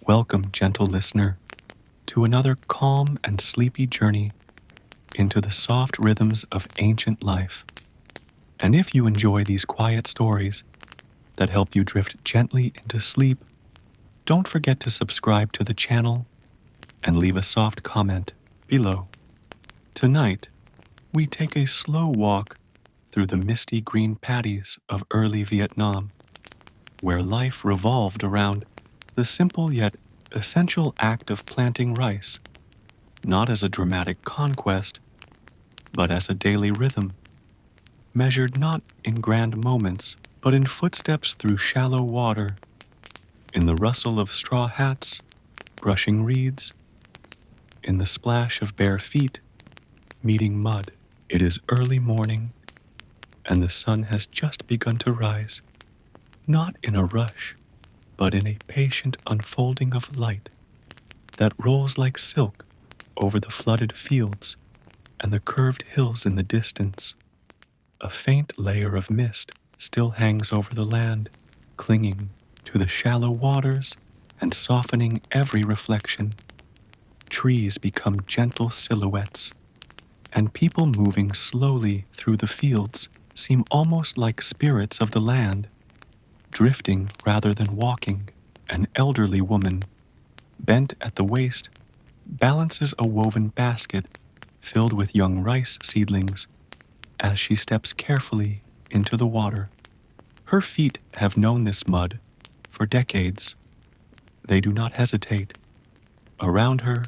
Welcome, gentle listener, to another calm and sleepy journey into the soft rhythms of ancient life. And if you enjoy these quiet stories that help you drift gently into sleep, don't forget to subscribe to the channel and leave a soft comment below. Tonight, we take a slow walk through the misty green paddies of early Vietnam, where life revolved around the simple yet essential act of planting rice, not as a dramatic conquest, but as a daily rhythm, measured not in grand moments, but in footsteps through shallow water, in the rustle of straw hats, brushing reeds, in the splash of bare feet meeting mud. It is early morning, and the sun has just begun to rise, not in a rush, but in a patient unfolding of light that rolls like silk over the flooded fields and the curved hills in the distance. A faint layer of mist still hangs over the land, clinging to the shallow waters and softening every reflection. Trees become gentle silhouettes, and people moving slowly through the fields seem almost like spirits of the land, drifting rather than walking. An elderly woman, bent at the waist, balances a woven basket filled with young rice seedlings as she steps carefully into the water. Her feet have known this mud for decades. They do not hesitate. Around her,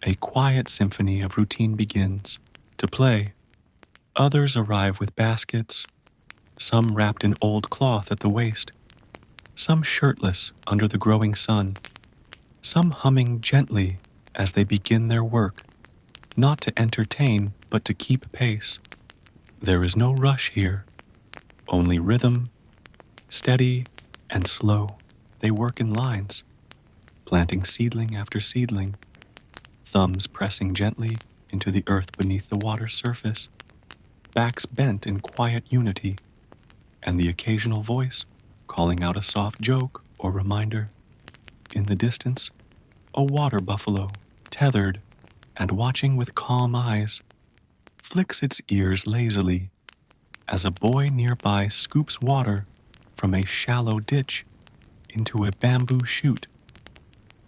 a quiet symphony of routine begins to play. Others arrive with baskets, some wrapped in old cloth at the waist, some shirtless under the growing sun, some humming gently as they begin their work, not to entertain but to keep pace. There is no rush here, only rhythm, steady and slow. They work in lines, planting seedling after seedling, thumbs pressing gently into the earth beneath the water's surface, backs bent in quiet unity, and the occasional voice calling out a soft joke or reminder. In the distance, a water buffalo, tethered and watching with calm eyes, flicks its ears lazily as a boy nearby scoops water from a shallow ditch into a bamboo chute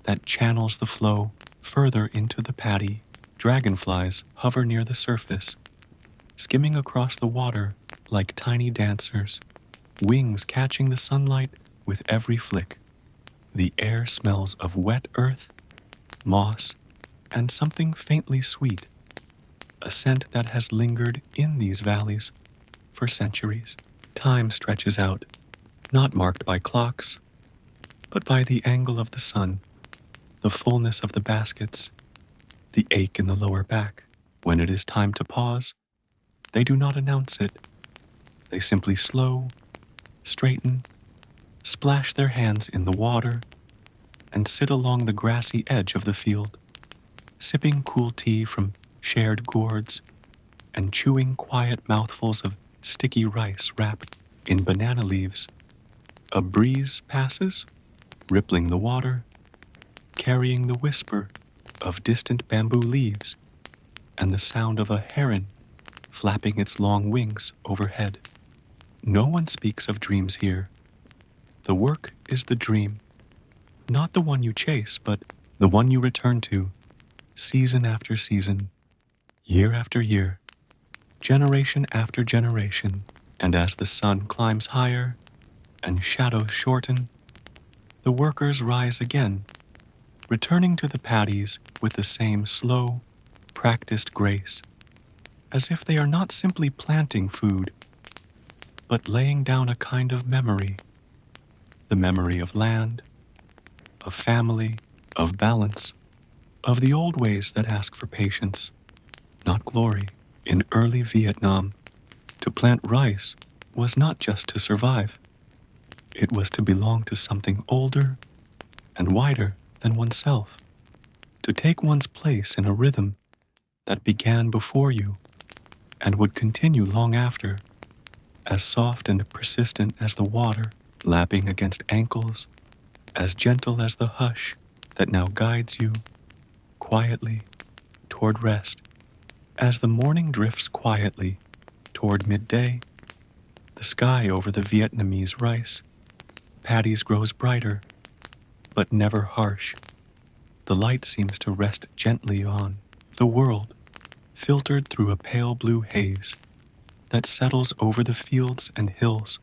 that channels the flow further into the paddy. Dragonflies hover near the surface, skimming across the water like tiny dancers, wings catching the sunlight with every flick. The air smells of wet earth, moss, and something faintly sweet, a scent that has lingered in these valleys for centuries. Time stretches out, not marked by clocks, but by the angle of the sun, the fullness of the baskets, the ache in the lower back. When it is time to pause, they do not announce it. They simply slow, straighten, splash their hands in the water, and sit along the grassy edge of the field, sipping cool tea from shared gourds and chewing quiet mouthfuls of sticky rice wrapped in banana leaves. A breeze passes, rippling the water, carrying the whisper of distant bamboo leaves and the sound of a heron flapping its long wings overhead. No one speaks of dreams here. The work is the dream, not the one you chase, but the one you return to, season after season, year after year, generation after generation. And as the sun climbs higher and shadows shorten, the workers rise again, returning to the paddies with the same slow, practiced grace, as if they are not simply planting food, but laying down a kind of memory, the memory of land, of family, of balance, of the old ways that ask for patience, not glory. In early Vietnam, to plant rice was not just to survive. It was to belong to something older and wider than oneself, to take one's place in a rhythm that began before you and would continue long after, as soft and persistent as the water lapping against ankles, as gentle as the hush that now guides you quietly toward rest. As the morning drifts quietly toward midday, the sky over the Vietnamese rice paddies grows brighter, but never harsh. The light seems to rest gently on the world, filtered through a pale blue haze that settles over the fields and hills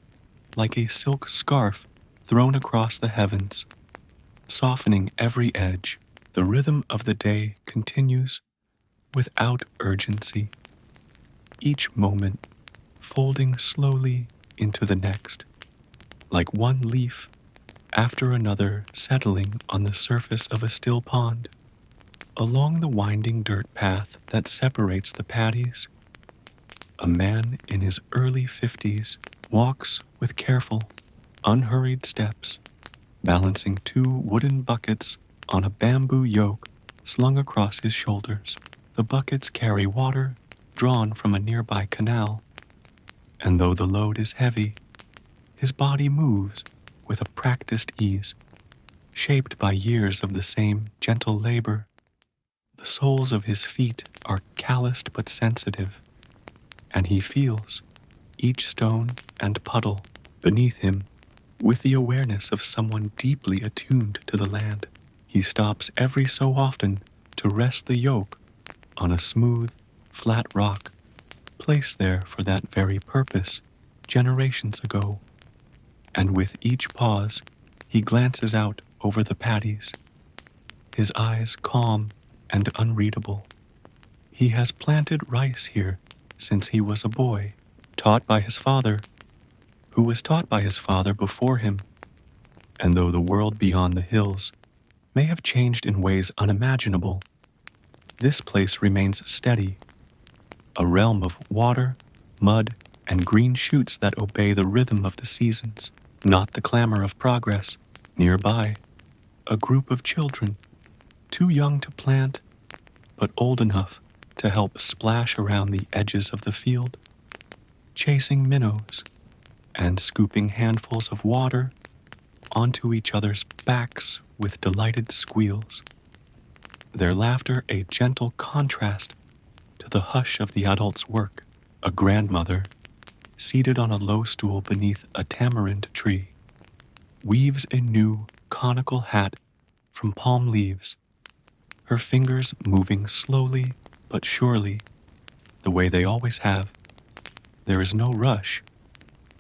like a silk scarf thrown across the heavens, softening every edge. The rhythm of the day continues without urgency, each moment folding slowly into the next, like one leaf after another settling on the surface of a still pond. Along the winding dirt path that separates the paddies, a man in his early 50s walks with careful, unhurried steps, balancing two wooden buckets on a bamboo yoke slung across his shoulders. The buckets carry water drawn from a nearby canal, and though the load is heavy, his body moves with a practiced ease, shaped by years of the same gentle labor. The soles of his feet are calloused but sensitive, and he feels each stone and puddle beneath him with the awareness of someone deeply attuned to the land. He stops every so often to rest the yoke on a smooth, flat rock, placed there for that very purpose generations ago. And with each pause, he glances out over the paddies, his eyes calm and unreadable. He has planted rice here since he was a boy, taught by his father, who was taught by his father before him. And though the world beyond the hills may have changed in ways unimaginable, this place remains steady, a realm of water, mud, and green shoots that obey the rhythm of the seasons, not the clamor of progress. Nearby, a group of children, too young to plant, but old enough to help splash around the edges of the field, chasing minnows and scooping handfuls of water onto each other's backs with delighted squeals, their laughter a gentle contrast to the hush of the adults' work. A grandmother, seated on a low stool beneath a tamarind tree, weaves a new conical hat from palm leaves, her fingers moving slowly but surely, the way they always have. There is no rush,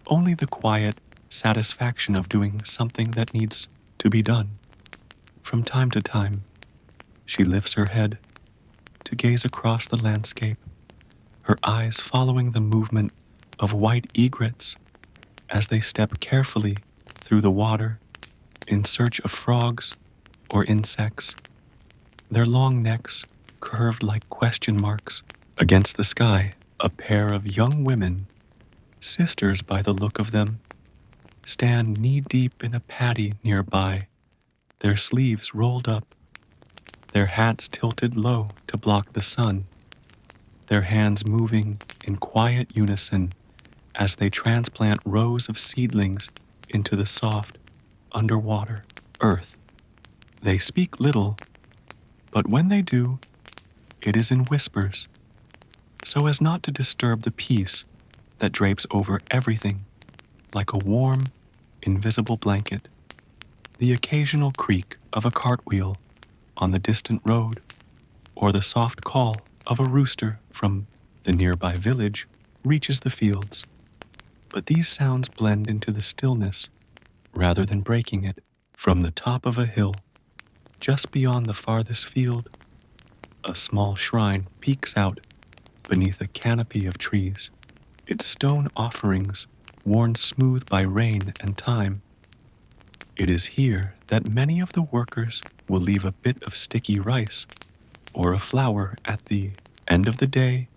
only the quiet satisfaction of doing something that needs to be done. From time to time, she lifts her head to gaze across the landscape, her eyes following the movement of white egrets as they step carefully through the water in search of frogs or insects, their long necks curved like question marks against the sky. A pair of young women, sisters by the look of them, stand knee-deep in a paddy nearby, their sleeves rolled up, their hats tilted low to block the sun, their hands moving in quiet unison as they transplant rows of seedlings into the soft, underwater earth. They speak little, but when they do, it is in whispers, so as not to disturb the peace that drapes over everything like a warm, invisible blanket. The occasional creak of a cartwheel on the distant road, or the soft call of a rooster from the nearby village, reaches the fields. But these sounds blend into the stillness rather than breaking it. From the top of a hill, just beyond the farthest field, a small shrine peeks out beneath a canopy of trees, its stone offerings worn smooth by rain and time. It is here that many of the workers will leave a bit of sticky rice or a flower at the end of the day,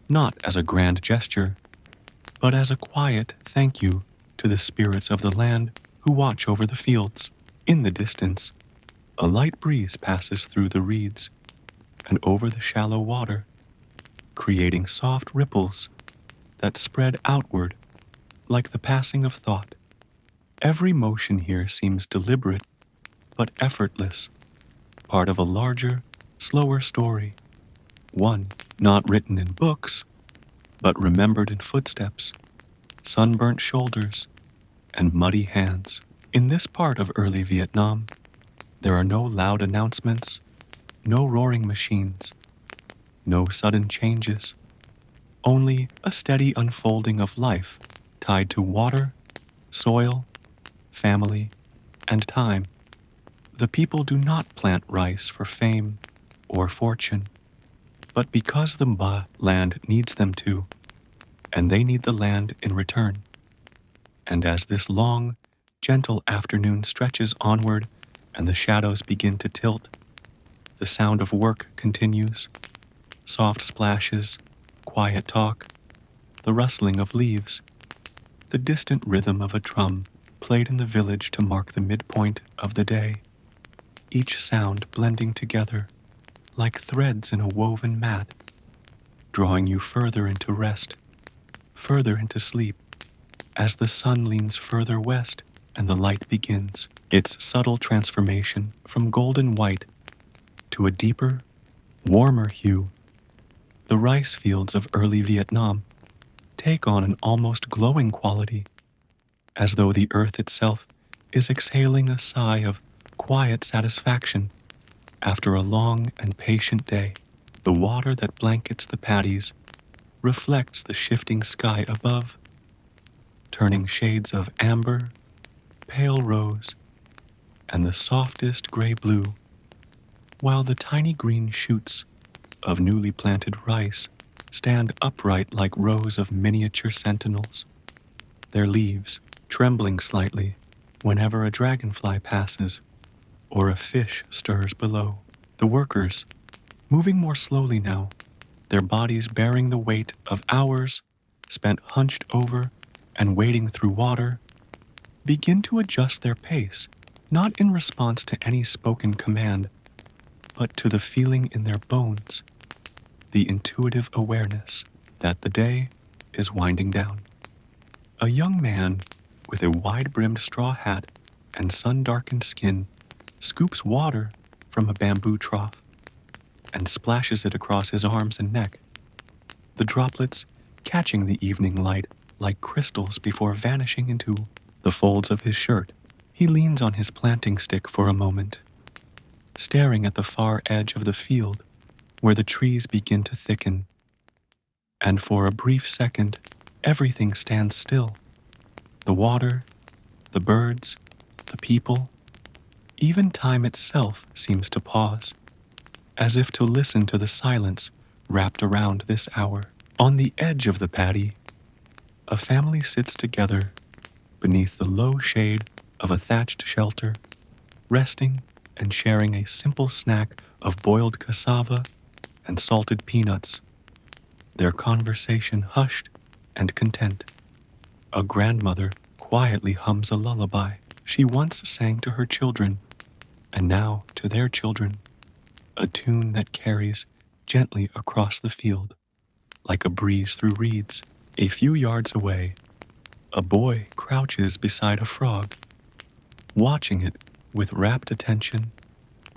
not as a grand gesture, but as a quiet thank you to the spirits of the land who watch over the fields. In the distance, a light breeze passes through the reeds and over the shallow water, creating soft ripples that spread outward like the passing of thought. Every motion here seems deliberate but effortless, part of a larger, slower story, one not written in books, but remembered in footsteps, sunburnt shoulders, and muddy hands. In this part of early Vietnam, there are no loud announcements, no roaring machines, no sudden changes, only a steady unfolding of life tied to water, soil, family, and time. The people do not plant rice for fame or fortune, but because the Ba land needs them to, and they need the land in return. And as this long, gentle afternoon stretches onward and the shadows begin to tilt, the sound of work continues, soft splashes, quiet talk, the rustling of leaves, the distant rhythm of a drum played in the village to mark the midpoint of the day, each sound blending together like threads in a woven mat, drawing you further into rest, further into sleep, as the sun leans further west and the light begins its subtle transformation from golden white to a deeper, warmer hue. The rice fields of early Vietnam take on an almost glowing quality, as though the earth itself is exhaling a sigh of quiet satisfaction after a long and patient day. The water that blankets the paddies reflects the shifting sky above, turning shades of amber, pale rose, and the softest gray blue, while the tiny green shoots of newly planted rice stand upright like rows of miniature sentinels, their leaves trembling slightly whenever a dragonfly passes or a fish stirs below. The workers, moving more slowly now, their bodies bearing the weight of hours spent hunched over and wading through water, begin to adjust their pace, not in response to any spoken command, but to the feeling in their bones, the intuitive awareness that the day is winding down. A young man with a wide-brimmed straw hat and sun-darkened skin scoops water from a bamboo trough and splashes it across his arms and neck, the droplets catching the evening light like crystals before vanishing into the folds of his shirt. He leans on his planting stick for a moment, staring at the far edge of the field where the trees begin to thicken, and for a brief second, everything stands still. The water, the birds, the people, even time itself seems to pause, as if to listen to the silence wrapped around this hour. On the edge of the paddy, a family sits together beneath the low shade of a thatched shelter, resting and sharing a simple snack of boiled cassava and salted peanuts, their conversation hushed and content. A grandmother quietly hums a lullaby she once sang to her children, and now to their children, a tune that carries gently across the field, like a breeze through reeds. A few yards away, a boy crouches beside a frog, watching it with rapt attention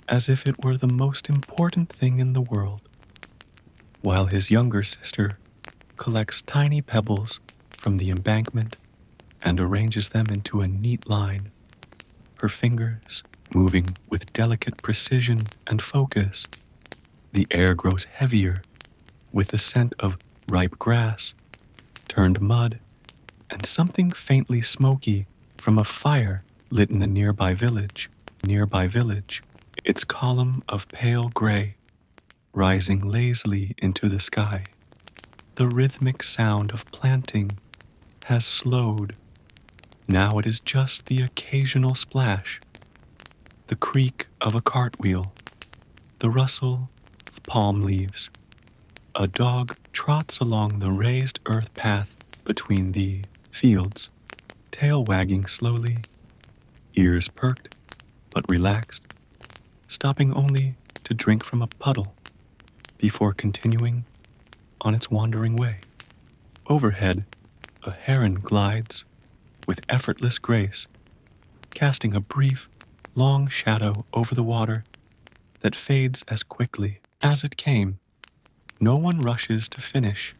as if it were the most important thing in the world, while his younger sister collects tiny pebbles from the embankment and arranges them into a neat line, her fingers moving with delicate precision and focus. The air grows heavier with the scent of ripe grass, turned mud, and something faintly smoky from a fire lit in the nearby village. Its column of pale gray rising lazily into the sky. The rhythmic sound of planting has slowed. Now it is just the occasional splash, the creak of a cartwheel, the rustle of palm leaves. A dog trots along the raised earth path between the fields, tail wagging slowly, ears perked but relaxed, stopping only to drink from a puddle before continuing on its wandering way. Overhead, a heron glides with effortless grace, casting a brief, long shadow over the water that fades as quickly as it came. No one rushes to finish.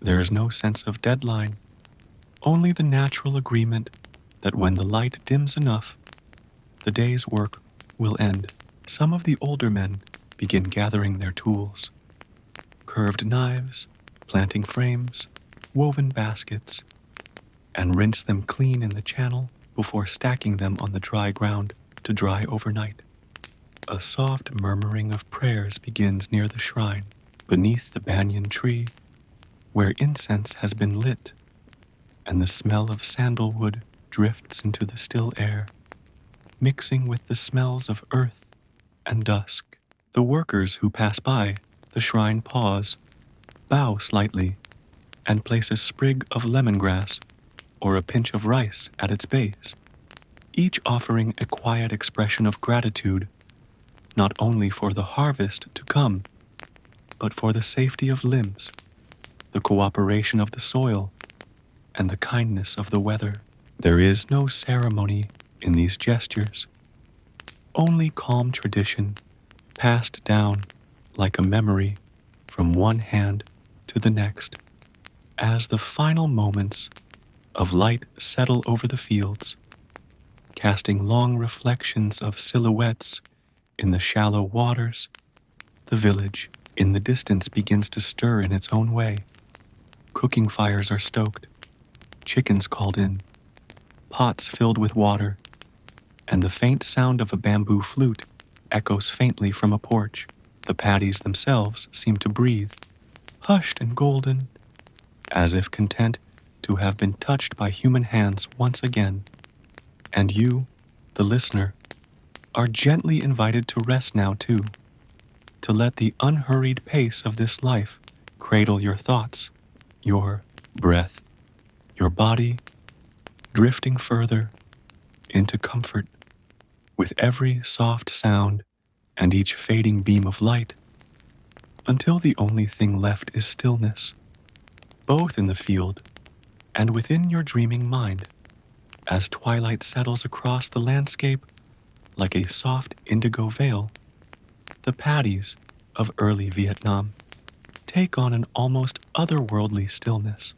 There is no sense of deadline, only the natural agreement that when the light dims enough, the day's work will end. Some of the older men begin gathering their tools: curved knives, planting frames, woven baskets, and rinse them clean in the channel before stacking them on the dry ground to dry overnight. A soft murmuring of prayers begins near the shrine, beneath the banyan tree, where incense has been lit, and the smell of sandalwood drifts into the still air, mixing with the smells of earth and dusk. The workers who pass by the shrine pause, bow slightly, and place a sprig of lemongrass or a pinch of rice at its base, each offering a quiet expression of gratitude, not only for the harvest to come, but for the safety of limbs, the cooperation of the soil, and the kindness of the weather. There is no ceremony in these gestures, only calm tradition passed down like a memory from one hand to the next. As the final moments of light settle over the fields, casting long reflections of silhouettes in the shallow waters, the village in the distance begins to stir in its own way. Cooking fires are stoked, chickens called in, pots filled with water, and the faint sound of a bamboo flute echoes faintly from a porch. The paddies themselves seem to breathe, hushed and golden, as if content to have been touched by human hands once again. And you, the listener, are gently invited to rest now too, to let the unhurried pace of this life cradle your thoughts, your breath, your body, drifting further into comfort with every soft sound and each fading beam of light, until the only thing left is stillness, both in the field and within your dreaming mind, as twilight settles across the landscape like a soft indigo veil. The paddies of early Vietnam take on an almost otherworldly stillness,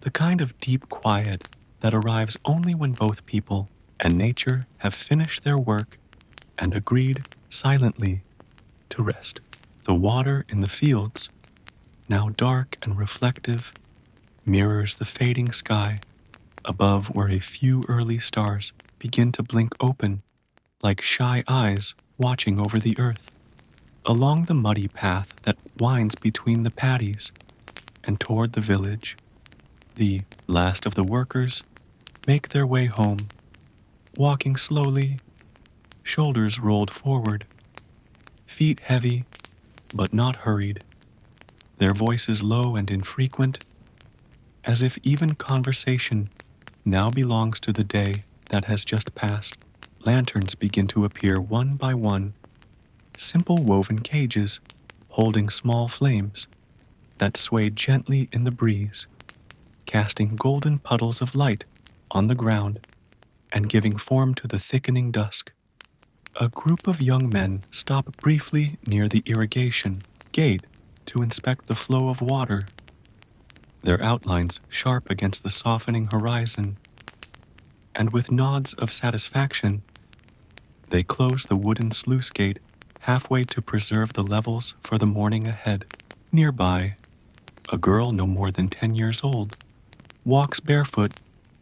the kind of deep quiet that arrives only when both people and nature have finished their work and agreed silently to rest. The water in the fields, now dark and reflective, mirrors the fading sky above, where a few early stars begin to blink open like shy eyes watching over the earth. Along the muddy path that winds between the paddies and toward the village, the last of the workers make their way home, walking slowly, shoulders rolled forward, feet heavy but not hurried, their voices low and infrequent, as if even conversation now belongs to the day that has just passed. Lanterns begin to appear one by one, simple woven cages holding small flames that sway gently in the breeze, casting golden puddles of light on the ground and giving form to the thickening dusk. A group of young men stop briefly near the irrigation gate to inspect the flow of water, their outlines sharp against the softening horizon, and with nods of satisfaction, they close the wooden sluice gate halfway to preserve the levels for the morning ahead. Nearby, a girl no more than 10 years old walks barefoot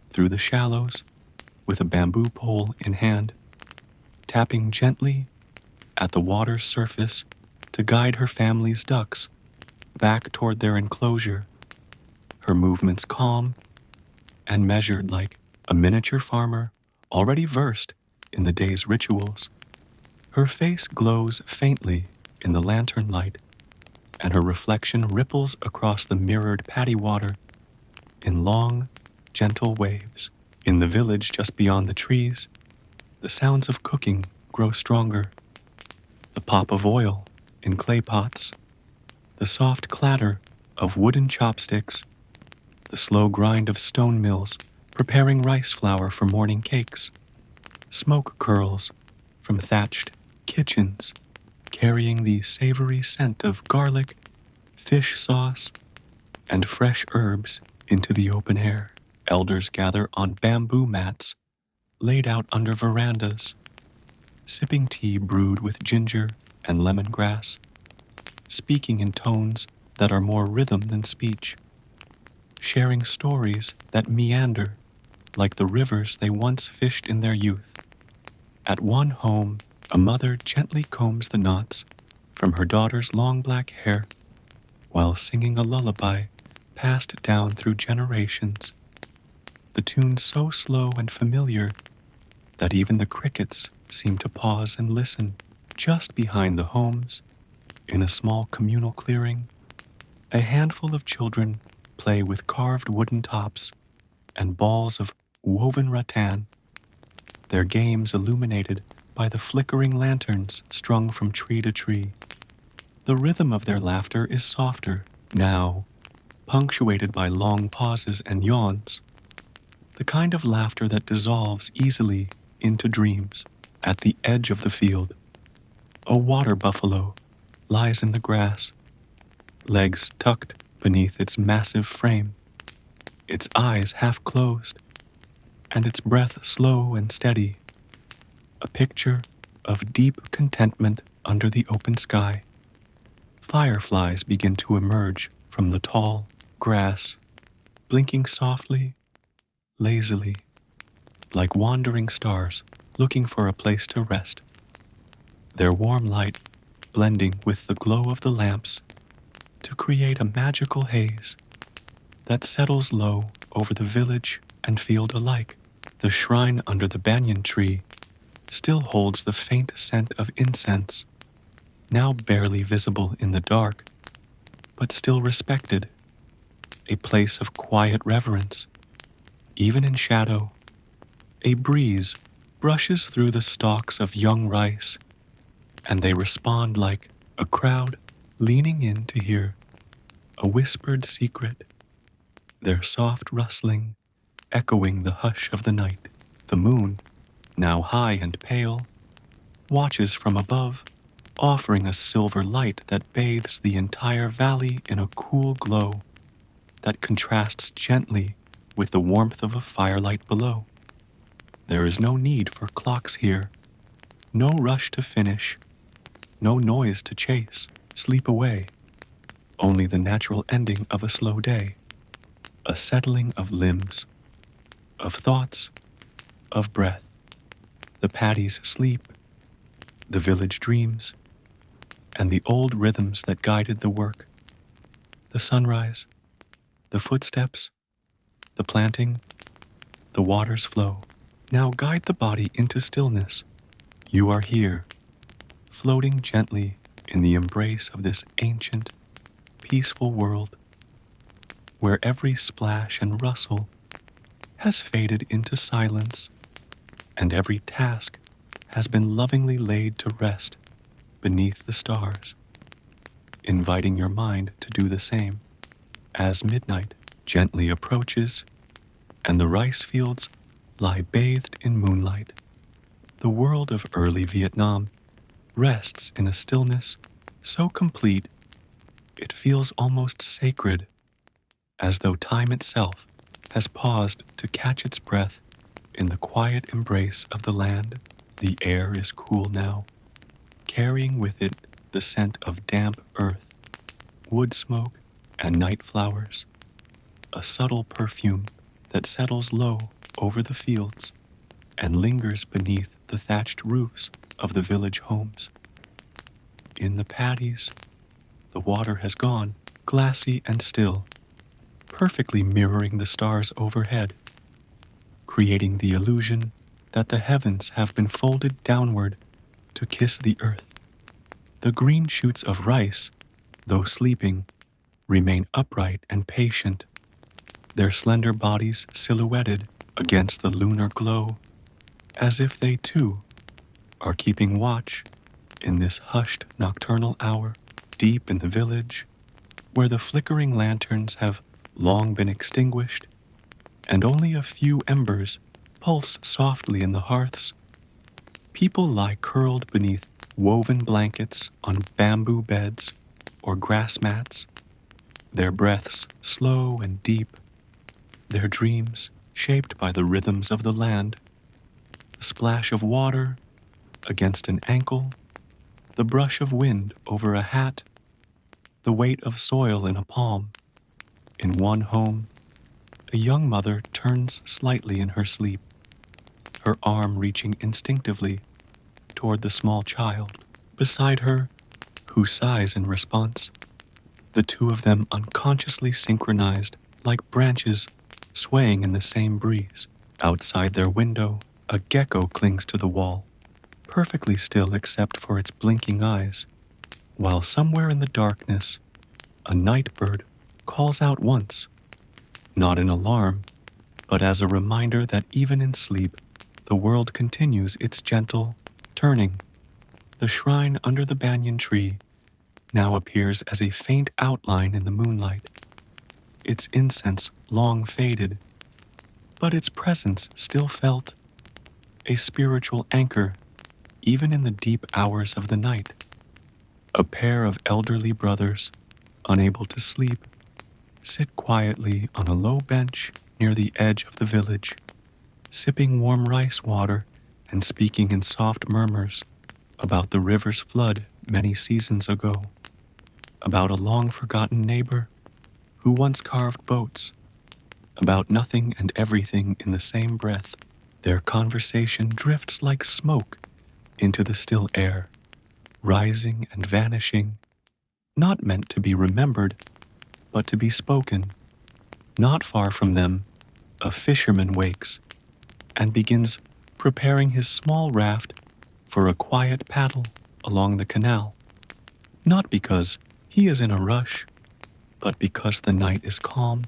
through the shallows with a bamboo pole in hand, tapping gently at the water's surface to guide her family's ducks back toward their enclosure, her movements calm and measured like a miniature farmer already versed in the day's rituals. Her face glows faintly in the lantern light, and her reflection ripples across the mirrored paddy water in long, gentle waves. In the village just beyond the trees, the sounds of cooking grow stronger. The pop of oil in clay pots, the soft clatter of wooden chopsticks, the slow grind of stone mills preparing rice flour for morning cakes. Smoke curls from thatched kitchens carrying the savory scent of garlic, fish sauce, and fresh herbs into the open air. Elders gather on bamboo mats laid out under verandas, sipping tea brewed with ginger and lemongrass, speaking in tones that are more rhythm than speech, sharing stories that meander like the rivers they once fished in their youth. At one home, a mother gently combs the knots from her daughter's long black hair while singing a lullaby passed down through generations, the tune so slow and familiar that even the crickets seem to pause and listen. Just behind the homes, in a small communal clearing, a handful of children play with carved wooden tops and balls of woven rattan, their games illuminated by the flickering lanterns strung from tree to tree. The rhythm of their laughter is softer now, punctuated by long pauses and yawns, the kind of laughter that dissolves easily into dreams. At the edge of the field, a water buffalo lies in the grass, legs tucked beneath its massive frame, its eyes half closed, and its breath slow and steady, a picture of deep contentment under the open sky. Fireflies begin to emerge from the tall grass, blinking softly, lazily, like wandering stars looking for a place to rest, their warm light blending with the glow of the lamps to create a magical haze that settles low over the village and field alike. The shrine under the banyan tree still holds the faint scent of incense, now barely visible in the dark, but still respected, a place of quiet reverence. Even in shadow, a breeze brushes through the stalks of young rice, and they respond like a crowd leaning in to hear a whispered secret, their soft rustling echoing the hush of the night. The moon, now high and pale, watches from above, offering a silver light that bathes the entire valley in a cool glow that contrasts gently with the warmth of a firelight below. There is no need for clocks here, no rush to finish, no noise to chase, sleep away, only the natural ending of a slow day, a settling of limbs, of thoughts, of breath. The paddies sleep, the village dreams, and the old rhythms that guided the work, the sunrise, the footsteps, the planting, the water's flow, now guide the body into stillness. You are here, floating gently in the embrace of this ancient, peaceful world, where every splash and rustle has faded into silence, and every task has been lovingly laid to rest beneath the stars, inviting your mind to do the same as midnight gently approaches and the rice fields lie bathed in moonlight. The world of early Vietnam rests in a stillness so complete it feels almost sacred, as though time itself has paused to catch its breath in the quiet embrace of the land. The air is cool now, carrying with it the scent of damp earth, wood smoke, and night flowers, a subtle perfume that settles low over the fields and lingers beneath the thatched roofs of the village homes. In the paddies, the water has gone, glassy and still, perfectly mirroring the stars overhead, creating the illusion that the heavens have been folded downward to kiss the earth. The green shoots of rice, though sleeping, remain upright and patient, their slender bodies silhouetted against the lunar glow, as if they too are keeping watch in this hushed nocturnal hour. Deep in the village, where the flickering lanterns have long been extinguished, and only a few embers pulse softly in the hearths, people lie curled beneath woven blankets on bamboo beds or grass mats, their breaths slow and deep, their dreams shaped by the rhythms of the land, the splash of water against an ankle, the brush of wind over a hat, the weight of soil in a palm. In one home, a young mother turns slightly in her sleep, her arm reaching instinctively toward the small child beside her, who sighs in response. The two of them unconsciously synchronized like branches swaying in the same breeze. Outside their window, a gecko clings to the wall, perfectly still except for its blinking eyes, while somewhere in the darkness, a night bird calls out once, not in alarm, but as a reminder that even in sleep, the world continues its gentle turning. The shrine under the banyan tree now appears as a faint outline in the moonlight, its incense long faded, but its presence still felt, a spiritual anchor even in the deep hours of the night. A pair of elderly brothers, unable to sleep, sit quietly on a low bench near the edge of the village, sipping warm rice water and speaking in soft murmurs about the river's flood many seasons ago, about a long-forgotten neighbor who once carved boats, about nothing and everything in the same breath. Their conversation drifts like smoke into the still air, rising and vanishing, not meant to be remembered, but to be spoken. Not far from them, a fisherman wakes and begins preparing his small raft for a quiet paddle along the canal, not because he is in a rush, but because the night is calm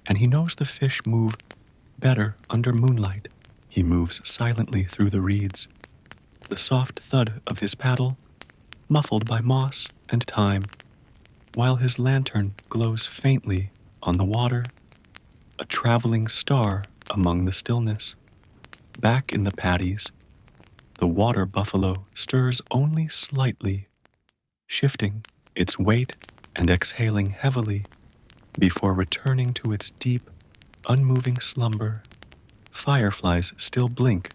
and he knows the fish move better under moonlight. He moves silently through the reeds, the soft thud of his paddle muffled by moss and thyme, while his lantern glows faintly on the water, a traveling star among the stillness. Back in the paddies, the water buffalo stirs only slightly, shifting its weight and exhaling heavily before returning to its deep, unmoving slumber. Fireflies still blink,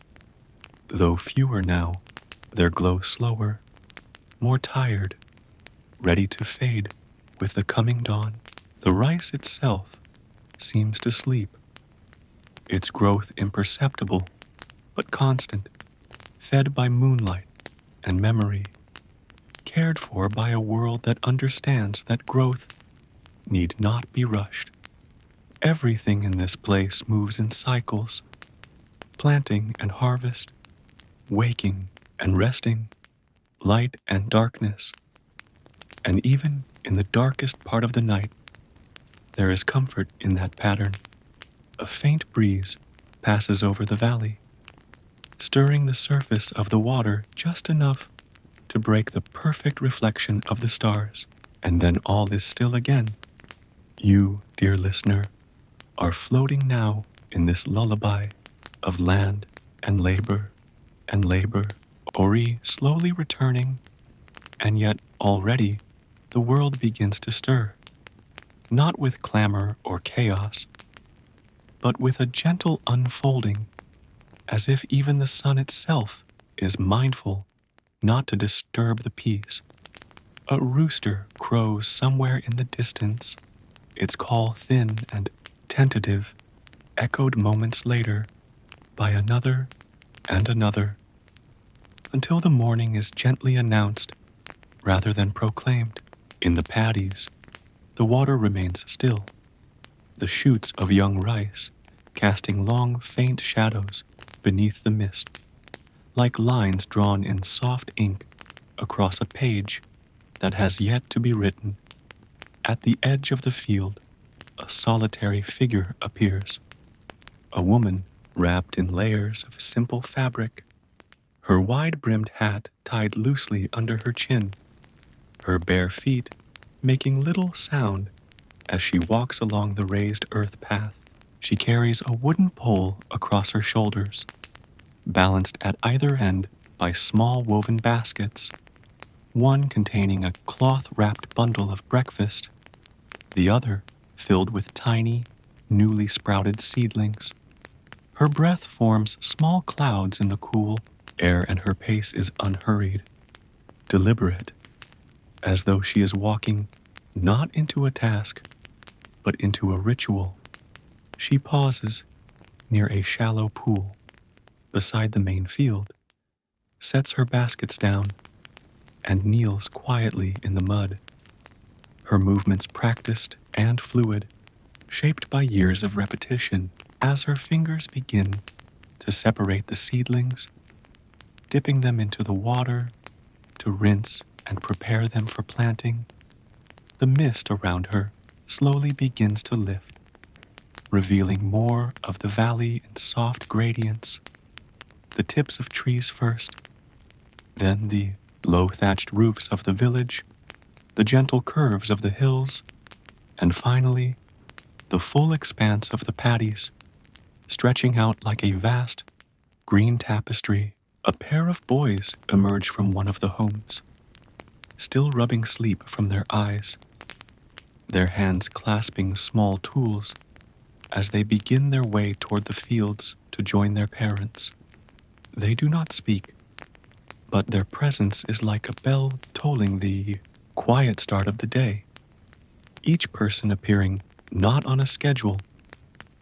though fewer now, their glow slower, more tired, ready to fade with the coming dawn. The rice itself seems to sleep, its growth imperceptible but constant, fed by moonlight and memory, cared for by a world that understands that growth need not be rushed. Everything in this place moves in cycles, planting and harvest, waking and resting, light and darkness. And even in the darkest part of the night, there is comfort in that pattern. A faint breeze passes over the valley, stirring the surface of the water just enough to break the perfect reflection of the stars, and then all is still again. You, dear listener, are floating now in this lullaby of land and labor, Ori slowly returning, and yet already the world begins to stir, not with clamor or chaos, but with a gentle unfolding, as if even the sun itself is mindful not to disturb the peace. A rooster crows somewhere in the distance, its call thin and tentative, echoed moments later by another and another, until the morning is gently announced rather than proclaimed. In the paddies, the water remains still, the shoots of young rice casting long, faint shadows beneath the mist, like lines drawn in soft ink across a page that has yet to be written. At the edge of the field, a solitary figure appears, a woman wrapped in layers of simple fabric, her wide-brimmed hat tied loosely under her chin, her bare feet making little sound as she walks along the raised earth path. She carries a wooden pole across her shoulders, balanced at either end by small woven baskets, one containing a cloth-wrapped bundle of breakfast, the other filled with tiny, newly sprouted seedlings. Her breath forms small clouds in the cool air, and her pace is unhurried, deliberate, as though she is walking not into a task, but into a ritual. She pauses near a shallow pool beside the main field, sets her baskets down, and kneels quietly in the mud, her movements practiced and fluid, shaped by years of repetition. As her fingers begin to separate the seedlings, dipping them into the water to rinse and prepare them for planting, the mist around her slowly begins to lift, revealing more of the valley in soft gradients, the tips of trees first, then the low thatched roofs of the village, the gentle curves of the hills, and finally, the full expanse of the paddies, stretching out like a vast green tapestry. A pair of boys emerge from one of the homes, still rubbing sleep from their eyes, their hands clasping small tools as they begin their way toward the fields to join their parents. They do not speak, but their presence is like a bell tolling the quiet start of the day, each person appearing not on a schedule,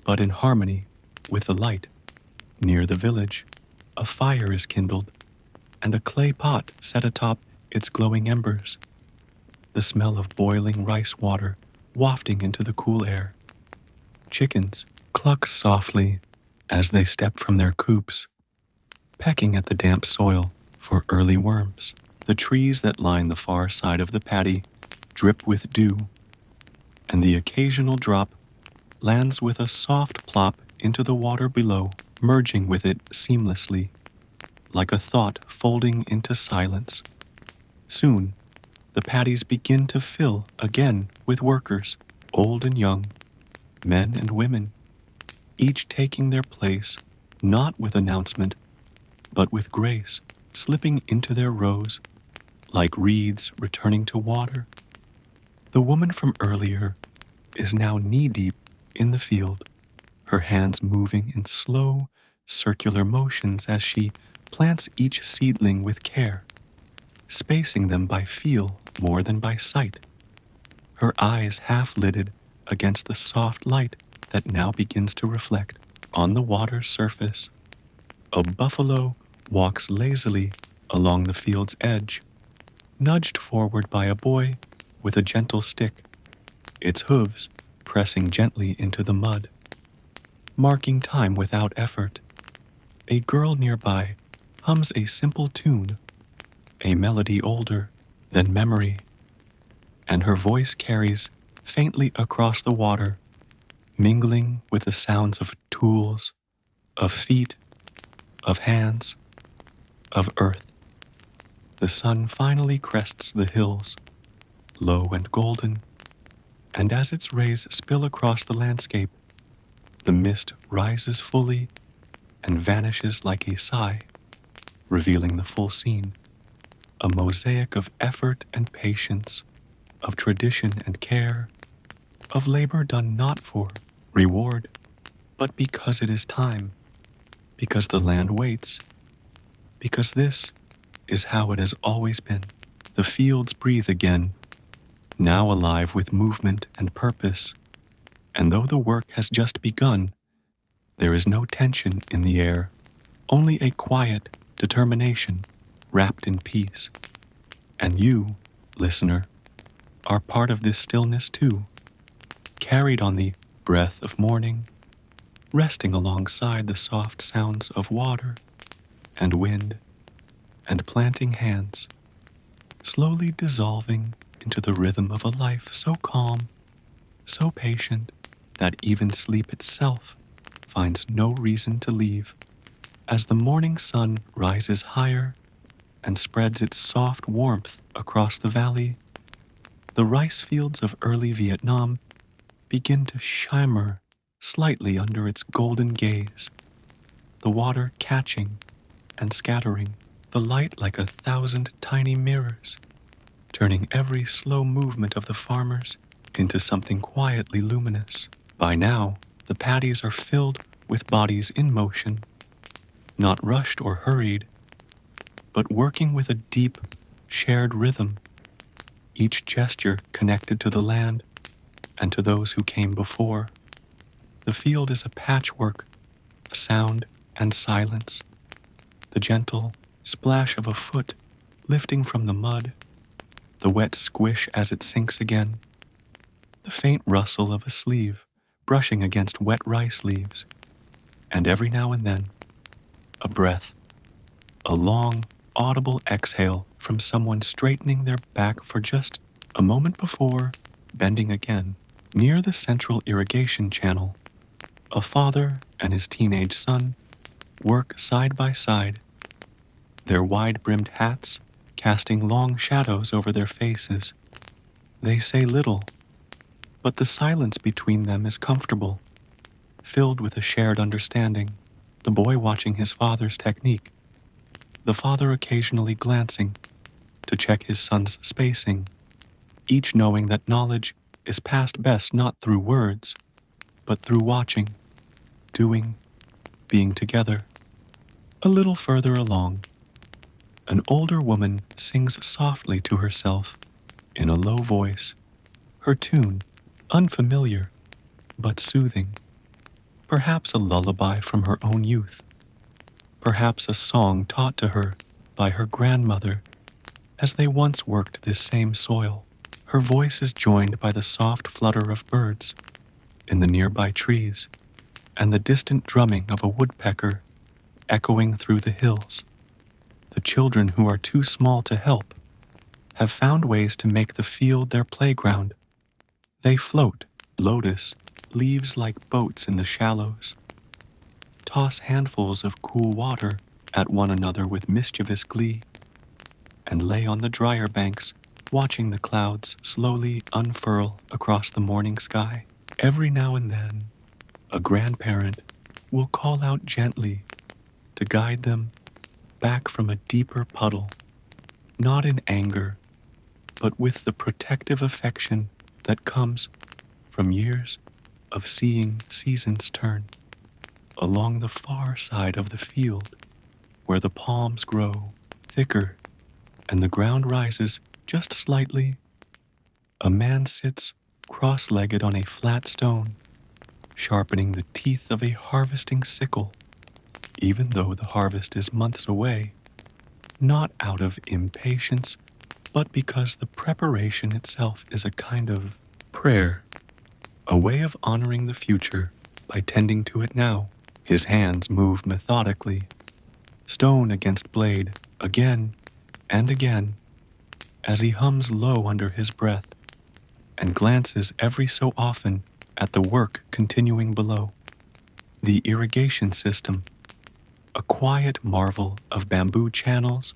but in harmony with the light. Near the village, a fire is kindled, and a clay pot set atop its glowing embers, the smell of boiling rice water wafting into the cool air. Chickens cluck softly as they step from their coops, pecking at the damp soil for early worms. The trees that line the far side of the paddy drip with dew, and the occasional drop lands with a soft plop into the water below, merging with it seamlessly, like a thought folding into silence. Soon, the paddies begin to fill again with workers, old and young, men and women, each taking their place, not with announcement, but with grace, slipping into their rows, like reeds returning to water. The woman from earlier is now knee-deep in the field, her hands moving in slow, circular motions as she plants each seedling with care, spacing them by feel more than by sight, her eyes half-lidded against the soft light that now begins to reflect. On the water's surface, a buffalo walks lazily along the field's edge, nudged forward by a boy with a gentle stick, its hooves pressing gently into the mud, marking time without effort. A girl nearby hums a simple tune, a melody older than memory, and her voice carries faintly across the water, mingling with the sounds of tools, of feet, of hands, of earth. The sun finally crests the hills, low and golden, and as its rays spill across the landscape, the mist rises fully and vanishes like a sigh, revealing the full scene, a mosaic of effort and patience, of tradition and care, of labor done not for reward, but because it is time, because the land waits, because this is how it has always been. The fields breathe again, now alive with movement and purpose, and though the work has just begun, there is no tension in the air, only a quiet determination wrapped in peace. And you, listener, are part of this stillness too, carried on the breath of morning, resting alongside the soft sounds of water and wind and planting hands, slowly dissolving into the rhythm of a life so calm, so patient, that even sleep itself finds no reason to leave. As the morning sun rises higher and spreads its soft warmth across the valley, the rice fields of early Vietnam begin to shimmer slightly under its golden gaze, the water catching and scattering, the light like 1,000 tiny mirrors, turning every slow movement of the farmers into something quietly luminous. By now, the paddies are filled with bodies in motion, not rushed or hurried, but working with a deep, shared rhythm, each gesture connected to the land and to those who came before. The field is a patchwork of sound and silence, the gentle splash of a foot lifting from the mud, the wet squish as it sinks again, the faint rustle of a sleeve brushing against wet rice leaves, and every now and then, a breath, a long, audible exhale from someone straightening their back for just a moment before bending again. Near the central irrigation channel, a father and his teenage son work side by side, their wide-brimmed hats casting long shadows over their faces. They say little, but the silence between them is comfortable, filled with a shared understanding, the boy watching his father's technique, the father occasionally glancing to check his son's spacing, each knowing that knowledge is passed best not through words, but through watching, doing, being together. A little further along, an older woman sings softly to herself in a low voice, her tune unfamiliar but soothing, perhaps a lullaby from her own youth, perhaps a song taught to her by her grandmother as they once worked this same soil. Her voice is joined by the soft flutter of birds in the nearby trees and the distant drumming of a woodpecker echoing through the hills. The children who are too small to help have found ways to make the field their playground. They float, lotus, leaves like boats in the shallows, toss handfuls of cool water at one another with mischievous glee, and lay on the drier banks watching the clouds slowly unfurl across the morning sky. Every now and then, a grandparent will call out gently to guide them back from a deeper puddle, not in anger, but with the protective affection that comes from years of seeing seasons turn. Along the far side of the field, where the palms grow thicker and the ground rises just slightly, a man sits cross-legged on a flat stone, sharpening the teeth of a harvesting sickle, even though the harvest is months away, not out of impatience, but because the preparation itself is a kind of prayer, a way of honoring the future by tending to it now. His hands move methodically, stone against blade, again and again, as he hums low under his breath and glances every so often at the work continuing below. The irrigation system, a quiet marvel of bamboo channels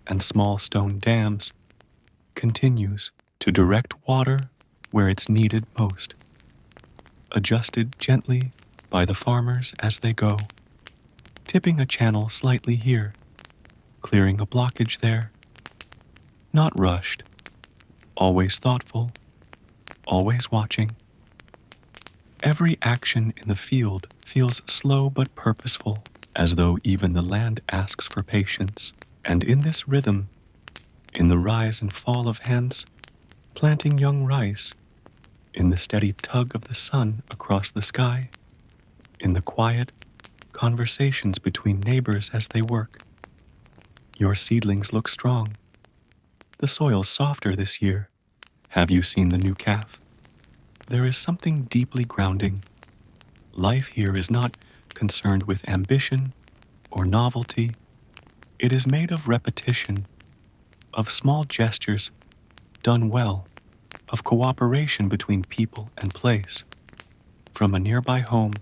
and small stone dams, continues to direct water where it's needed most, adjusted gently by the farmers as they go, tipping a channel slightly here, clearing a blockage there. Not rushed, always thoughtful, always watching. Every action in the field feels slow but purposeful, as though even the land asks for patience. And in this rhythm, in the rise and fall of hens, planting young rice, in the steady tug of the sun across the sky, in the quiet conversations between neighbors as they work, your seedlings look strong. The soil's softer this year. Have you seen the new calf? There is something deeply grounding. Life here is not concerned with ambition or novelty. It is made of repetition, of small gestures done well, of cooperation between people and place. From a nearby home,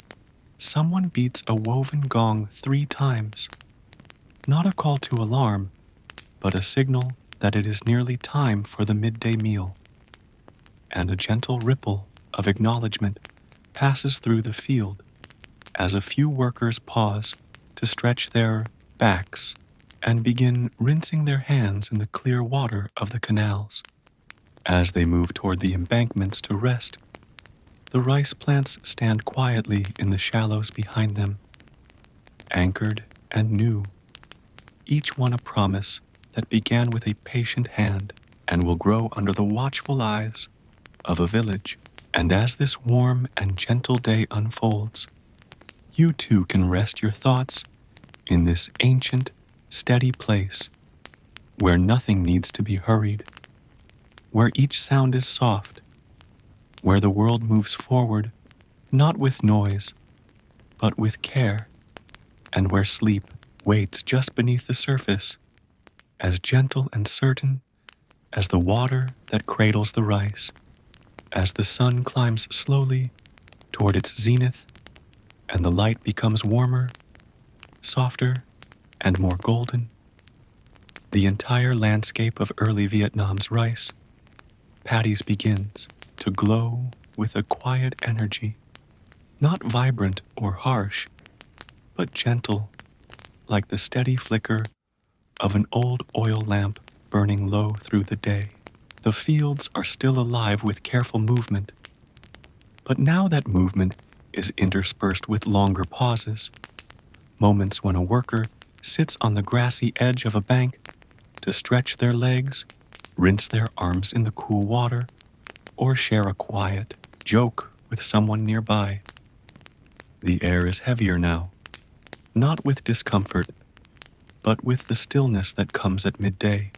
someone beats a woven gong 3 times. Not a call to alarm, but a signal that it is nearly time for the midday meal. And a gentle ripple of acknowledgement passes through the field as a few workers pause to stretch their backs and begin rinsing their hands in the clear water of the canals. As they move toward the embankments to rest, the rice plants stand quietly in the shallows behind them, anchored and new, each one a promise that began with a patient hand and will grow under the watchful eyes of a village. And as this warm and gentle day unfolds, you too can rest your thoughts in this ancient, steady place where nothing needs to be hurried, where each sound is soft, where the world moves forward not with noise, but with care, and where sleep waits just beneath the surface, as gentle and certain as the water that cradles the rice, as the sun climbs slowly toward its zenith, and the light becomes warmer, softer, and more golden. The entire landscape of early Vietnam's rice paddies begins to glow with a quiet energy, not vibrant or harsh, but gentle, like the steady flicker of an old oil lamp burning low through the day. The fields are still alive with careful movement, but now that movement is interspersed with longer pauses, moments when a worker sits on the grassy edge of a bank to stretch their legs, rinse their arms in the cool water, or share a quiet joke with someone nearby. The air is heavier now, not with discomfort, but with the stillness that comes at midday,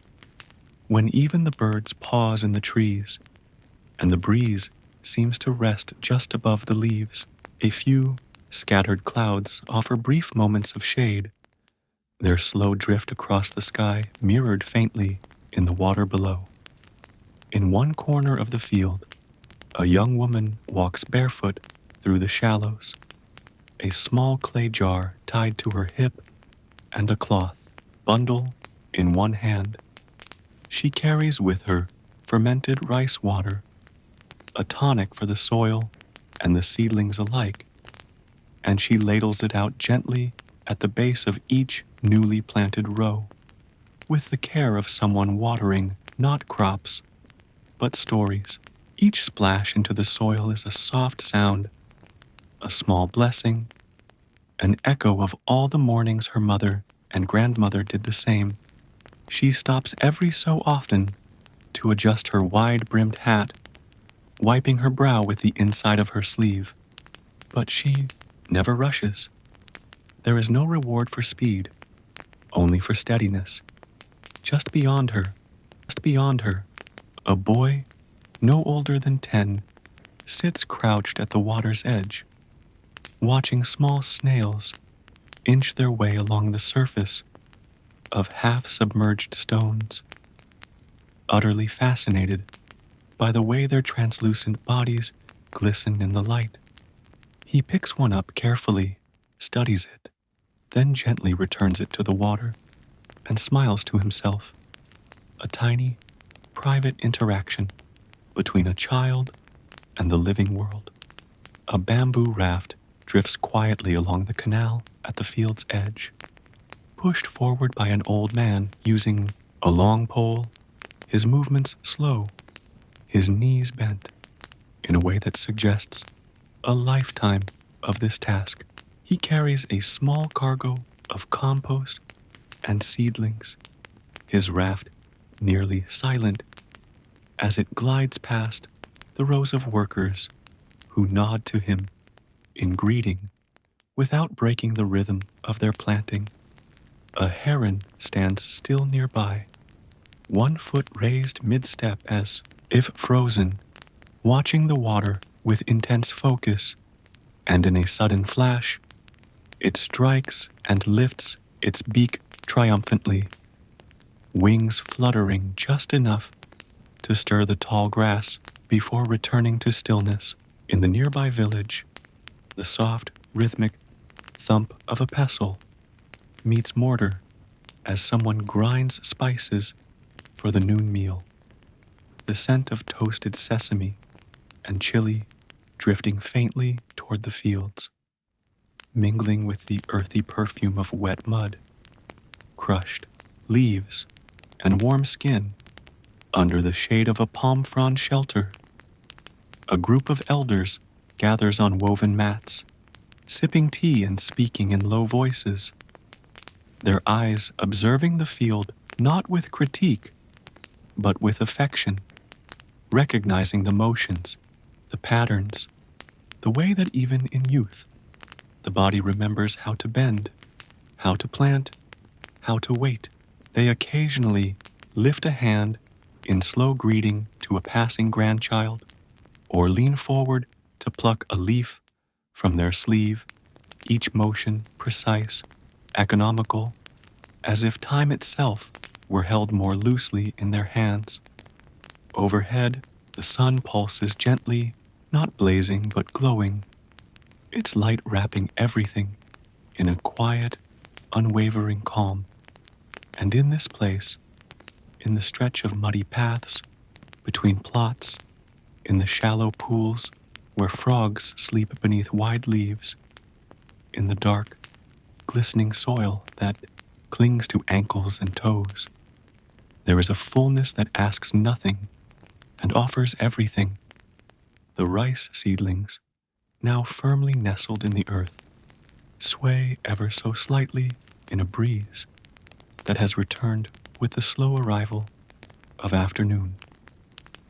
when even the birds pause in the trees, and the breeze seems to rest just above the leaves. A few scattered clouds offer brief moments of shade, their slow drift across the sky mirrored faintly in the water below. In one corner of the field, a young woman walks barefoot through the shallows, a small clay jar tied to her hip and a cloth bundle in one hand. She carries with her fermented rice water, a tonic for the soil and the seedlings alike, and she ladles it out gently at the base of each newly planted row, with the care of someone watering not crops, but stories. Each splash into the soil is a soft sound, a small blessing, an echo of all the mornings her mother and grandmother did the same. She stops every so often to adjust her wide-brimmed hat, wiping her brow with the inside of her sleeve. But she never rushes. There is no reward for speed, only for steadiness. Just beyond her, a boy, no older than 10, sits crouched at the water's edge, watching small snails inch their way along the surface of half-submerged stones, utterly fascinated by the way their translucent bodies glisten in the light. He picks one up carefully, studies it, then gently returns it to the water and smiles to himself. A tiny, private interaction between a child and the living world. A bamboo raft drifts quietly along the canal at the field's edge, pushed forward by an old man using a long pole, his movements slow, his knees bent, in a way that suggests a lifetime of this task. He carries a small cargo of compost and seedlings, his raft nearly silent as it glides past the rows of workers who nod to him in greeting without breaking the rhythm of their planting. A heron stands still nearby, one foot raised mid-step as if frozen, watching the water with intense focus, and in a sudden flash, it strikes and lifts its beak triumphantly, wings fluttering just enough to stir the tall grass before returning to stillness. In the nearby village, the soft, rhythmic thump of a pestle meets mortar as someone grinds spices for the noon meal. The scent of toasted sesame and chili drifting faintly toward the fields, mingling with the earthy perfume of wet mud, crushed leaves, and warm skin under the shade of a palm frond shelter. A group of elders gathers on woven mats, sipping tea and speaking in low voices, their eyes observing the field not with critique, but with affection, recognizing the motions, the patterns, the way that even in youth, the body remembers how to bend, how to plant, how to wait. They occasionally lift a hand in slow greeting to a passing grandchild, or lean forward to pluck a leaf from their sleeve, each motion precise, economical, as if time itself were held more loosely in their hands. Overhead, the sun pulses gently, not blazing but glowing, its light wrapping everything in a quiet, unwavering calm. And in this place, in the stretch of muddy paths, between plots, in the shallow pools where frogs sleep beneath wide leaves, in the dark, glistening soil that clings to ankles and toes, there is a fullness that asks nothing and offers everything. The rice seedlings, now firmly nestled in the earth, sway ever so slightly in a breeze that has returned with the slow arrival of afternoon.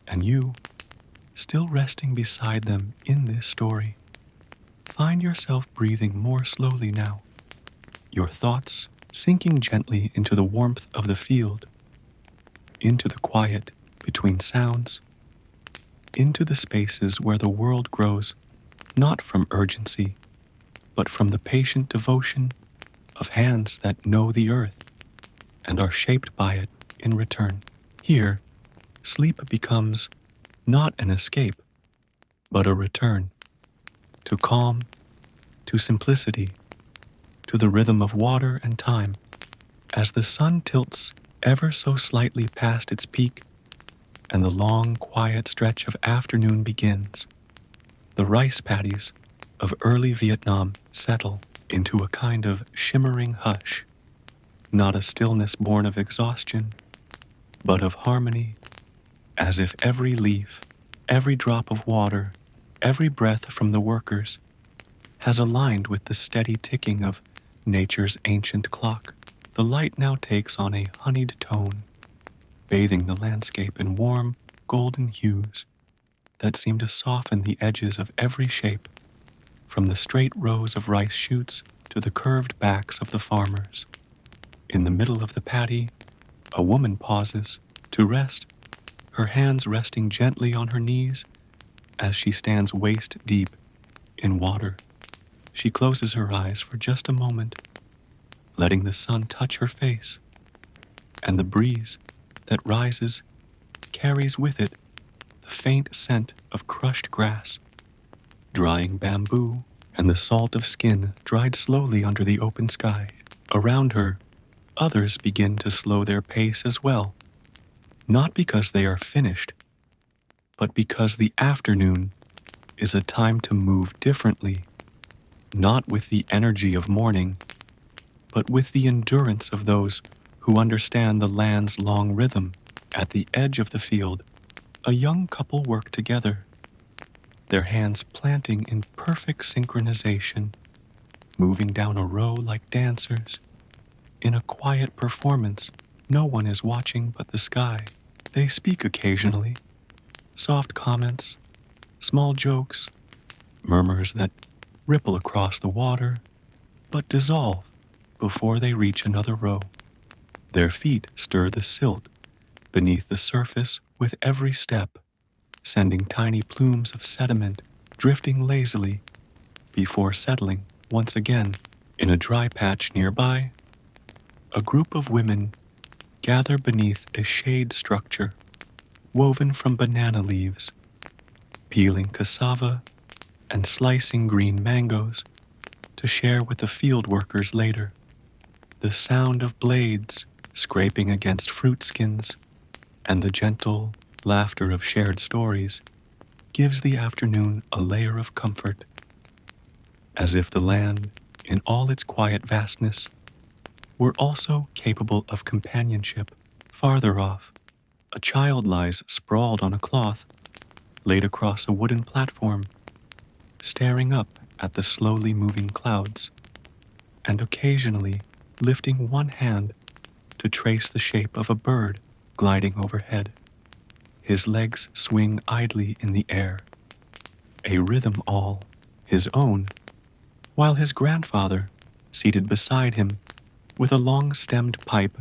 And you, still resting beside them in this story, find yourself breathing more slowly now, your thoughts sinking gently into the warmth of the field, into the quiet between sounds, into the spaces where the world grows not from urgency, but from the patient devotion of hands that know the earth and are shaped by it in return. Here, sleep becomes not an escape, but a return to calm, to simplicity, to the rhythm of water and time. As the sun tilts ever so slightly past its peak and the long, quiet stretch of afternoon begins, the rice paddies of early Vietnam settle into a kind of shimmering hush, not a stillness born of exhaustion, but of harmony, as if every leaf, every drop of water, every breath from the workers has aligned with the steady ticking of nature's ancient clock. The light now takes on a honeyed tone, bathing the landscape in warm, golden hues that seem to soften the edges of every shape, from the straight rows of rice shoots to the curved backs of the farmers. In the middle of the paddy, a woman pauses to rest, her hands resting gently on her knees as she stands waist deep in water. She closes her eyes for just a moment, letting the sun touch her face, and the breeze that rises carries with it the faint scent of crushed grass, drying bamboo, and the salt of skin dried slowly under the open sky. Around her, others begin to slow their pace as well, not because they are finished, but because the afternoon is a time to move differently, not with the energy of morning, but with the endurance of those who understand the land's long rhythm. At the edge of the field, a young couple work together, their hands planting in perfect synchronization, moving down a row like dancers. In a quiet performance, no one is watching but the sky. They speak occasionally, soft comments, small jokes, murmurs that ripple across the water, but dissolve before they reach another row. Their feet stir the silt beneath the surface with every step, sending tiny plumes of sediment drifting lazily before settling once again. In a dry patch nearby, a group of women gather beneath a shade structure woven from banana leaves, peeling cassava and slicing green mangoes to share with the field workers later. The sound of blades scraping against fruit skins and the gentle laughter of shared stories gives the afternoon a layer of comfort, as if the land, in all its quiet vastness, were also capable of companionship. Farther off, a child lies sprawled on a cloth laid across a wooden platform, staring up at the slowly moving clouds, and occasionally lifting one hand to trace the shape of a bird gliding overhead. His legs swing idly in the air, a rhythm all his own, while his grandfather, seated beside him with a long-stemmed pipe,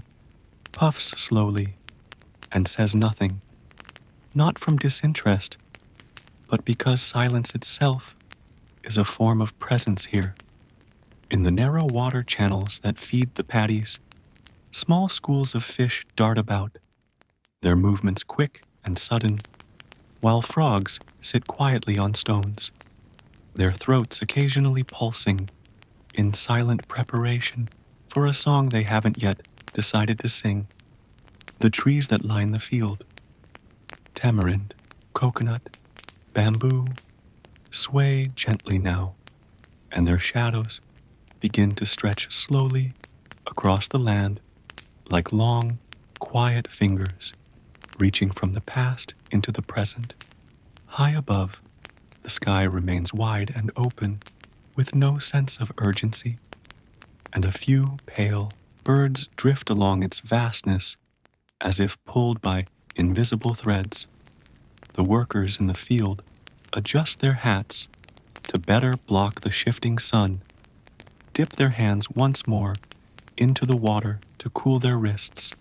puffs slowly and says nothing, not from disinterest, but because silence itself is a form of presence here. In the narrow water channels that feed the paddies, small schools of fish dart about, their movements quick and sudden, while frogs sit quietly on stones, their throats occasionally pulsing in silent preparation for a song they haven't yet decided to sing. The trees that line the field, tamarind, coconut, bamboo, sway gently now, and their shadows begin to stretch slowly across the land like long, quiet fingers reaching from the past into the present. High above, the sky remains wide and open with no sense of urgency, and a few pale birds drift along its vastness as if pulled by invisible threads. The workers in the field adjust their hats to better block the shifting sun, dip their hands once more into the water to cool their wrists,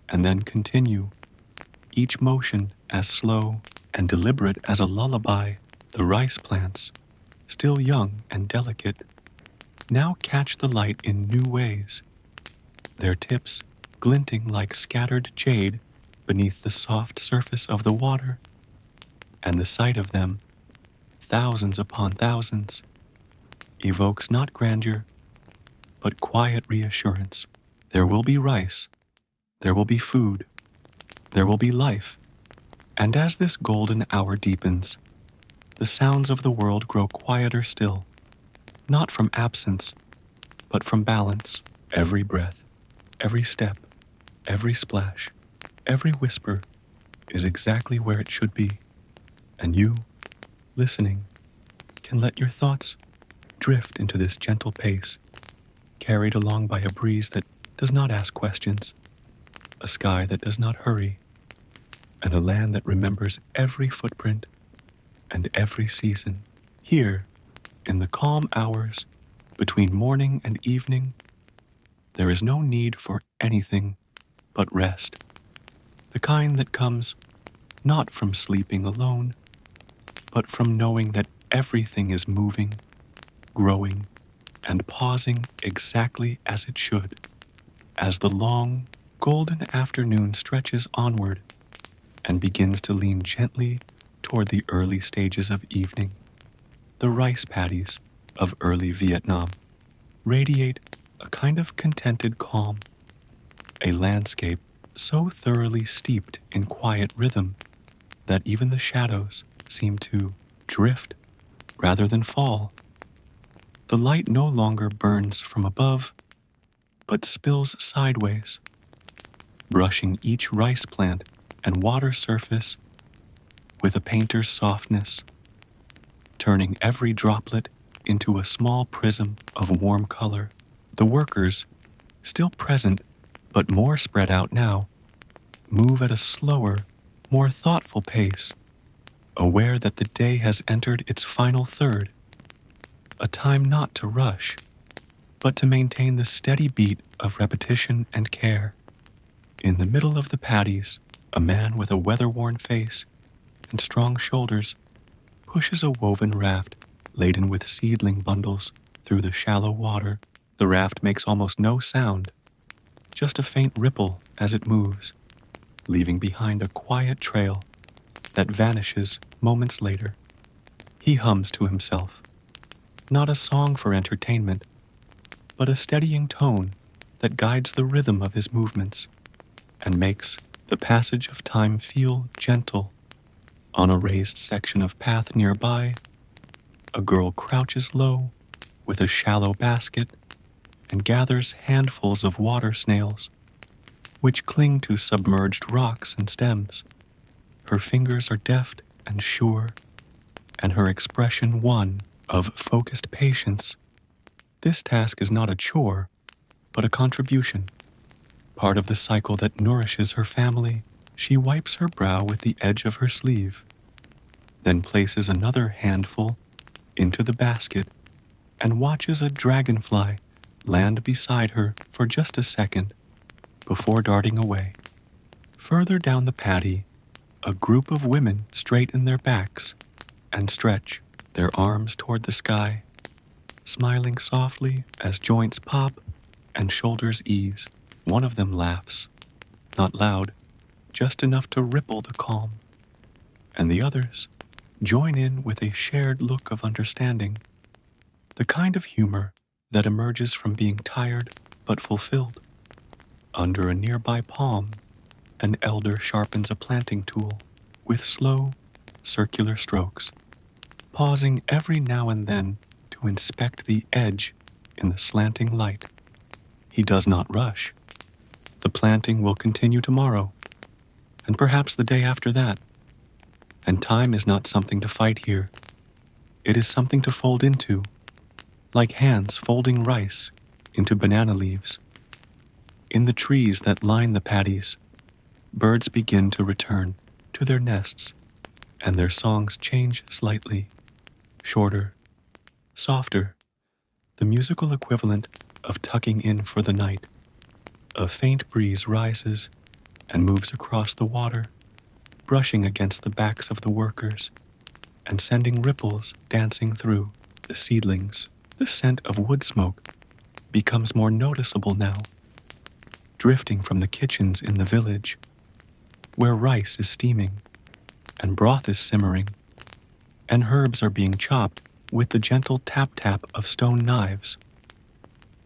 and then continue, each motion as slow and deliberate as a lullaby. The rice plants, still young and delicate, now catch the light in new ways, their tips glinting like scattered jade beneath the soft surface of the water, and the sight of them, thousands upon thousands, evokes not grandeur, but quiet reassurance. There will be rice, there will be food, there will be life, and as this golden hour deepens, the sounds of the world grow quieter still, not from absence, but from balance. Every breath, every step, every splash, every whisper is exactly where it should be, and you, listening, can let your thoughts drift into this gentle pace, carried along by a breeze that does not ask questions, a sky that does not hurry, and a land that remembers every footprint and every season. Here, in the calm hours between morning and evening, there is no need for anything but rest, the kind that comes not from sleeping alone, but from knowing that everything is moving, growing, and pausing exactly as it should. As the long, golden afternoon stretches onward and begins to lean gently toward the early stages of evening, the rice paddies of early Vietnam radiate a kind of contented calm, a landscape so thoroughly steeped in quiet rhythm that even the shadows seem to drift rather than fall. The light no longer burns from above, but spills sideways, brushing each rice plant and water surface with a painter's softness, turning every droplet into a small prism of warm color. The workers, still present but more spread out now, move at a slower, more thoughtful pace, aware that the day has entered its final third, a time not to rush, but to maintain the steady beat of repetition and care. In the middle of the paddies, a man with a weather-worn face and strong shoulders pushes a woven raft laden with seedling bundles through the shallow water. The raft makes almost no sound, just a faint ripple as it moves, leaving behind a quiet trail that vanishes moments later. He hums to himself, not a song for entertainment, but a steadying tone that guides the rhythm of his movements and makes the passage of time feel gentle. On a raised section of path nearby, a girl crouches low with a shallow basket and gathers handfuls of water snails, which cling to submerged rocks and stems. Her fingers are deft and sure, and her expression one of focused patience. This task is not a chore, but a contribution, part of the cycle that nourishes her family. She wipes her brow with the edge of her sleeve, then places another handful into the basket and watches a dragonfly land beside her for just a second before darting away. Further down the paddy, a group of women straighten their backs and stretch their arms toward the sky, smiling softly as joints pop and shoulders ease. One of them laughs, not loud, just enough to ripple the calm, and the others join in with a shared look of understanding, the kind of humor that emerges from being tired but fulfilled. Under a nearby palm, an elder sharpens a planting tool with slow, circular strokes, pausing every now and then to inspect the edge in the slanting light. He does not rush. The planting will continue tomorrow, and perhaps the day after that. And time is not something to fight here. It is something to fold into, like hands folding rice into banana leaves. In the trees that line the paddies, birds begin to return to their nests, and their songs change slightly, shorter, softer, the musical equivalent of tucking in for the night. A faint breeze rises and moves across the water, brushing against the backs of the workers and sending ripples dancing through the seedlings. The scent of wood smoke becomes more noticeable now, drifting from the kitchens in the village, where rice is steaming and broth is simmering, and herbs are being chopped with the gentle tap-tap of stone knives.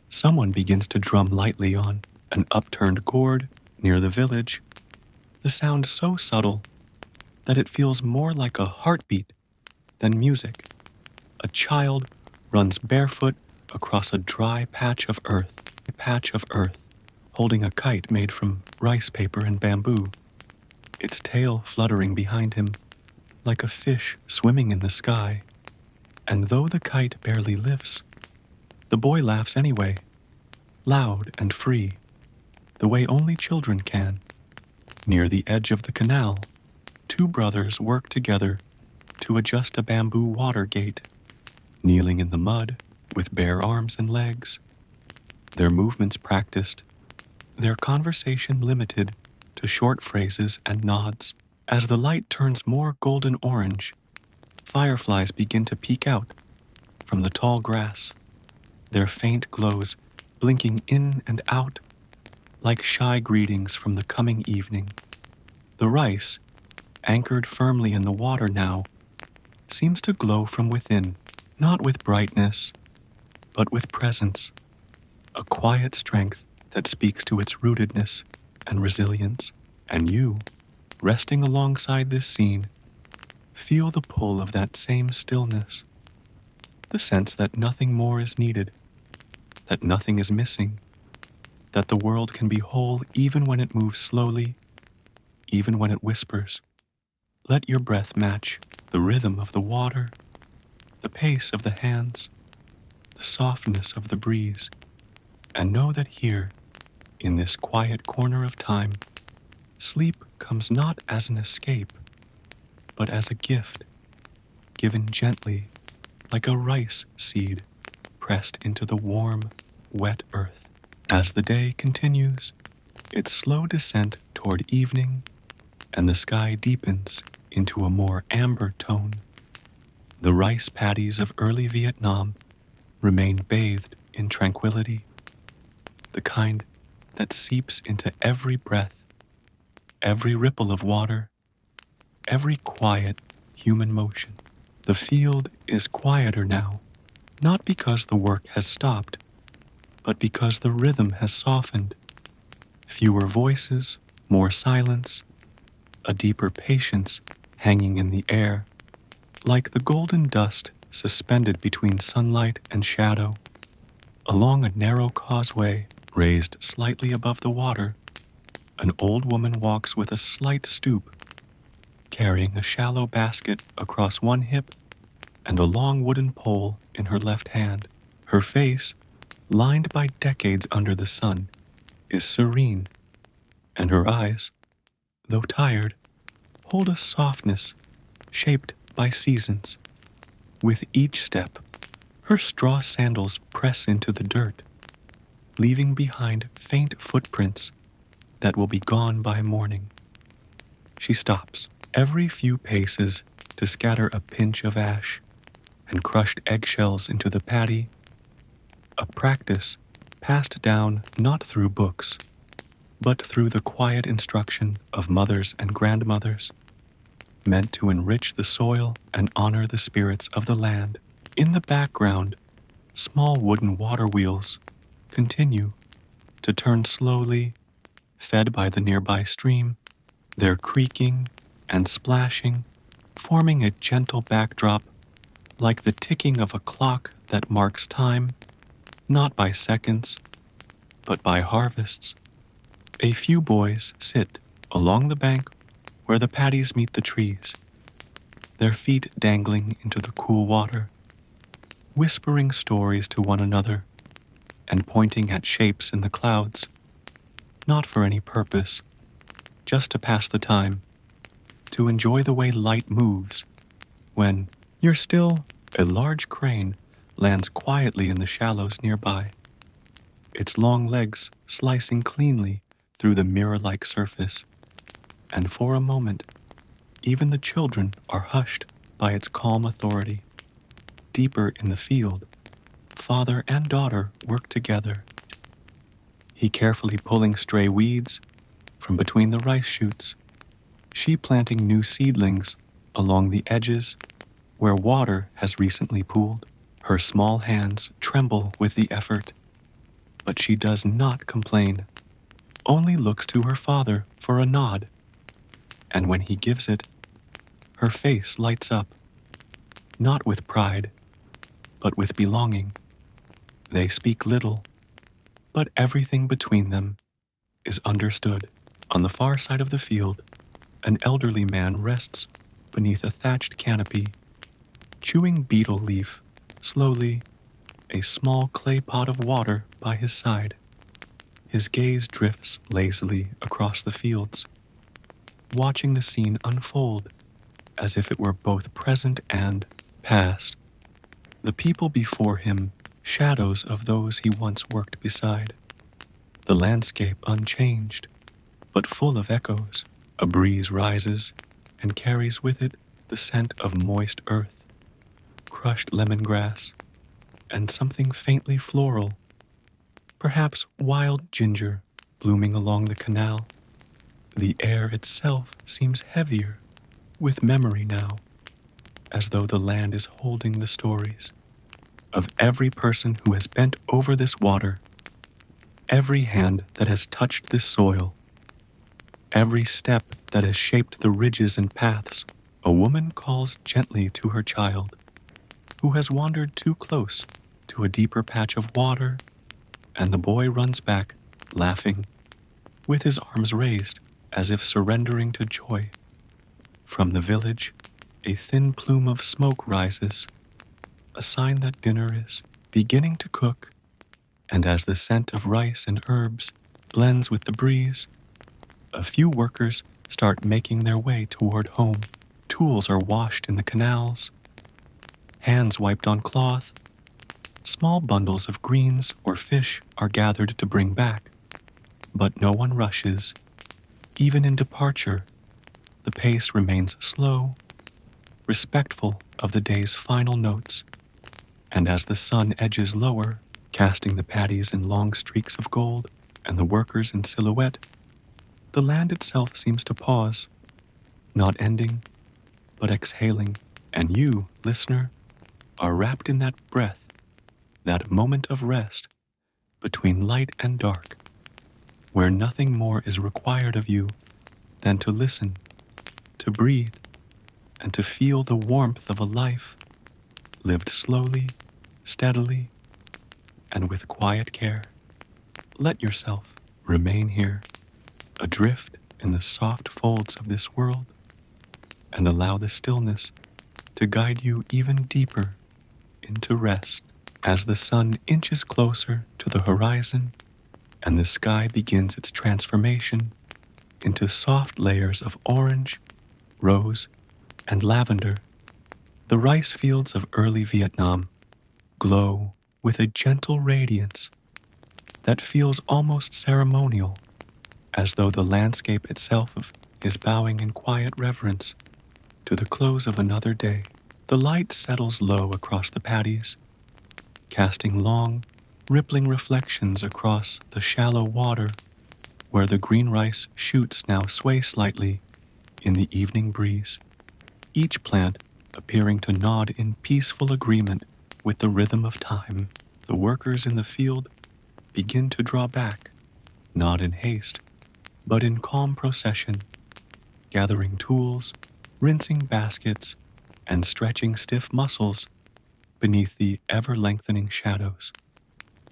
Someone begins to drum lightly on an upturned gourd near the village, the sound so subtle that it feels more like a heartbeat than music. A child runs barefoot across a dry patch of earth, holding a kite made from rice paper and bamboo, its tail fluttering behind him like a fish swimming in the sky. And though the kite barely lifts, the boy laughs anyway, loud and free, the way only children can. Near the edge of the canal, two brothers work together to adjust a bamboo water gate, kneeling in the mud with bare arms and legs, their movements practiced, their conversation limited to short phrases and nods. As the light turns more golden orange, fireflies begin to peek out from the tall grass, their faint glows blinking in and out like shy greetings from the coming evening. The rice, anchored firmly in the water now, seems to glow from within, not with brightness, but with presence, a quiet strength that speaks to its rootedness and resilience. And you, resting alongside this scene, feel the pull of that same stillness, the sense that nothing more is needed, that nothing is missing, that the world can be whole even when it moves slowly, even when it whispers. Let your breath match the rhythm of the water, the pace of the hands, the softness of the breeze, and know that here, in this quiet corner of time, sleep comes not as an escape, but as a gift, given gently like a rice seed pressed into the warm, wet earth. As the day continues, its slow descent toward evening, and the sky deepens into a more amber tone, the rice paddies of early Vietnam remain bathed in tranquility, the kind that seeps into every breath, every ripple of water, every quiet human motion. The field is quieter now, not because the work has stopped, but because the rhythm has softened. Fewer voices, more silence, a deeper patience hanging in the air, like the golden dust suspended between sunlight and shadow. Along a narrow causeway raised slightly above the water, an old woman walks with a slight stoop, carrying a shallow basket across one hip and a long wooden pole in her left hand. Her face, lined by decades under the sun, is serene, and her eyes, though tired, hold a softness shaped by seasons. With each step, her straw sandals press into the dirt, leaving behind faint footprints that will be gone by morning. She stops every few paces to scatter a pinch of ash and crushed eggshells into the paddy, a practice passed down not through books, but through the quiet instruction of mothers and grandmothers, meant to enrich the soil and honor the spirits of the land. In the background, small wooden water wheels continue to turn slowly, fed by the nearby stream, their creaking and splashing forming a gentle backdrop like the ticking of a clock that marks time, not by seconds, but by harvests. A few boys sit along the bank where the paddies meet the trees, their feet dangling into the cool water, whispering stories to one another and pointing at shapes in the clouds, not for any purpose, just to pass the time, to enjoy the way light moves when you're still, a large crane lands quietly in the shallows nearby, its long legs slicing cleanly through the mirror-like surface, and for a moment, even the children are hushed by its calm authority. Deeper in the field, father and daughter work together, he carefully pulling stray weeds from between the rice shoots, she planting new seedlings along the edges where water has recently pooled. Her small hands tremble with the effort, but she does not complain, only looks to her father for a nod, and when he gives it, her face lights up, not with pride, but with belonging. They speak little, but everything between them is understood. On the far side of the field, an elderly man rests beneath a thatched canopy, chewing beetle leaf, slowly, a small clay pot of water by his side. His gaze drifts lazily across the fields, watching the scene unfold as if it were both present and past. The people before him, shadows of those he once worked beside. The landscape unchanged, but full of echoes. A breeze rises and carries with it the scent of moist earth, crushed lemongrass, and something faintly floral, perhaps wild ginger blooming along the canal. The air itself seems heavier with memory now, as though the land is holding the stories of every person who has bent over this water, every hand that has touched this soil, every step that has shaped the ridges and paths. A woman calls gently to her child, who has wandered too close to a deeper patch of water, and the boy runs back, laughing, with his arms raised as if surrendering to joy. From the village, a thin plume of smoke rises, a sign that dinner is beginning to cook, and as the scent of rice and herbs blends with the breeze, a few workers start making their way toward home. Tools are washed in the canals, hands wiped on cloth, small bundles of greens or fish are gathered to bring back, but no one rushes. Even in departure, the pace remains slow, respectful of the day's final notes, and as the sun edges lower, casting the paddies in long streaks of gold and the workers in silhouette, the land itself seems to pause, not ending, but exhaling, and you, listener, are wrapped in that breath, that moment of rest between light and dark, where nothing more is required of you than to listen, to breathe, and to feel the warmth of a life lived slowly, steadily, and with quiet care, let yourself remain here, adrift in the soft folds of this world, and allow the stillness to guide you even deeper into rest. As the sun inches closer to the horizon and the sky begins its transformation into soft layers of orange, rose, and lavender, the rice fields of early Vietnam glow with a gentle radiance that feels almost ceremonial, as though the landscape itself is bowing in quiet reverence to the close of another day. The light settles low across the paddies, casting long, rippling reflections across the shallow water where the green rice shoots now sway slightly in the evening breeze, each plant appearing to nod in peaceful agreement with the rhythm of time. The workers in the field begin to draw back, not in haste, but in calm procession, gathering tools, rinsing baskets, and stretching stiff muscles beneath the ever-lengthening shadows.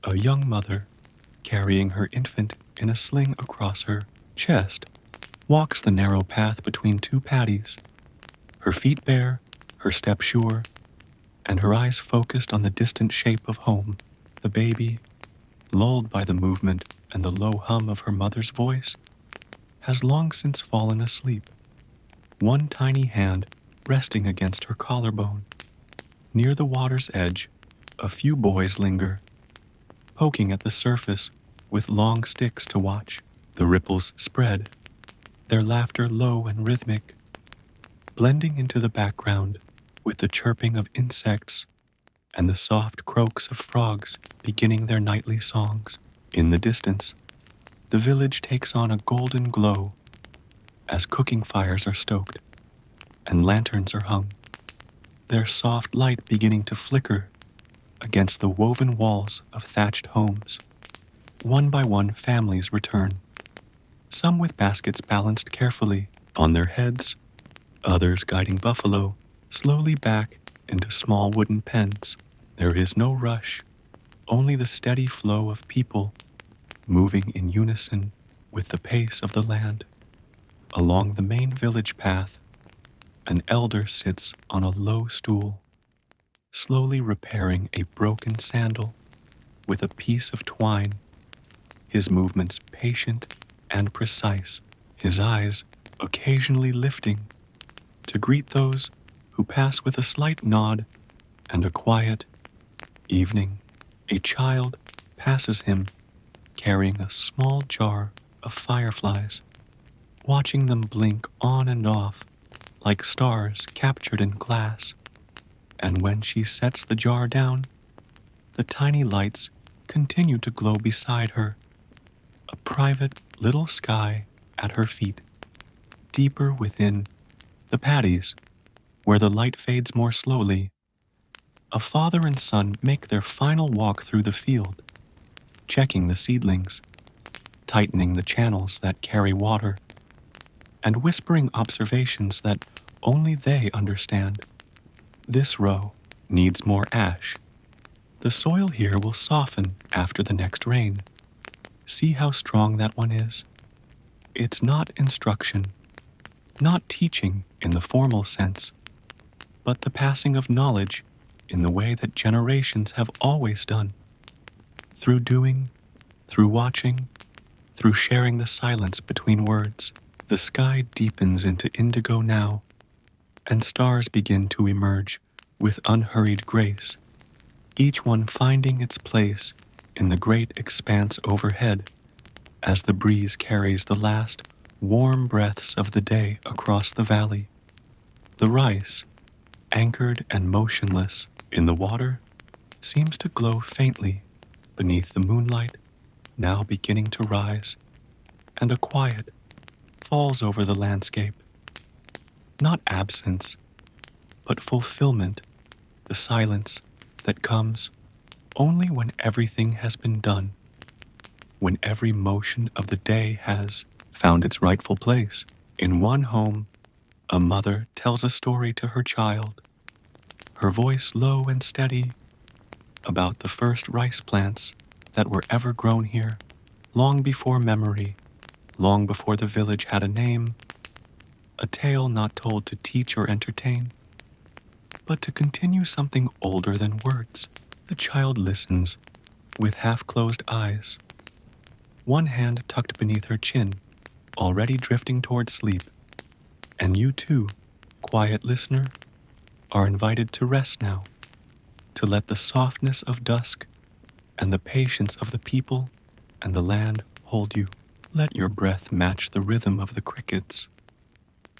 A young mother, carrying her infant in a sling across her chest, walks the narrow path between two paddies, her feet bare, her step sure, and her eyes focused on the distant shape of home. The baby, lulled by the movement and the low hum of her mother's voice, has long since fallen asleep, one tiny hand resting against her collarbone. Near the water's edge, a few boys linger, poking at the surface with long sticks to watch. The ripples spread, their laughter low and rhythmic, blending into the background with the chirping of insects and the soft croaks of frogs beginning their nightly songs. In the distance, the village takes on a golden glow as cooking fires are stoked and lanterns are hung, their soft light beginning to flicker against the woven walls of thatched homes. One by one, families return, some with baskets balanced carefully on their heads, others guiding buffalo slowly back into small wooden pens. There is no rush, only the steady flow of people moving in unison with the pace of the land. Along the main village path, an elder sits on a low stool, slowly repairing a broken sandal with a piece of twine, his movements patient and precise, his eyes occasionally lifting to greet those who pass with a slight nod and a quiet evening. A child passes him carrying a small jar of fireflies, watching them blink on and off like stars captured in glass. And when she sets the jar down, the tiny lights continue to glow beside her, a private little sky at her feet. Deeper within the paddies, where the light fades more slowly, a father and son make their final walk through the field, checking the seedlings, tightening the channels that carry water, and whispering observations that only they understand. This row needs more ash. The soil here will soften after the next rain. See how strong that one is? It's not instruction, not teaching in the formal sense, but the passing of knowledge in the way that generations have always done. Through doing, through watching, through sharing the silence between words. The sky deepens into indigo now, and stars begin to emerge with unhurried grace, each one finding its place in the great expanse overhead as the breeze carries the last warm breaths of the day across the valley. The rice, anchored and motionless in the water, seems to glow faintly beneath the moonlight now beginning to rise, and a quiet falls over the landscape. Not absence, but fulfillment, the silence that comes only when everything has been done, when every motion of the day has found its rightful place. In one home, a mother tells a story to her child, her voice low and steady, about the first rice plants that were ever grown here, long before memory, long before the village had a name, a tale not told to teach or entertain, but to continue something older than words. The child listens with half-closed eyes, one hand tucked beneath her chin, already drifting toward sleep. And you too, quiet listener, are invited to rest now, to let the softness of dusk and the patience of the people and the land hold you. Let your breath match the rhythm of the crickets,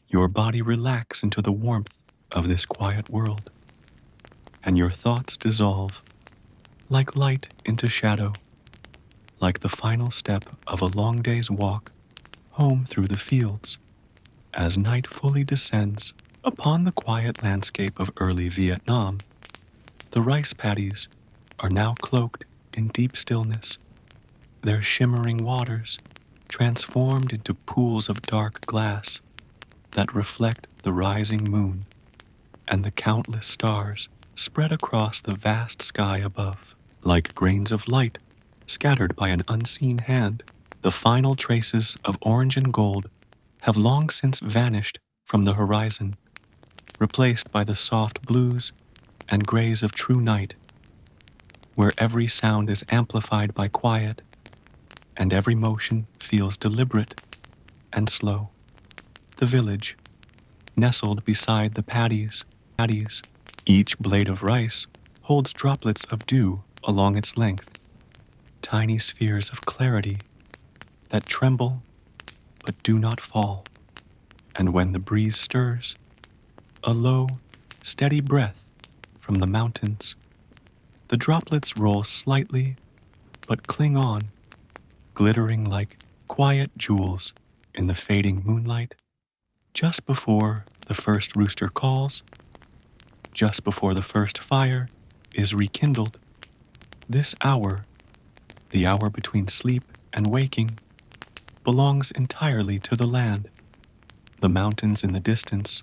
your body relax into the warmth of this quiet world, and your thoughts dissolve like light into shadow, like the final step of a long day's walk home through the fields, as night fully descends upon the quiet landscape of early Vietnam. The rice paddies are now cloaked in deep stillness, their shimmering waters transformed into pools of dark glass that reflect the rising moon and the countless stars spread across the vast sky above. Like grains of light scattered by an unseen hand, the final traces of orange and gold have long since vanished from the horizon, replaced by the soft blues and grays of true night, where every sound is amplified by quiet and every motion feels deliberate and slow. The village, nestled beside the paddies, each blade of rice holds droplets of dew along its length, tiny spheres of clarity that tremble but do not fall. And when the breeze stirs, a low, steady breath from the mountains, the droplets roll slightly but cling on, glittering like quiet jewels in the fading moonlight. Just before the first rooster calls, just before the first fire is rekindled, this hour, the hour between sleep and waking, belongs entirely to the land. The mountains in the distance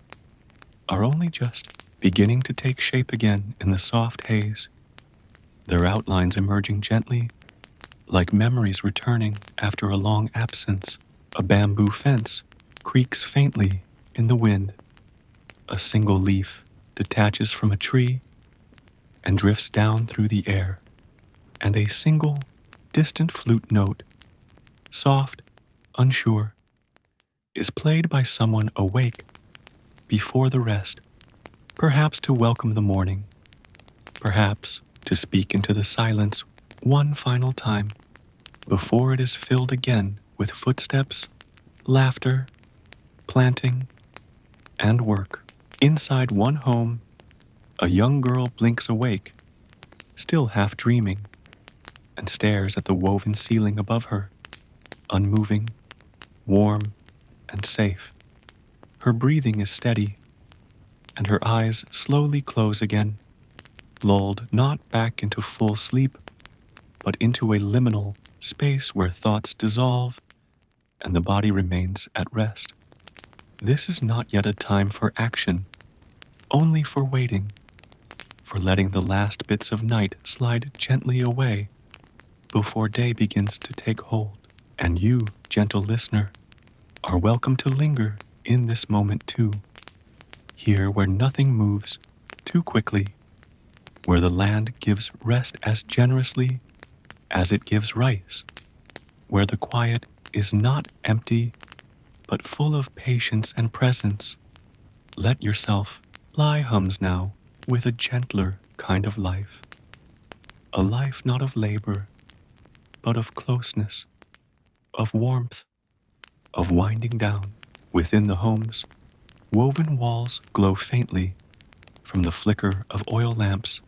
are only just beginning to take shape again in the soft haze, their outlines emerging gently, like memories returning after a long absence. A bamboo fence creaks faintly in the wind. A single leaf detaches from a tree and drifts down through the air, and a single, distant flute note, soft, unsure, is played by someone awake before the rest, perhaps to welcome the morning, perhaps to speak into the silence one final time before it is filled again with footsteps, laughter, planting, and work. Inside one home, a young girl blinks awake, still half dreaming, and stares at the woven ceiling above her, unmoving, warm, and safe. Her breathing is steady, and her eyes slowly close again, lulled not back into full sleep, but into a liminal space where thoughts dissolve and the body remains at rest. This is not yet a time for action, only for waiting, for letting the last bits of night slide gently away before day begins to take hold. And you, gentle listener, are welcome to linger in this moment too, here where nothing moves too quickly, where the land gives rest as generously as it gives rice, where the quiet is not empty but full of patience and presence. Let yourself lie hums now with a gentler kind of life, a life not of labor, but of closeness, of warmth, of winding down. Within the homes, woven walls glow faintly from the flicker of oil lamps,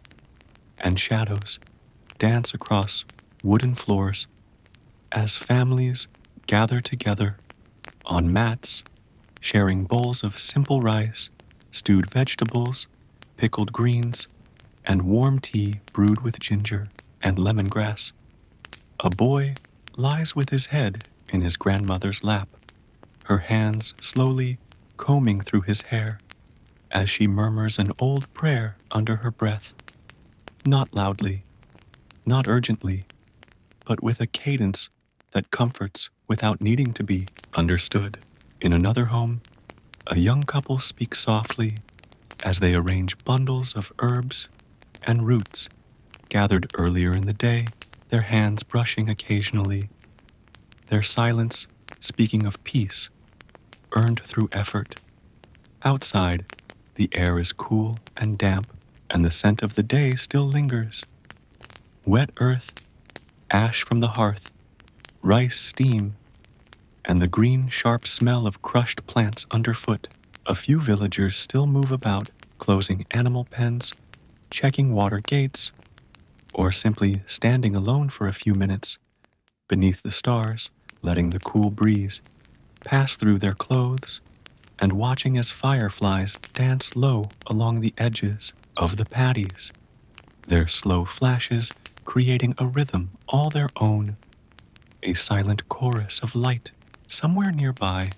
and shadows dance across wooden floors as families gather together on mats, sharing bowls of simple rice, stewed vegetables, pickled greens, and warm tea brewed with ginger and lemongrass. A boy lies with his head in his grandmother's lap, her hands slowly combing through his hair as she murmurs an old prayer under her breath, not loudly, not urgently, but with a cadence that comforts without needing to be understood. In another home, a young couple speaks softly as they arrange bundles of herbs and roots gathered earlier in the day, their hands brushing occasionally, their silence speaking of peace earned through effort. Outside, the air is cool and damp, and the scent of the day still lingers. Wet earth, ash from the hearth, rice steam, and the green, sharp smell of crushed plants underfoot. A few villagers still move about, closing animal pens, checking water gates, or simply standing alone for a few minutes beneath the stars, letting the cool breeze pass through their clothes and watching as fireflies dance low along the edges of the paddies, their slow flashes creating a rhythm all their own, a silent chorus of light. Somewhere nearby,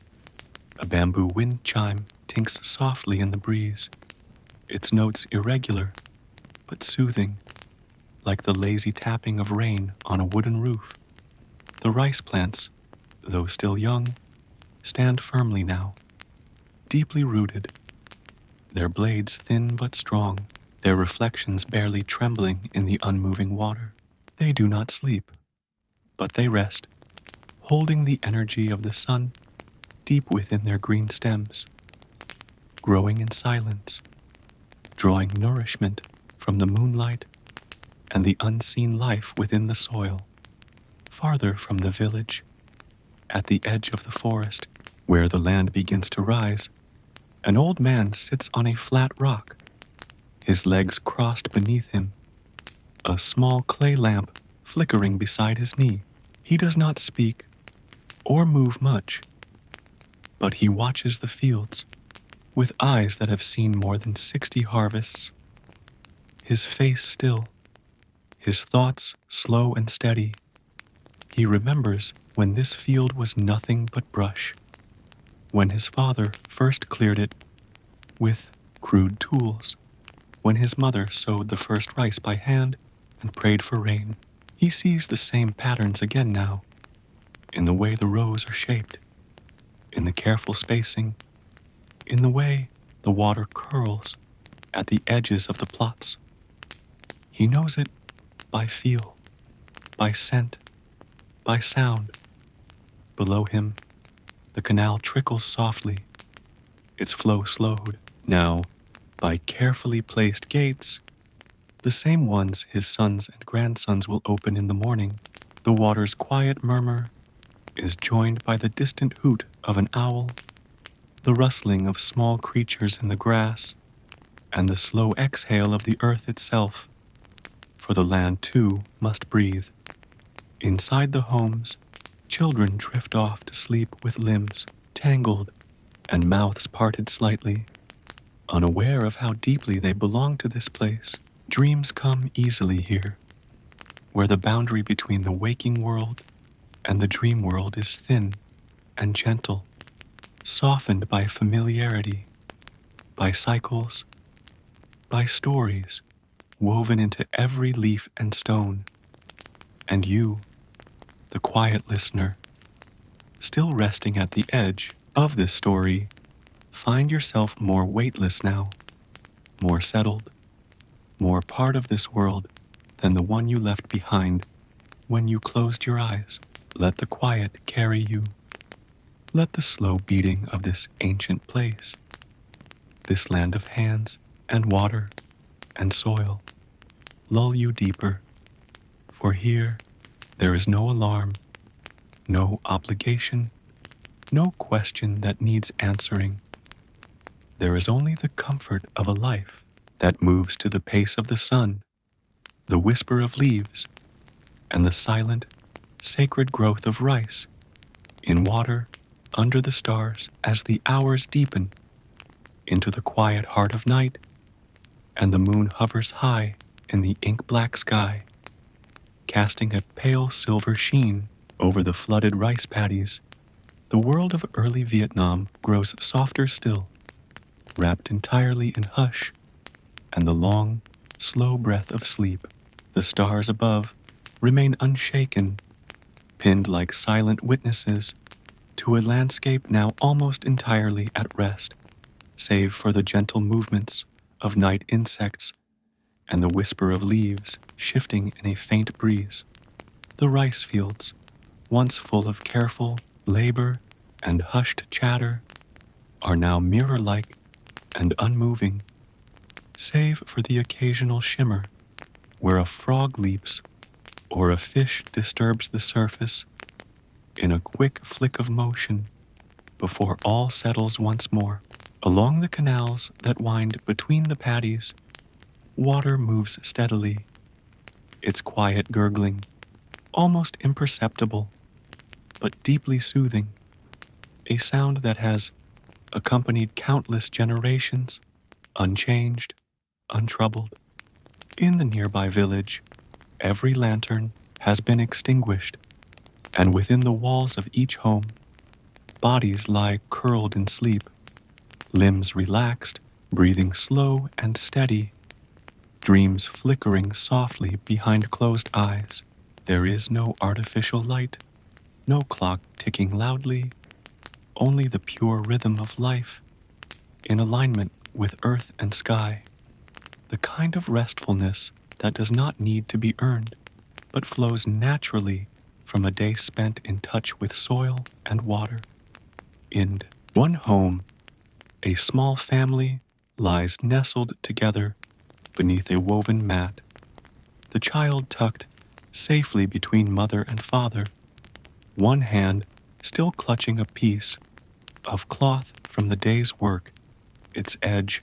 a bamboo wind chime tinks softly in the breeze, its notes irregular but soothing, like the lazy tapping of rain on a wooden roof. The rice plants, though still young, stand firmly now, deeply rooted, their blades thin but strong, their reflections barely trembling in the unmoving water. They do not sleep, but they rest, holding the energy of the sun deep within their green stems, growing in silence, drawing nourishment from the moonlight and the unseen life within the soil. Farther from the village, at the edge of the forest, where the land begins to rise, an old man sits on a flat rock, his legs crossed beneath him, a small clay lamp flickering beside his knee. He does not speak or move much, but he watches the fields with eyes that have seen more than 60 harvests, his face still, his thoughts slow and steady. He remembers when this field was nothing but brush, when his father first cleared it with crude tools, when his mother sowed the first rice by hand and prayed for rain. He sees the same patterns again now, in the way the rows are shaped, in the careful spacing, in the way the water curls at the edges of the plots. He knows it by feel, by scent, by sound. Below him, the canal trickles softly, its flow slowed, now by carefully placed gates, the same ones his sons and grandsons will open in the morning. The water's quiet murmur is joined by the distant hoot of an owl, the rustling of small creatures in the grass, and the slow exhale of the earth itself, for the land too must breathe. Inside the homes, children drift off to sleep with limbs tangled and mouths parted slightly, unaware of how deeply they belong to this place. Dreams come easily here, where the boundary between the waking world and the dream world is thin and gentle, softened by familiarity, by cycles, by stories woven into every leaf and stone. And you, the quiet listener, still resting at the edge of this story, find yourself more weightless now, more settled, more part of this world than the one you left behind when you closed your eyes. Let the quiet carry you. Let the slow beating of this ancient place, this land of hands and water and soil, lull you deeper. For here there is no alarm, no obligation, no question that needs answering. There is only the comfort of a life that moves to the pace of the sun, the whisper of leaves, and the silent, sacred growth of rice in water under the stars as the hours deepen into the quiet heart of night, and the moon hovers high in the ink-black sky, casting a pale silver sheen over the flooded rice paddies. The world of early Vietnam grows softer still, wrapped entirely in hush and the long, slow breath of sleep. The stars above remain unshaken, pinned like silent witnesses to a landscape now almost entirely at rest, save for the gentle movements of night insects and the whisper of leaves shifting in a faint breeze. The rice fields, once full of careful labor and hushed chatter, are now mirror-like and unmoving, save for the occasional shimmer where a frog leaps or a fish disturbs the surface in a quick flick of motion before all settles once more. Along the canals that wind between the paddies, water moves steadily, its quiet gurgling almost imperceptible, but deeply soothing, a sound that has accompanied countless generations, unchanged, untroubled. In the nearby village, every lantern has been extinguished, and within the walls of each home, bodies lie curled in sleep, limbs relaxed, breathing slow and steady, dreams flickering softly behind closed eyes. There is no artificial light, no clock ticking loudly, only the pure rhythm of life, in alignment with earth and sky, the kind of restfulness that does not need to be earned, but flows naturally from a day spent in touch with soil and water. In one home, a small family lies nestled together beneath a woven mat, the child tucked safely between mother and father, one hand still clutching a piece of cloth from the day's work, its edge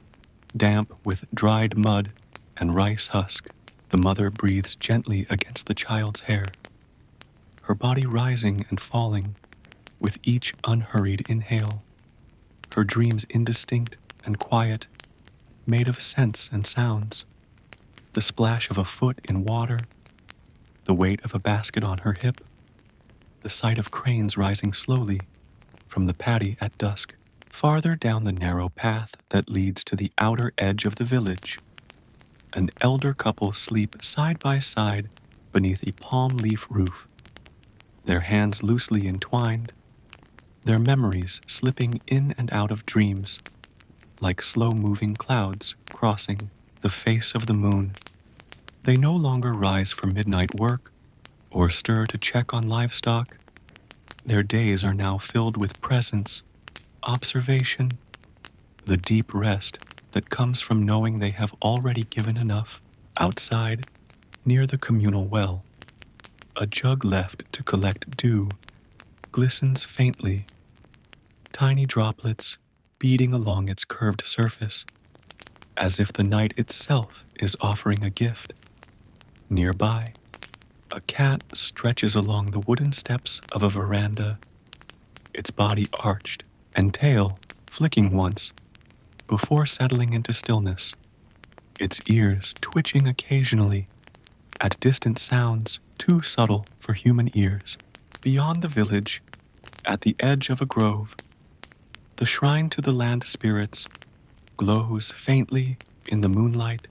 damp with dried mud and rice husk. The mother breathes gently against the child's hair, her body rising and falling with each unhurried inhale, her dreams indistinct and quiet, made of scents and sounds, the splash of a foot in water, the weight of a basket on her hip, the sight of cranes rising slowly from the paddy at dusk. Farther down the narrow path that leads to the outer edge of the village, an elder couple sleep side by side beneath a palm leaf roof, their hands loosely entwined, their memories slipping in and out of dreams like slow-moving clouds crossing the face of the moon. They no longer rise for midnight work or stir to check on livestock. Their days are now filled with presence, observation, the deep rest that comes from knowing they have already given enough. Outside, near the communal well, a jug left to collect dew glistens faintly, tiny droplets beading along its curved surface, as if the night itself is offering a gift. Nearby, a cat stretches along the wooden steps of a veranda, its body arched and tail flicking once before settling into stillness, its ears twitching occasionally at distant sounds too subtle for human ears. Beyond the village, at the edge of a grove, the shrine to the land spirits glows faintly in the moonlight,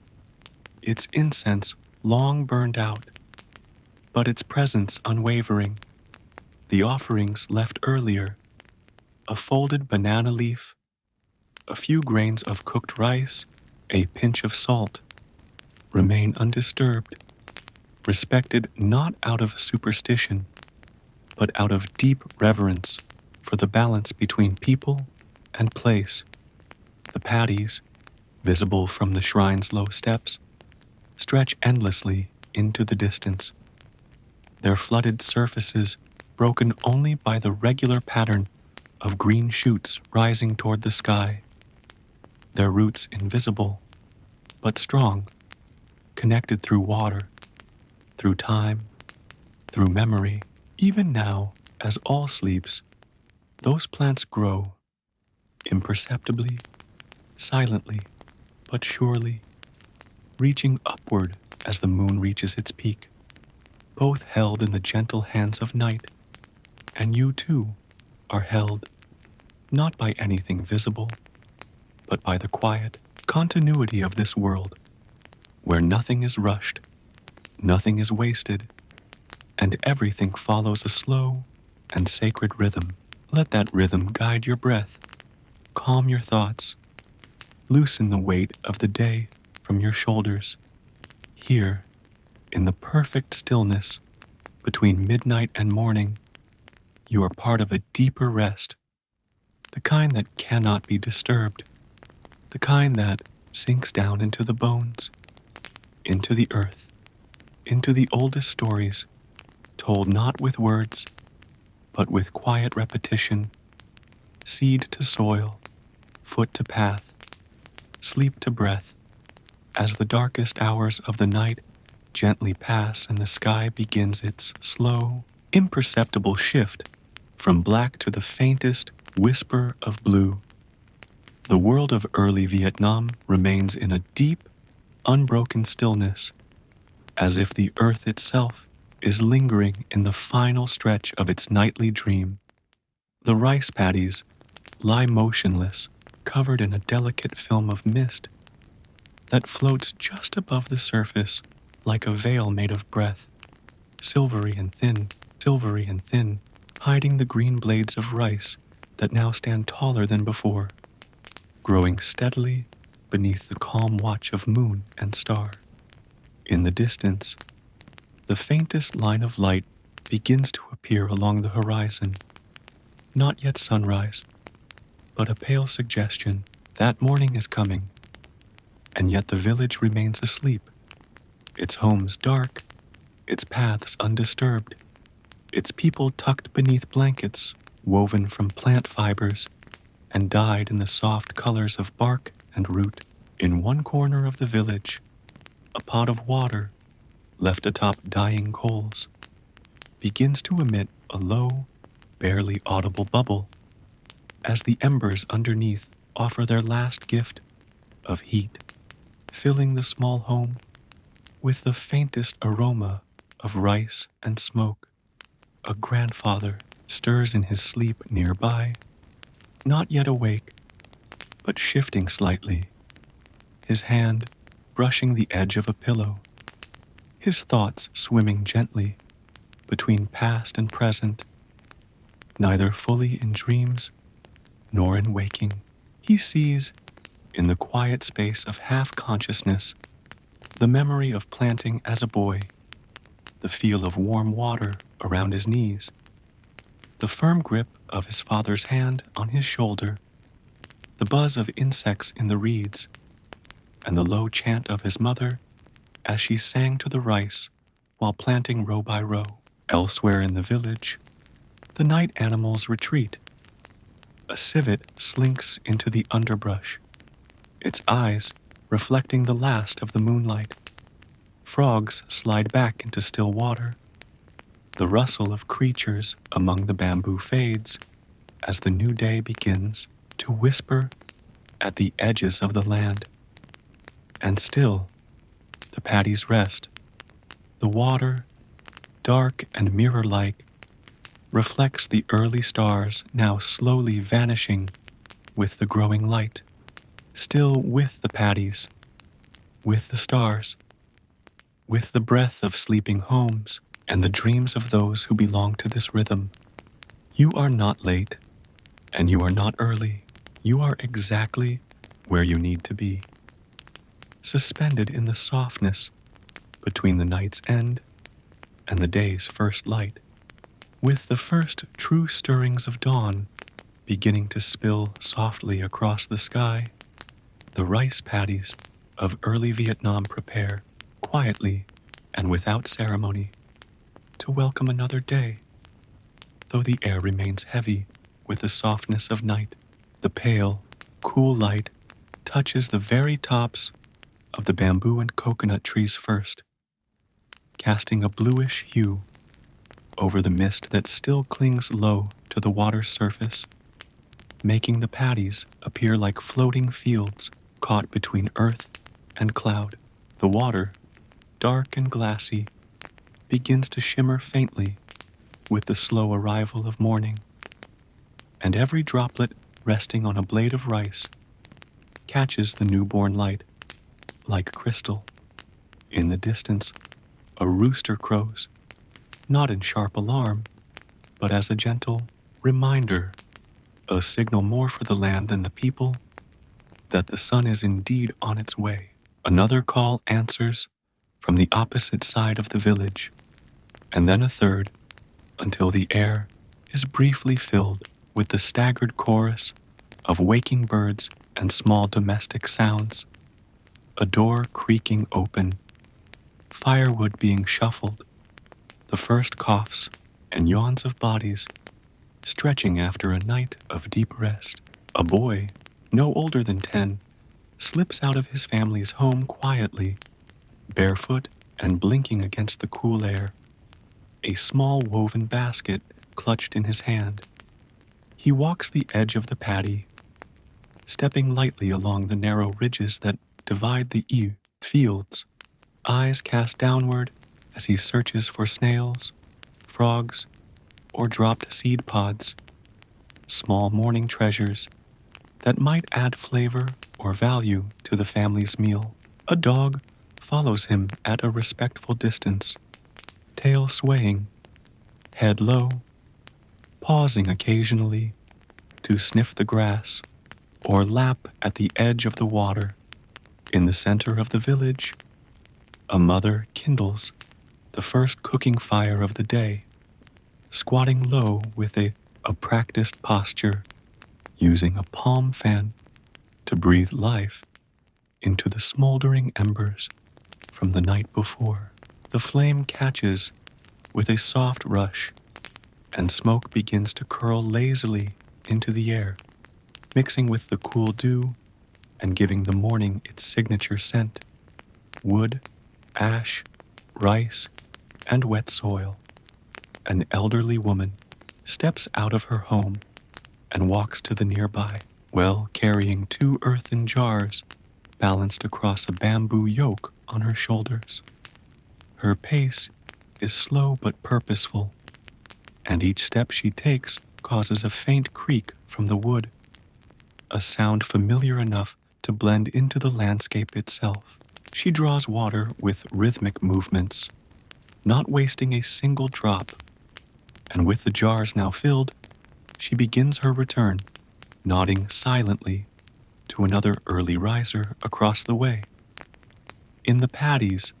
its incense long burned out, but its presence unwavering. The offerings left earlier, a folded banana leaf, a few grains of cooked rice, a pinch of salt, remain undisturbed, respected not out of superstition, but out of deep reverence for the balance between people and place. The paddies, visible from the shrine's low steps, stretch endlessly into the distance, their flooded surfaces broken only by the regular pattern of green shoots rising toward the sky, their roots invisible, but strong, connected through water, through time, through memory. Even now, as all sleeps, those plants grow, imperceptibly, silently, but surely, reaching upward as the moon reaches its peak, both held in the gentle hands of night, and you too are held, not by anything visible, but by the quiet continuity of this world, where nothing is rushed, Nothing is wasted, and everything follows a slow and sacred rhythm. Let that rhythm guide your breath, calm your thoughts, loosen the weight of the day from your shoulders. Here, in the perfect stillness between midnight and morning, you are part of a deeper rest, the kind that cannot be disturbed, the kind that sinks down into the bones, into the earth, into the oldest stories, told not with words, but with quiet repetition, seed to soil, foot to path, sleep to breath, as the darkest hours of the night gently pass and the sky begins its slow, imperceptible shift from black to the faintest whisper of blue. The world of early Vietnam remains in a deep, unbroken stillness, as if the earth itself is lingering in the final stretch of its nightly dream. The rice paddies lie motionless, covered in a delicate film of mist that floats just above the surface like a veil made of breath, silvery and thin, hiding the green blades of rice that now stand taller than before, growing steadily beneath the calm watch of moon and star. In the distance, the faintest line of light begins to appear along the horizon, not yet sunrise, but a pale suggestion that morning is coming. And yet the village remains asleep, its homes dark, its paths undisturbed, its people tucked beneath blankets woven from plant fibers and dyed in the soft colors of bark and root. In one corner of the village, a pot of water, left atop dying coals, begins to emit a low, barely audible bubble as the embers underneath offer their last gift of heat, filling the small home with the faintest aroma of rice and smoke. A grandfather stirs in his sleep nearby, not yet awake, but shifting slightly, his hand brushing the edge of a pillow, his thoughts swimming gently between past and present, neither fully in dreams nor in waking. He sees, in the quiet space of half-consciousness, the memory of planting as a boy, the feel of warm water around his knees, the firm grip of his father's hand on his shoulder, the buzz of insects in the reeds, and the low chant of his mother as she sang to the rice while planting row by row. Elsewhere in the village, the night animals retreat. A civet slinks into the underbrush, its eyes reflecting the last of the moonlight. Frogs slide back into still water. The rustle of creatures among the bamboo fades as the new day begins to whisper at the edges of the land. And still, the paddies rest. The water, dark and mirror-like, reflects the early stars now slowly vanishing with the growing light. Still with the paddies, with the stars, with the breath of sleeping homes and the dreams of those who belong to this rhythm. You are not late, and you are not early. You are exactly where you need to be, suspended in the softness between the night's end and the day's first light, with the first true stirrings of dawn beginning to spill softly across the sky. The rice paddies of early Vietnam prepare, quietly and without ceremony, to welcome another day. Though the air remains heavy with the softness of night, the pale, cool light touches the very tops of the bamboo and coconut trees first, casting a bluish hue over the mist that still clings low to the water's surface, making the paddies appear like floating fields caught between earth and cloud. The water, dark and glassy, begins to shimmer faintly with the slow arrival of morning, and every droplet resting on a blade of rice catches the newborn light like crystal. In the distance, A rooster crows, not in sharp alarm, but as a gentle reminder, a signal more for the land than the people, that the sun is indeed on its way. Another call answers from the opposite side of the village, and then a third, until the air is briefly filled with the staggered chorus of waking birds and small domestic sounds. A door creaking open, firewood being shuffled, the first coughs and yawns of bodies stretching after a night of deep rest. A boy, no older than 10, slips out of his family's home quietly, barefoot and blinking against the cool air, a small woven basket clutched in his hand. He walks the edge of the paddy, stepping lightly along the narrow ridges that divide the fields, eyes cast downward as he searches for snails, frogs, or dropped seed pods, small morning treasures that might add flavor or value to the family's meal. A dog follows him at a respectful distance, tail swaying, head low, pausing occasionally to sniff the grass or lap at the edge of the water. In the center of the village, a mother kindles the first cooking fire of the day, squatting low with a practiced posture, using a palm fan to breathe life into the smoldering embers from the night before. The flame catches with a soft rush, and smoke begins to curl lazily into the air, mixing with the cool dew and giving the morning its signature scent: wood, ash, rice, and wet soil. An elderly woman steps out of her home and walks to the nearby well, carrying 2 earthen jars balanced across a bamboo yoke on her shoulders. Her pace is slow but purposeful, and each step she takes causes a faint creak from the wood, a sound familiar enough to blend into the landscape itself. She draws water with rhythmic movements, not wasting a single drop, and with the jars now filled, she begins her return, nodding silently to another early riser across the way. In the paddies,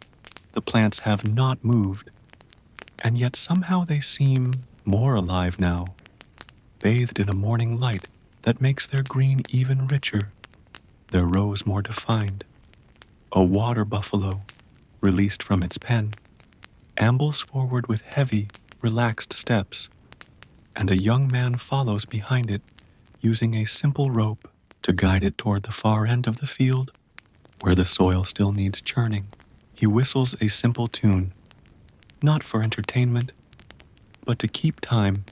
the plants have not moved, and yet somehow they seem more alive now, bathed in a morning light that makes their green even richer, their rose more defined. A water buffalo, released from its pen, ambles forward with heavy, relaxed steps, and a young man follows behind it, using a simple rope to guide it toward the far end of the field, where the soil still needs churning. He whistles a simple tune, not for entertainment, but to keep time,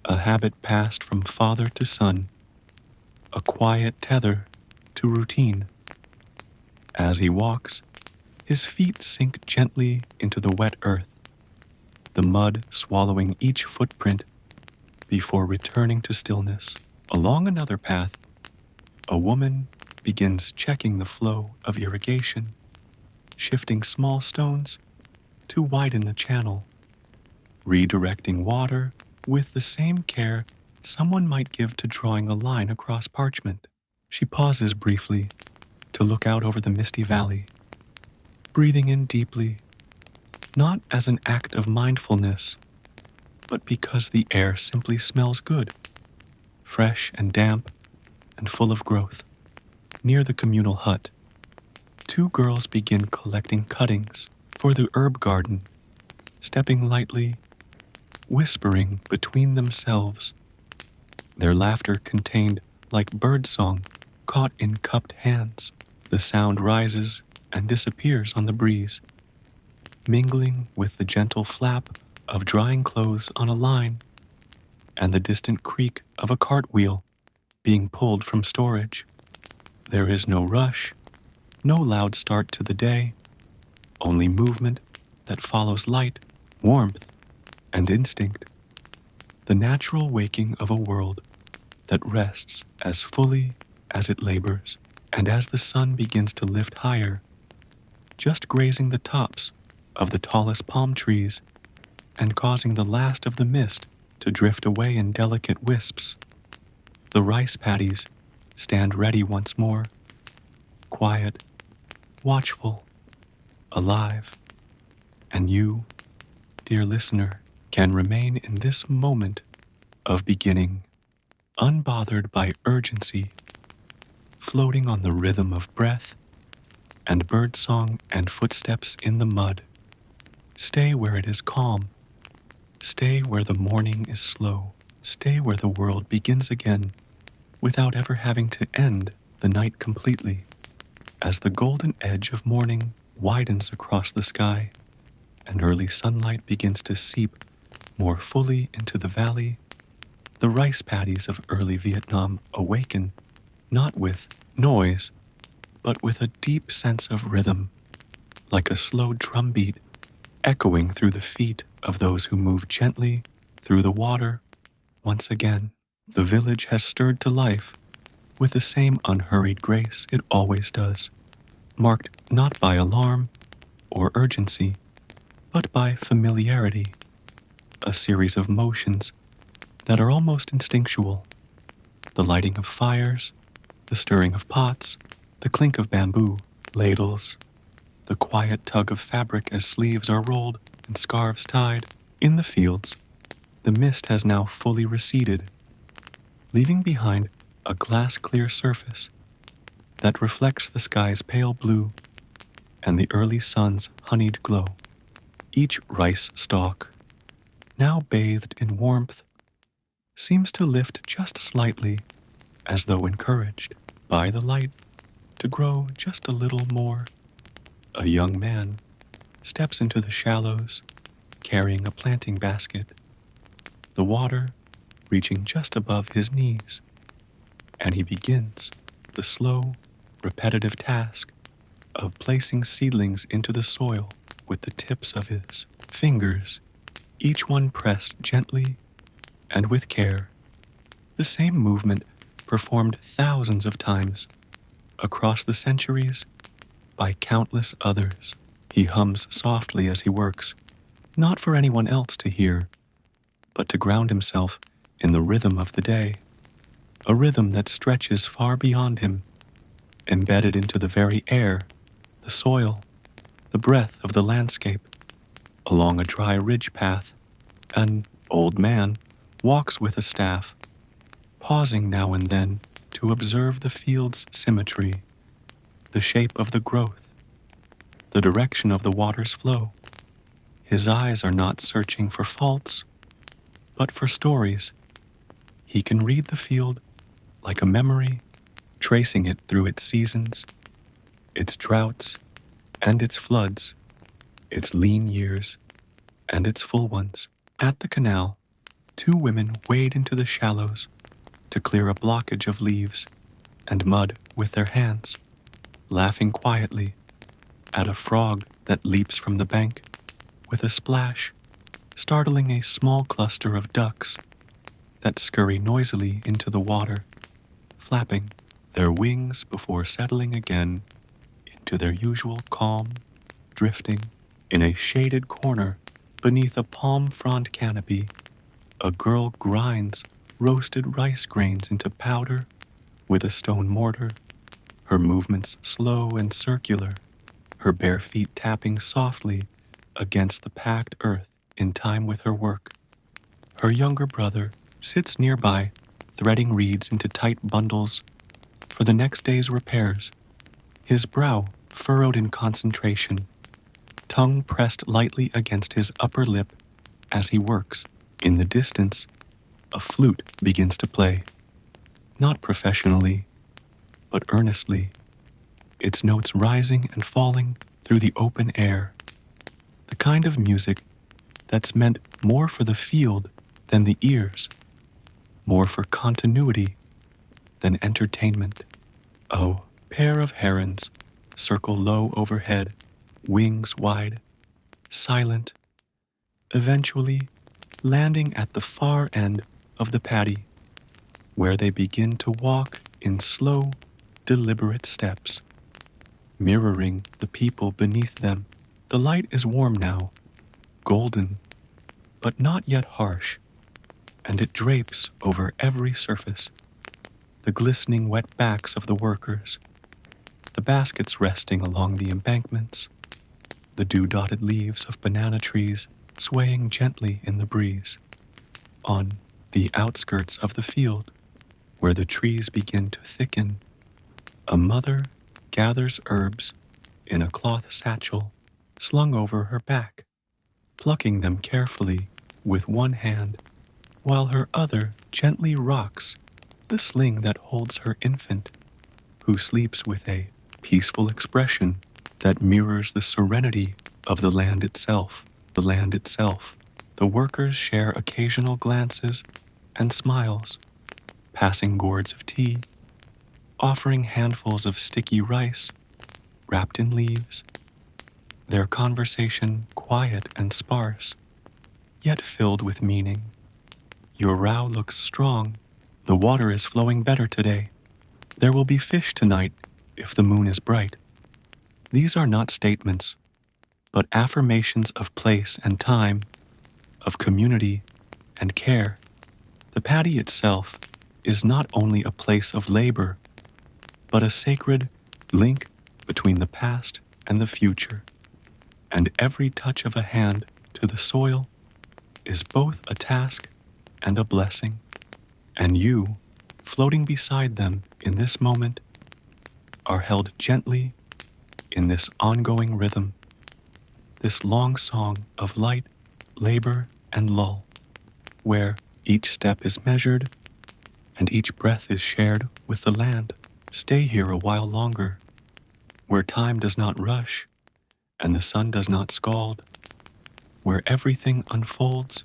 a habit passed from father to son, a quiet tether to routine. As he walks, his feet sink gently into the wet earth, the mud swallowing each footprint before returning to stillness. Along another path, a woman begins checking the flow of irrigation, shifting small stones to widen a channel, redirecting water with the same care someone might give to drawing a line across parchment. She pauses briefly to look out over the misty valley, breathing in deeply, not as an act of mindfulness, but because the air simply smells good, fresh and damp and full of growth. Near the communal hut, 2 girls begin collecting cuttings for the herb garden, stepping lightly, whispering between themselves, their laughter contained like birdsong caught in cupped hands. The sound rises and disappears on the breeze, mingling with the gentle flap of drying clothes on a line and the distant creak of a cartwheel being pulled from storage. There is no rush, no loud start to the day, only movement that follows light, warmth, and instinct. The natural waking of a world that rests as fully as it labors. And as the sun begins to lift higher, just grazing the tops of the tallest palm trees and causing the last of the mist to drift away in delicate wisps. The rice paddies stand ready once more, quiet, watchful, alive, and you, dear listener, can remain in this moment of beginning, unbothered by urgency, floating on the rhythm of breath and birdsong and footsteps in the mud. Stay where it is calm. Stay where the morning is slow. Stay where the world begins again without ever having to end the night completely. As the golden edge of morning widens across the sky and early sunlight begins to seep more fully into the valley, the rice paddies of early Vietnam awaken not with noise, but with a deep sense of rhythm, like a slow drumbeat echoing through the feet of those who move gently through the water. Once again, the village has stirred to life with the same unhurried grace it always does, marked not by alarm or urgency, but by familiarity, a series of motions that are almost instinctual. The lighting of fires, the stirring of pots, the clink of bamboo, ladles, the quiet tug of fabric as sleeves are rolled and scarves tied. In the fields, the mist has now fully receded, leaving behind a glass-clear surface that reflects the sky's pale blue and the early sun's honeyed glow. Each rice stalk, now bathed in warmth, seems to lift just slightly, as though encouraged by the light to grow just a little more. A young man steps into the shallows, carrying a planting basket, the water reaching just above his knees, and he begins the slow, repetitive task of placing seedlings into the soil with the tips of his fingers, each one pressed gently and with care, the same movement performed thousands of times across the centuries by countless others. He hums softly as he works, not for anyone else to hear, but to ground himself in the rhythm of the day, a rhythm that stretches far beyond him, embedded into the very air, the soil, the breath of the landscape. Along a dry ridge path, an old man walks with a staff, pausing now and then to observe the field's symmetry, the shape of the growth, the direction of the water's flow. His eyes are not searching for faults, but for stories. He can read the field like a memory, tracing it through its seasons, its droughts, and its floods, its lean years, and its full ones. At the canal, two women wade into the shallows to clear a blockage of leaves and mud with their hands, laughing quietly at a frog that leaps from the bank with a splash, startling a small cluster of ducks that scurry noisily into the water, flapping their wings before settling again into their usual calm, drifting. In a shaded corner beneath a palm frond canopy, a girl grinds roasted rice grains into powder with a stone mortar, her movements slow and circular, her bare feet tapping softly against the packed earth in time with her work. Her younger brother sits nearby, threading reeds into tight bundles for the next day's repairs, his brow furrowed in concentration, tongue pressed lightly against his upper lip as he works. In the distance, a flute begins to play, not professionally, but earnestly, its notes rising and falling through the open air, the kind of music that's meant more for the field than the ears, more for continuity than entertainment. A pair of herons circle low overhead, wings wide, silent, eventually landing at the far end of the paddy, where they begin to walk in slow, deliberate steps, mirroring the people beneath them, The light is warm now, golden, but not yet harsh, and it drapes over every surface. The glistening wet backs of the workers, the baskets resting along the embankments, the dew-dotted leaves of banana trees swaying gently in the breeze. On the outskirts of the field, where the trees begin to thicken, a mother gathers herbs in a cloth satchel slung over her back, plucking them carefully with one hand, while her other gently rocks the sling that holds her infant, who sleeps with a peaceful expression that mirrors the serenity of the land itself. The land itself. The workers share occasional glances and smiles, passing gourds of tea, offering handfuls of sticky rice wrapped in leaves, their conversation quiet and sparse, yet filled with meaning. Your row looks strong. The water is flowing better today. There will be fish tonight if the moon is bright. These are not statements, but affirmations of place and time, of community and care. The paddy itself is not only a place of labor, but a sacred link between the past and the future. And every touch of a hand to the soil is both a task and a blessing. And you, floating beside them in this moment, are held gently in this ongoing rhythm, this long song of light, labor, and lull, where each step is measured and each breath is shared with the land. Stay here a while longer, where time does not rush and the sun does not scald, where everything unfolds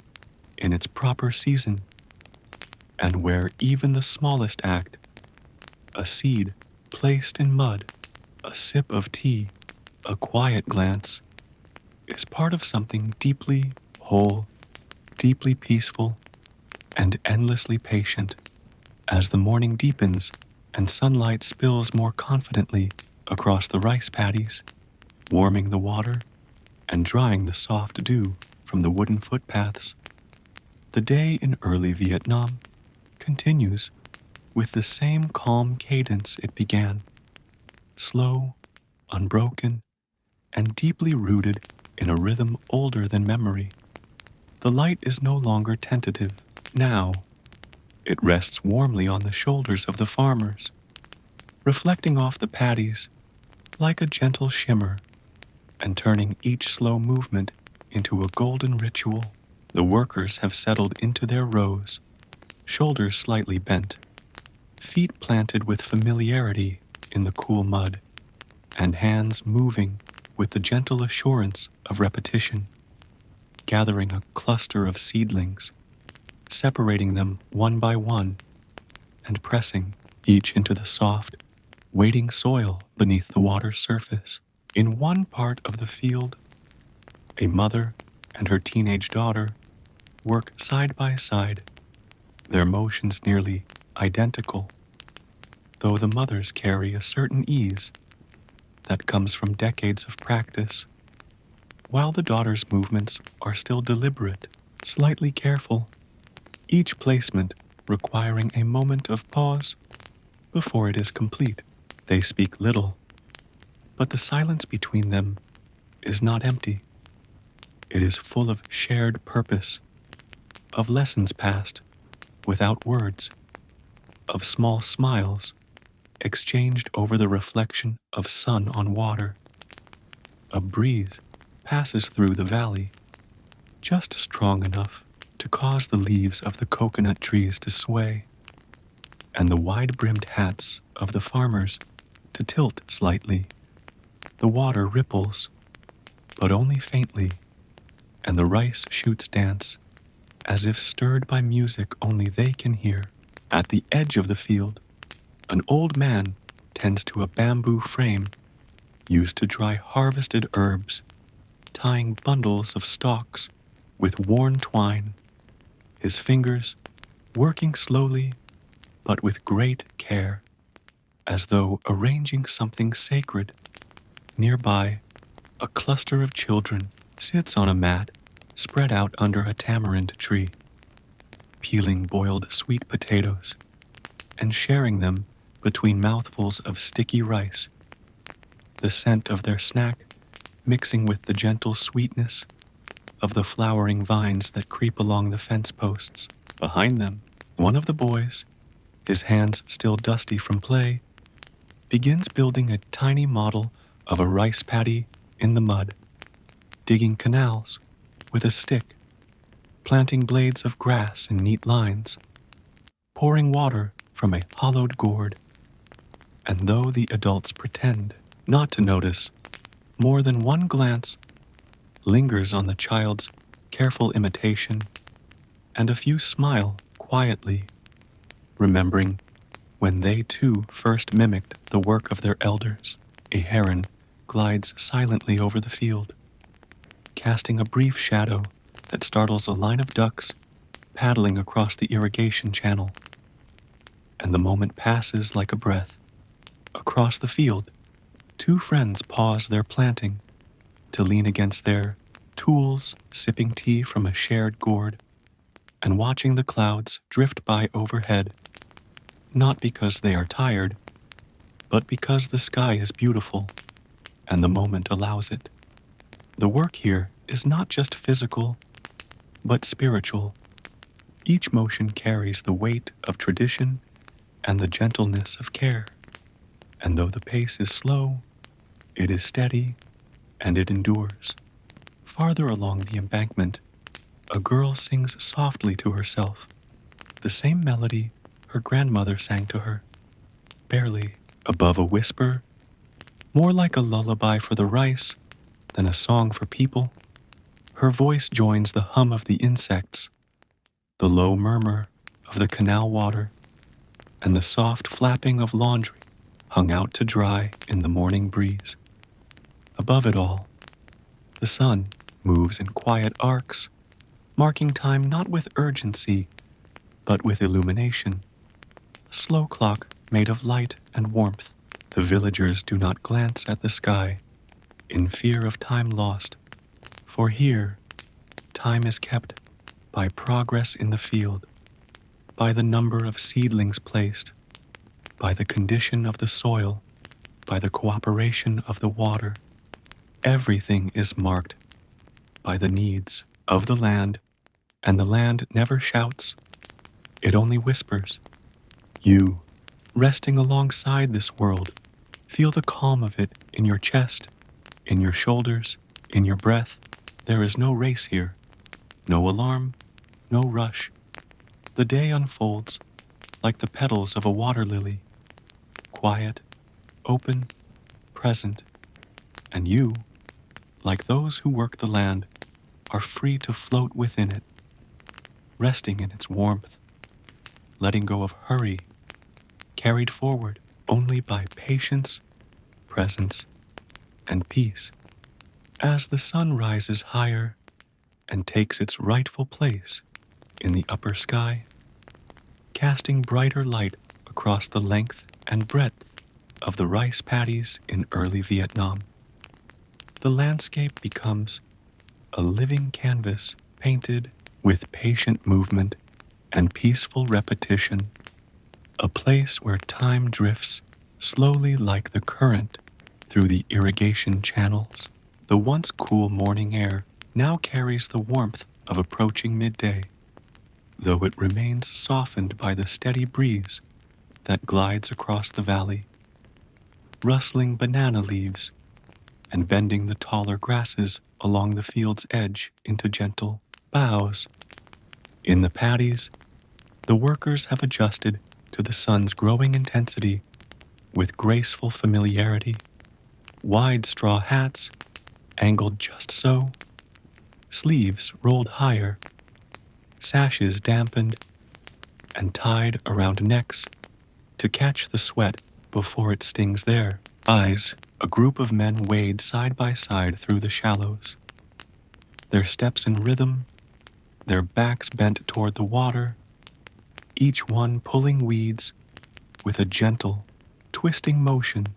in its proper season, and where even the smallest act, a seed placed in mud, a sip of tea, a quiet glance, is part of something deeply whole, deeply peaceful, and endlessly patient. As the morning deepens and sunlight spills more confidently across the rice paddies, warming the water and drying the soft dew from the wooden footpaths, the day in early Vietnam continues with the same calm cadence it began, slow, unbroken, and deeply rooted in a rhythm older than memory. The light is no longer tentative. Now, it rests warmly on the shoulders of the farmers, reflecting off the paddies like a gentle shimmer and turning each slow movement into a golden ritual. The workers have settled into their rows, shoulders slightly bent, feet planted with familiarity in the cool mud, and hands moving with the gentle assurance of repetition, gathering a cluster of seedlings, separating them one by one, and pressing each into the soft, waiting soil beneath the water's surface. In one part of the field, a mother and her teenage daughter work side by side, their motions nearly identical, though the mothers carry a certain ease that comes from decades of practice, while the daughter's movements are still deliberate, slightly careful, each placement requiring a moment of pause before it is complete. They speak little, but the silence between them is not empty. It is full of shared purpose, of lessons passed without words, of small smiles exchanged over the reflection of sun on water. A breeze passes through the valley, just strong enough to cause the leaves of the coconut trees to sway, and the wide-brimmed hats of the farmers to tilt slightly. The water ripples, but only faintly, and the rice shoots dance, as if stirred by music only they can hear. At the edge of the field, an old man tends to a bamboo frame used to dry harvested herbs, tying bundles of stalks with worn twine, his fingers working slowly but with great care, as though arranging something sacred. Nearby, A cluster of children sits on a mat spread out under a tamarind tree, peeling boiled sweet potatoes and sharing them between mouthfuls of sticky rice, the scent of their snack mixing with the gentle sweetness of the flowering vines that creep along the fence posts. Behind them, one of the boys, his hands still dusty from play, begins building a tiny model of a rice paddy in the mud, digging canals with a stick, planting blades of grass in neat lines, pouring water from a hollowed gourd. And though the adults pretend not to notice, more than one glance lingers on the child's careful imitation, and a few smile quietly, remembering when they too first mimicked the work of their elders. A heron glides silently over the field, casting a brief shadow that startles a line of ducks paddling across the irrigation channel. And the moment passes like a breath. Across the field, two friends pause their planting to lean against their tools, sipping tea from a shared gourd, and watching the clouds drift by overhead, not because they are tired, but because the sky is beautiful and the moment allows it. The work here is not just physical, but spiritual. Each motion carries the weight of tradition and the gentleness of care. And though the pace is slow, it is steady and it endures. Farther along the embankment, a girl sings softly to herself, the same melody her grandmother sang to her, barely above a whisper, more like a lullaby for the rice than a song for people. Her voice joins the hum of the insects, the low murmur of the canal water, and the soft flapping of laundry hung out to dry in the morning breeze. Above it all, the sun moves in quiet arcs, marking time not with urgency, but with illumination. A slow clock made of light and warmth. The villagers do not glance at the sky in fear of time lost, for here, time is kept by progress in the field, by the number of seedlings placed, by the condition of the soil, by the cooperation of the water. Everything is marked by the needs of the land, and the land never shouts, it only whispers. You, resting alongside this world, feel the calm of it in your chest, in your shoulders, in your breath. There is no race here, no alarm, no rush. The day unfolds like the petals of a water lily, quiet, open, present, and you, like those who work the land, are free to float within it, resting in its warmth, letting go of hurry, carried forward only by patience, presence, and peace. As the sun rises higher and takes its rightful place in the upper sky, casting brighter light across the length and breadth of the rice paddies in early Vietnam, the landscape becomes a living canvas painted with patient movement and peaceful repetition, a place where time drifts slowly like the current through the irrigation channels. The once cool morning air now carries the warmth of approaching midday, though it remains softened by the steady breeze that glides across the valley, rustling banana leaves and bending the taller grasses along the field's edge into gentle bows. In the paddies, the workers have adjusted to the sun's growing intensity with graceful familiarity. Wide straw hats, angled just so, sleeves rolled higher, sashes dampened and tied around necks to catch the sweat before it stings their eyes. A group of men wade side by side through the shallows, their steps in rhythm, their backs bent toward the water, each one pulling weeds with a gentle, twisting motion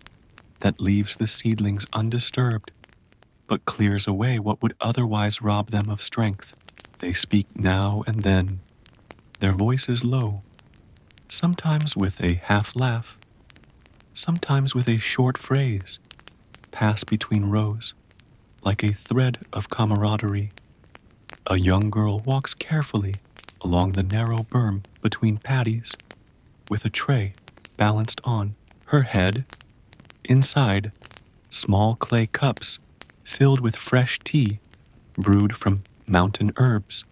that leaves the seedlings undisturbed. but clears away what would otherwise rob them of strength. They speak now and then, their voices low, sometimes with a half laugh, sometimes with a short phrase, pass between rows, like a thread of camaraderie. A young girl walks carefully along the narrow berm between paddies, with a tray balanced on her head. Inside, small clay cups filled with fresh tea brewed from mountain herbs,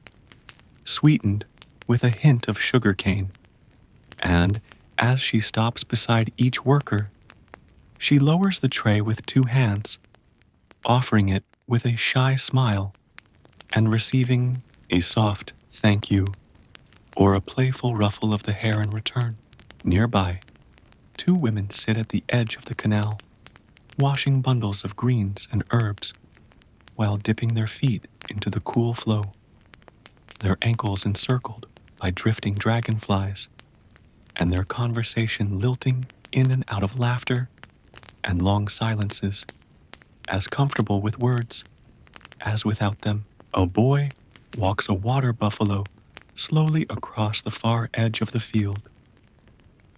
sweetened with a hint of sugar cane. And as she stops beside each worker, she lowers the tray with two hands, offering it with a shy smile and receiving a soft thank you or a playful ruffle of the hair in return. Nearby, two women sit at the edge of the canal, washing bundles of greens and herbs while dipping their feet into the cool flow, their ankles encircled by drifting dragonflies, and their conversation lilting in and out of laughter and long silences, as comfortable with words as without them. A boy walks a water buffalo slowly across the far edge of the field,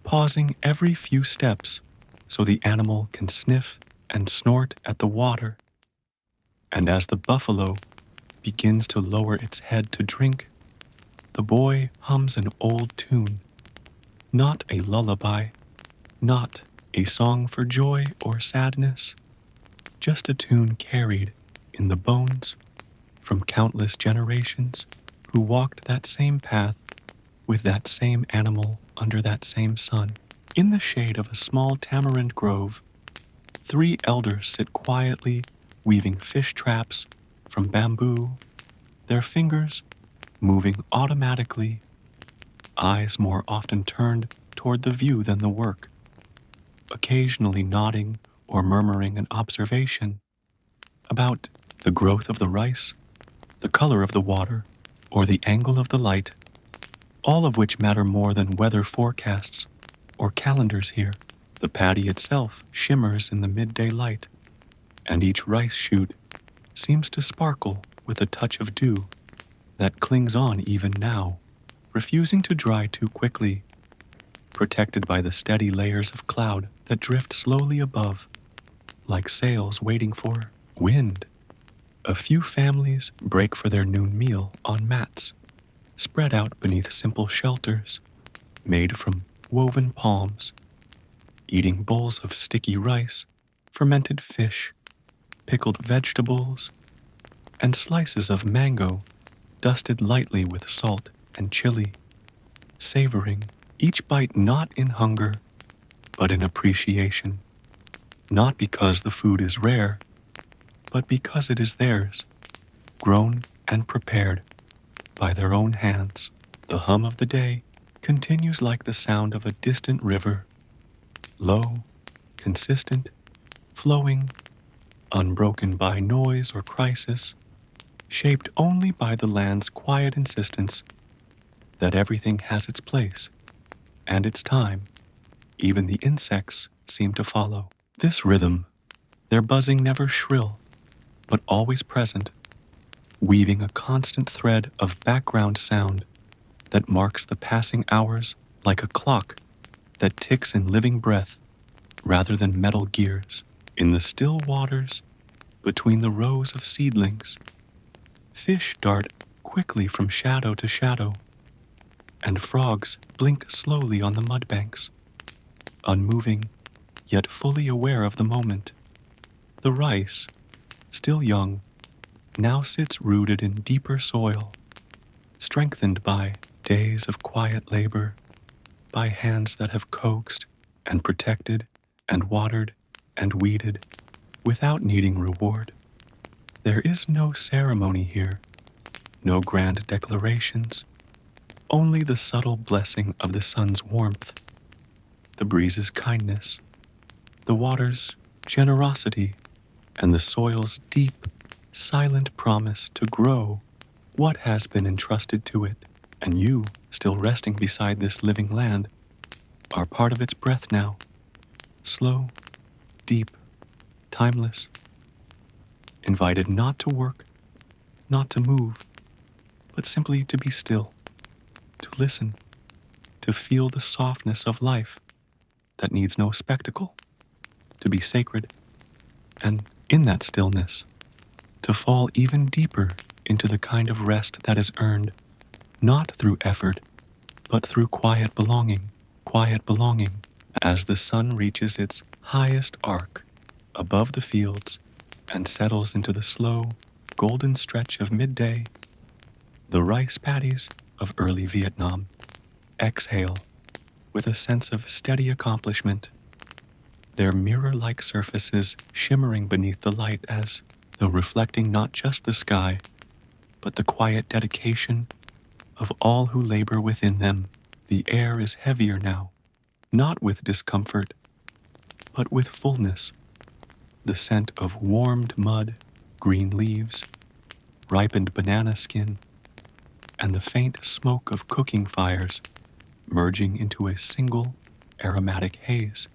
pausing every few steps so the animal can sniff and snort at the water. And as the buffalo begins to lower its head to drink, the boy hums an old tune, not a lullaby, not a song for joy or sadness, just a tune carried in the bones from countless generations who walked that same path with that same animal under that same sun. In the shade of a small tamarind grove, three elders sit quietly weaving fish traps from bamboo, their fingers moving automatically, eyes more often turned toward the view than the work, occasionally nodding or murmuring an observation about the growth of the rice, the color of the water, or the angle of the light, all of which matter more than weather forecasts or calendars here. The paddy itself shimmers in the midday light, and each rice shoot seems to sparkle with a touch of dew that clings on even now, refusing to dry too quickly, protected by the steady layers of cloud that drift slowly above, like sails waiting for wind. A few families break for their noon meal on mats, spread out beneath simple shelters made from woven palms, eating bowls of sticky rice, fermented fish, pickled vegetables, and slices of mango dusted lightly with salt and chili, savoring each bite not in hunger, but in appreciation, not because the food is rare, but because it is theirs, grown and prepared by their own hands. The hum of the day continues like the sound of a distant river, low, consistent, flowing, unbroken by noise or crisis, shaped only by the land's quiet insistence that everything has its place and its time. Even the insects seem to follow this rhythm, their buzzing never shrill, but always present, weaving a constant thread of background sound that marks the passing hours like a clock that ticks in living breath rather than metal gears. In the still waters, between the rows of seedlings, fish dart quickly from shadow to shadow, and frogs blink slowly on the mudbanks, unmoving yet fully aware of the moment. The rice, still young, now sits rooted in deeper soil, strengthened by days of quiet labor, by hands that have coaxed and protected and watered and weeded without needing reward. There is no ceremony here, no grand declarations, only the subtle blessing of the sun's warmth, the breeze's kindness, the water's generosity, and the soil's deep, silent promise to grow what has been entrusted to it. And you, still resting beside this living land, are part of its breath now, slow, deep, timeless. invited not to work, not to move, but simply to be still, to listen, to feel the softness of life that needs no spectacle, to be sacred, and in that stillness, to fall even deeper into the kind of rest that is earned not through effort, but through quiet belonging, as the sun reaches its highest arc above the fields and settles into the slow, golden stretch of midday. The rice paddies of early Vietnam exhale with a sense of steady accomplishment, their mirror-like surfaces shimmering beneath the light as though reflecting not just the sky, but the quiet dedication of all who labor within them. The air is heavier now, not with discomfort, but with fullness, the scent of warmed mud, green leaves, ripened banana skin, and the faint smoke of cooking fires merging into a single aromatic haze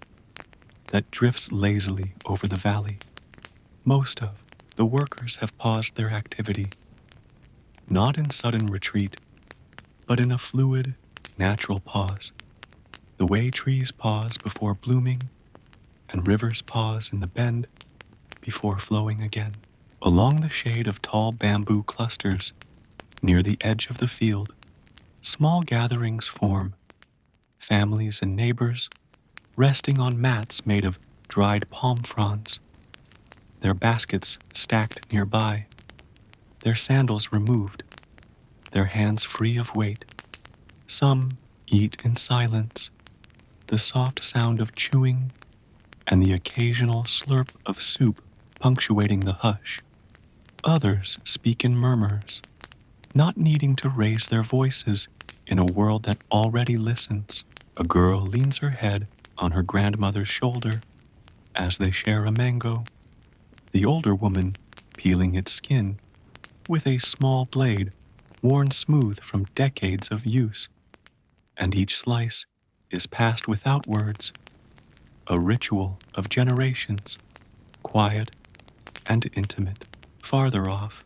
that drifts lazily over the valley. Most of the workers have paused their activity, not in sudden retreat, but in a fluid, natural pause, the way trees pause before blooming and rivers pause in the bend before flowing again. Along the shade of tall bamboo clusters near the edge of the field, small gatherings form, families and neighbors resting on mats made of dried palm fronds, their baskets stacked nearby, their sandals removed, their hands free of weight. Some eat in silence, the soft sound of chewing and the occasional slurp of soup punctuating the hush. Others speak in murmurs, not needing to raise their voices in a world that already listens. A girl leans her head on her grandmother's shoulder as they share a mango, the older woman peeling its skin with a small blade worn smooth from decades of use, and each slice is passed without words, a ritual of generations, quiet and intimate. Farther off,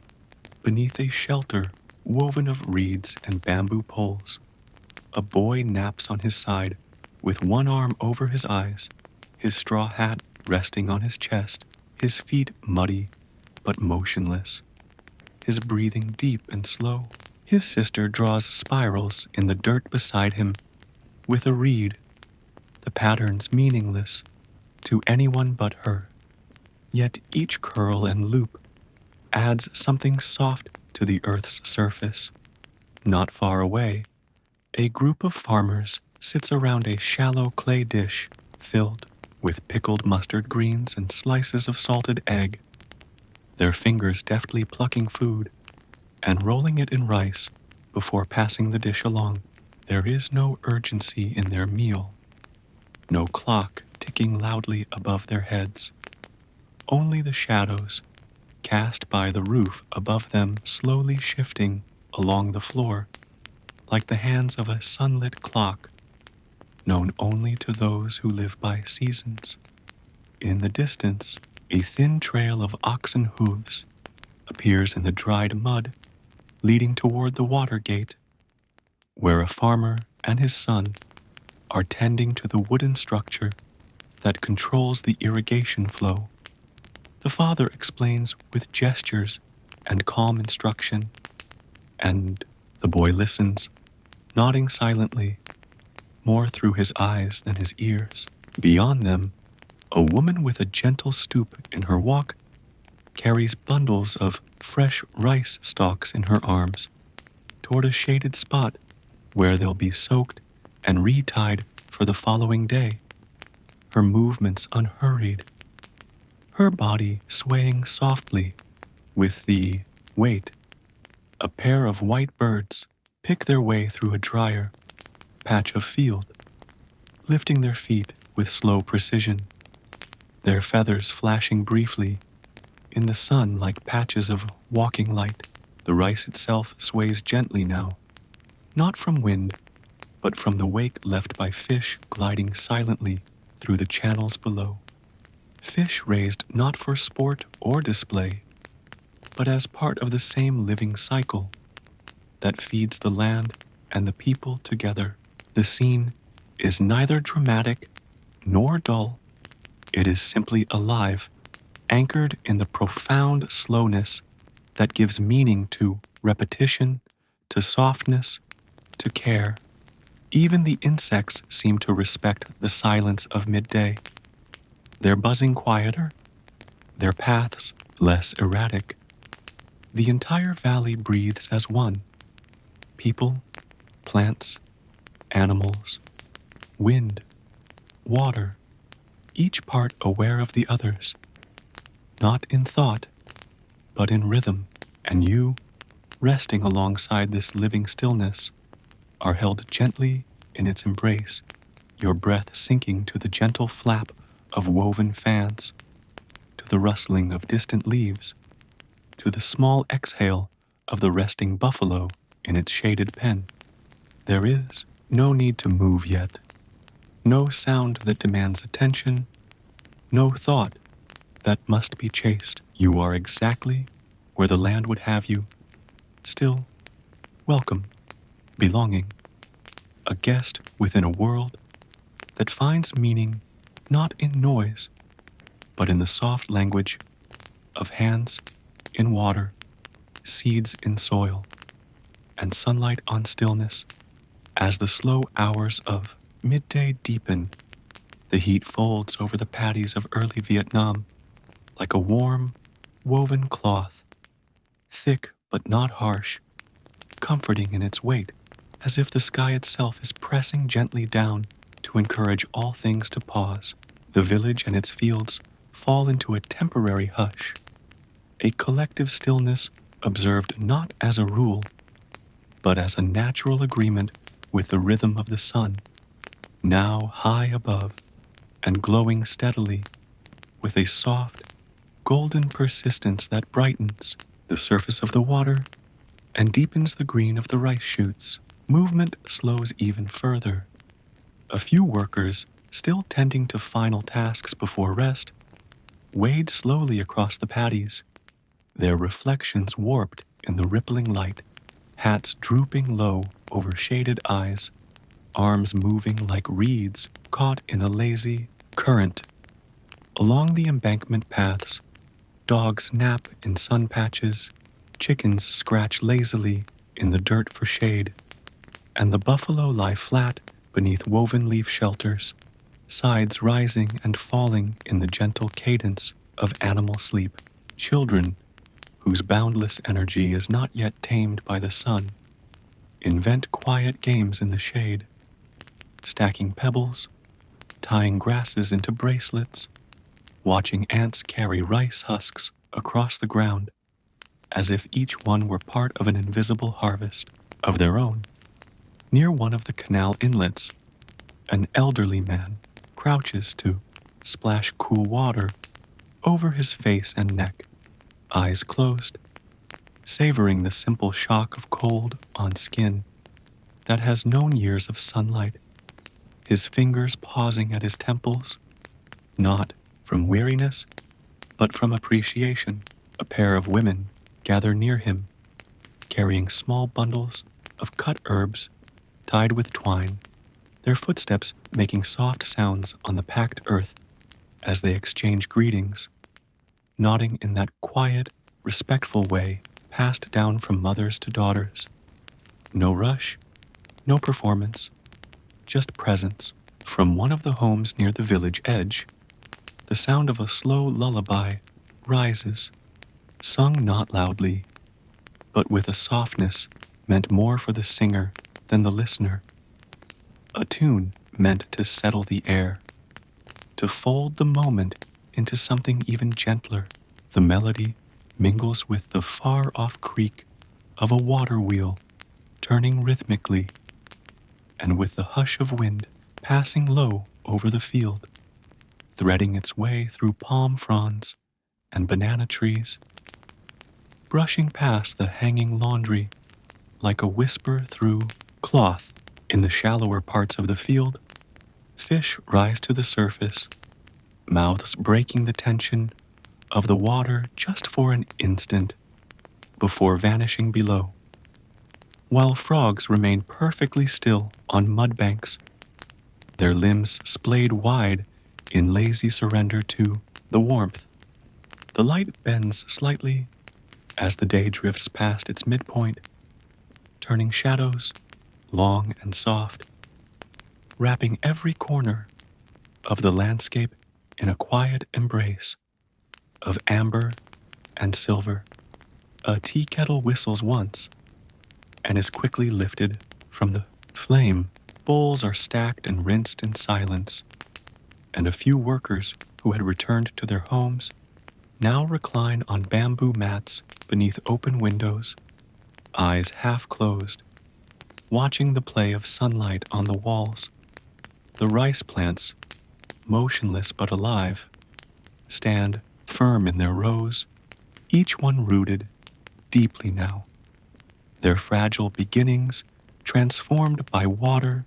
beneath a shelter woven of reeds and bamboo poles, a boy naps on his side with one arm over his eyes, his straw hat resting on his chest, his feet muddy but motionless, his breathing deep and slow. His sister draws spirals in the dirt beside him with a reed, the patterns meaningless to anyone but her. Yet each curl and loop adds something soft to the earth's surface. Not far away, a group of farmers sits around a shallow clay dish filled with pickled mustard greens and slices of salted egg, their fingers deftly plucking food and rolling it in rice before passing the dish along. There is no urgency in their meal, no clock ticking loudly above their heads, only the shadows cast by the roof above them slowly shifting along the floor like the hands of a sunlit clock known only to those who live by seasons. In the distance, a thin trail of oxen hooves appears in the dried mud leading toward the water gate, where a farmer and his son are tending to the wooden structure that controls the irrigation flow. The father explains with gestures and calm instruction, and the boy listens, nodding silently, more through his eyes than his ears. Beyond them, a woman with a gentle stoop in her walk carries bundles of fresh rice stalks in her arms toward a shaded spot where they'll be soaked and retied for the following day, her movements unhurried, her body swaying softly with the weight. A pair of white birds pick their way through a drier patch of field, lifting their feet with slow precision, their feathers flashing briefly in the sun like patches of walking light. The rice itself sways gently now, not from wind, but from the wake left by fish gliding silently through the channels below. Fish raised not for sport or display, but as part of the same living cycle that feeds the land and the people together. The scene is neither dramatic nor dull. It is simply alive, anchored in the profound slowness that gives meaning to repetition, to softness, to care. Even the insects seem to respect the silence of midday, their buzzing quieter, their paths less erratic. The entire valley breathes as one. People, plants, animals, wind, water, each part aware of the others, not in thought, but in rhythm. And you, resting alongside this living stillness, are held gently in its embrace, your breath sinking to the gentle flap of woven fans, to the rustling of distant leaves, to the small exhale of the resting buffalo in its shaded pen. There is no need to move yet, no sound that demands attention, no thought that must be chased. You are exactly where the land would have you, still, welcome, belonging, a guest within a world that finds meaning not in noise, but in the soft language of hands in water, seeds in soil, and sunlight on stillness. As the slow hours of midday deepen, the heat folds over the paddies of early Vietnam like a warm, woven cloth, thick but not harsh, comforting in its weight, as if the sky itself is pressing gently down to encourage all things to pause. The village and its fields fall into a temporary hush, a collective stillness observed not as a rule, but as a natural agreement with the rhythm of the sun, now high above and glowing steadily with a soft, golden persistence that brightens the surface of the water and deepens the green of the rice shoots. Movement slows even further. A few workers, still tending to final tasks before rest, wade slowly across the paddies, their reflections warped in the rippling light, hats drooping low over shaded eyes, arms moving like reeds caught in a lazy current. Along the embankment paths, dogs nap in sun patches, chickens scratch lazily in the dirt for shade, and the buffalo lie flat beneath woven leaf shelters, sides rising and falling in the gentle cadence of animal sleep. Children, whose boundless energy is not yet tamed by the sun, invent quiet games in the shade, stacking pebbles, tying grasses into bracelets, watching ants carry rice husks across the ground, as if each one were part of an invisible harvest of their own. Near one of the canal inlets, an elderly man crouches to splash cool water over his face and neck, eyes closed, savoring the simple shock of cold on skin that has known years of sunlight, his fingers pausing at his temples, not from weariness, but from appreciation. A pair of women gather near him, carrying small bundles of cut herbs tied with twine, their footsteps making soft sounds on the packed earth as they exchange greetings, nodding in that quiet, respectful way passed down from mothers to daughters. No rush, no performance, just presence. From one of the homes near the village edge, the sound of a slow lullaby rises, sung not loudly, but with a softness meant more for the singer than the listener. A tune meant to settle the air, to fold the moment into something even gentler. The melody mingles with the far-off creak of a water wheel turning rhythmically, and with the hush of wind passing low over the field, threading its way through palm fronds and banana trees, brushing past the hanging laundry like a whisper through cloth. In the shallower parts of the field, fish rise to the surface, mouths breaking the tension of the water just for an instant, before vanishing below, while frogs remain perfectly still on mud banks, their limbs splayed wide in lazy surrender to the warmth. The light bends slightly as the day drifts past its midpoint, turning shadows long and soft, wrapping every corner of the landscape in a quiet embrace of amber and silver. A tea kettle whistles once and is quickly lifted from the flame. Bowls are stacked and rinsed in silence, and a few workers who had returned to their homes now recline on bamboo mats beneath open windows, eyes half closed, watching the play of sunlight on the walls. The rice plants, motionless but alive, stand firm in their rows, each one rooted deeply now, their fragile beginnings transformed by water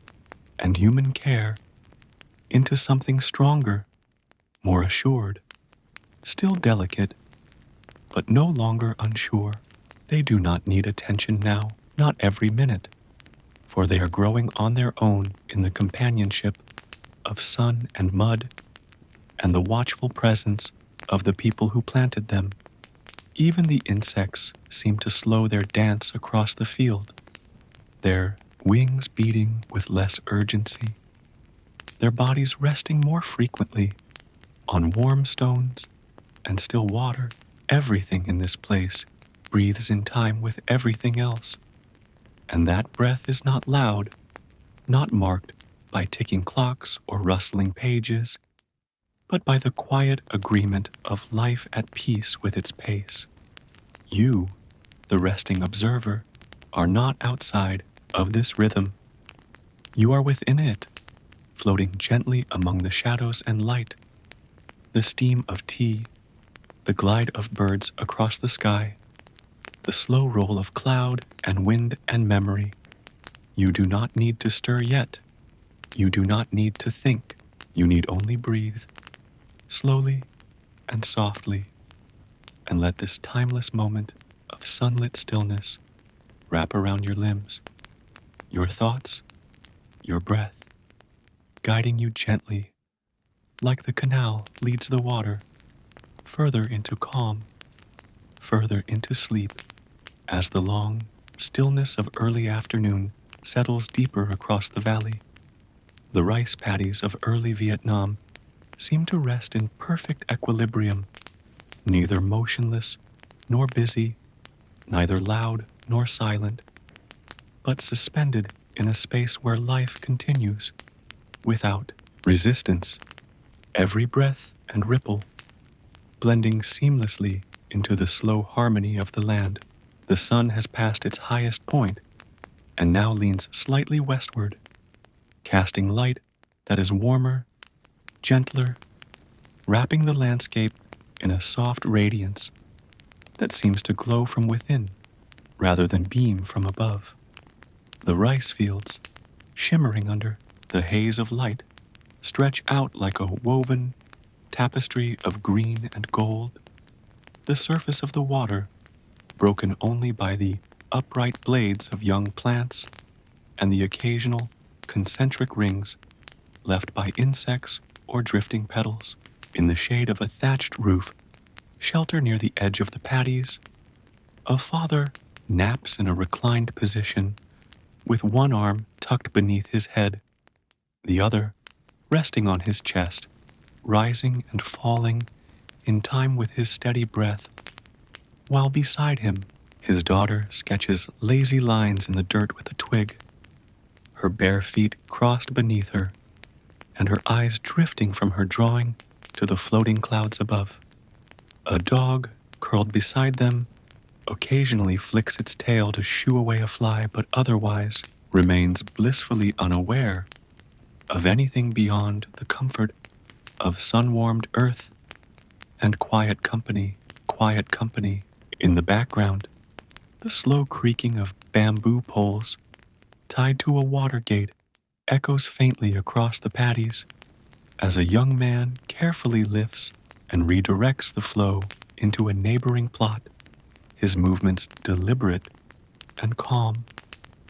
and human care into something stronger, more assured, still delicate, but no longer unsure. They do not need attention now, not every minute, for they are growing on their own in the companionship of sun and mud and the watchful presence of the people who planted them. Even the insects seem to slow their dance across the field, their wings beating with less urgency, their bodies resting more frequently on warm stones and still water. Everything in this place breathes in time with everything else, and that breath is not loud, not marked by ticking clocks or rustling pages, but by the quiet agreement of life at peace with its pace. You, the resting observer, are not outside of this rhythm. You are within it, floating gently among the shadows and light. The steam of tea, the glide of birds across the sky, the slow roll of cloud and wind and memory. You do not need to stir yet. You do not need to think. You need only breathe, slowly and softly, and let this timeless moment of sunlit stillness wrap around your limbs, your thoughts, your breath, guiding you gently, like the canal leads the water, further into calm, further into sleep, as the long stillness of early afternoon settles deeper across the valley. The rice paddies of early Vietnam seem to rest in perfect equilibrium, neither motionless nor busy, neither loud nor silent, but suspended in a space where life continues, without resistance, every breath and ripple blending seamlessly into the slow harmony of the land. The sun has passed its highest point and now leans slightly westward, casting light that is warmer, gentler, wrapping the landscape in a soft radiance that seems to glow from within rather than beam from above. The rice fields, shimmering under the haze of light, stretch out like a woven tapestry of green and gold. The surface of the water, broken only by the upright blades of young plants and the occasional concentric rings left by insects or drifting petals. In the shade of a thatched roof, shelter near the edge of the paddies, a father naps in a reclined position with one arm tucked beneath his head, the other resting on his chest, rising and falling in time with his steady breath, while beside him his daughter sketches lazy lines in the dirt with a twig, her bare feet crossed beneath her, and her eyes drifting from her drawing to the floating clouds above. A dog, curled beside them, occasionally flicks its tail to shoo away a fly, but otherwise remains blissfully unaware of anything beyond the comfort of sun-warmed earth and quiet company. In the background, the slow creaking of bamboo poles tied to a water gate echoes faintly across the paddies as a young man carefully lifts and redirects the flow into a neighboring plot. his movements deliberate and calm,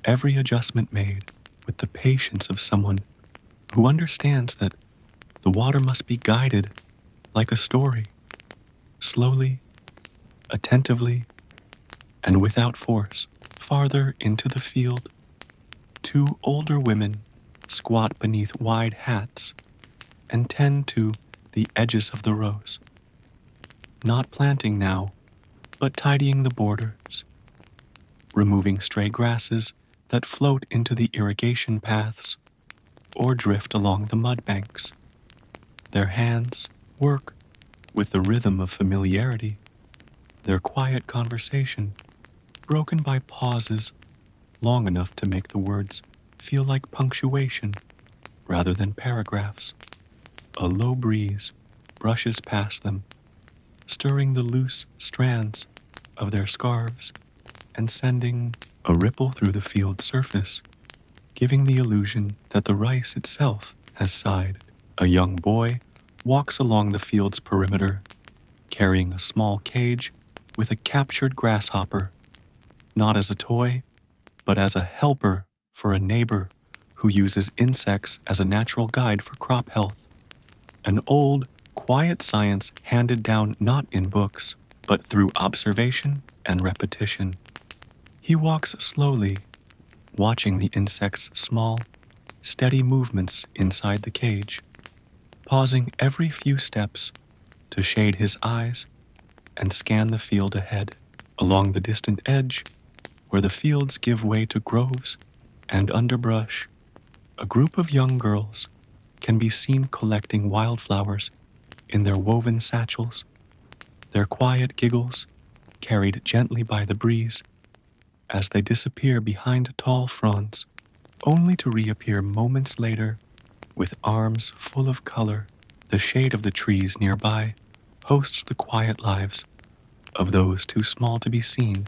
every adjustment made with the patience of someone who understands that the water must be guided like a story, slowly, attentively, and without force. Farther into the field, two older women squat beneath wide hats and tend to the edges of the rows, not planting now, but tidying the borders, removing stray grasses that float into the irrigation paths or drift along the mud banks. Their hands work with the rhythm of familiarity, their quiet conversation broken by pauses long enough to make the words feel like punctuation rather than paragraphs. A low breeze brushes past them, stirring the loose strands of their scarves and sending a ripple through the field's surface, giving the illusion that the rice itself has sighed. A young boy walks along the field's perimeter, carrying a small cage with a captured grasshopper, not as a toy, but as a helper for a neighbor who uses insects as a natural guide for crop health. An old, quiet science handed down not in books, but through observation and repetition. He walks slowly, watching the insect's small, steady movements inside the cage, pausing every few steps to shade his eyes and scan the field ahead. Along the distant edge, where the fields give way to groves and underbrush, a group of young girls can be seen collecting wildflowers in their woven satchels, their quiet giggles carried gently by the breeze as they disappear behind tall fronds, only to reappear moments later with arms full of color. The shade of the trees nearby hosts the quiet lives of those too small to be seen,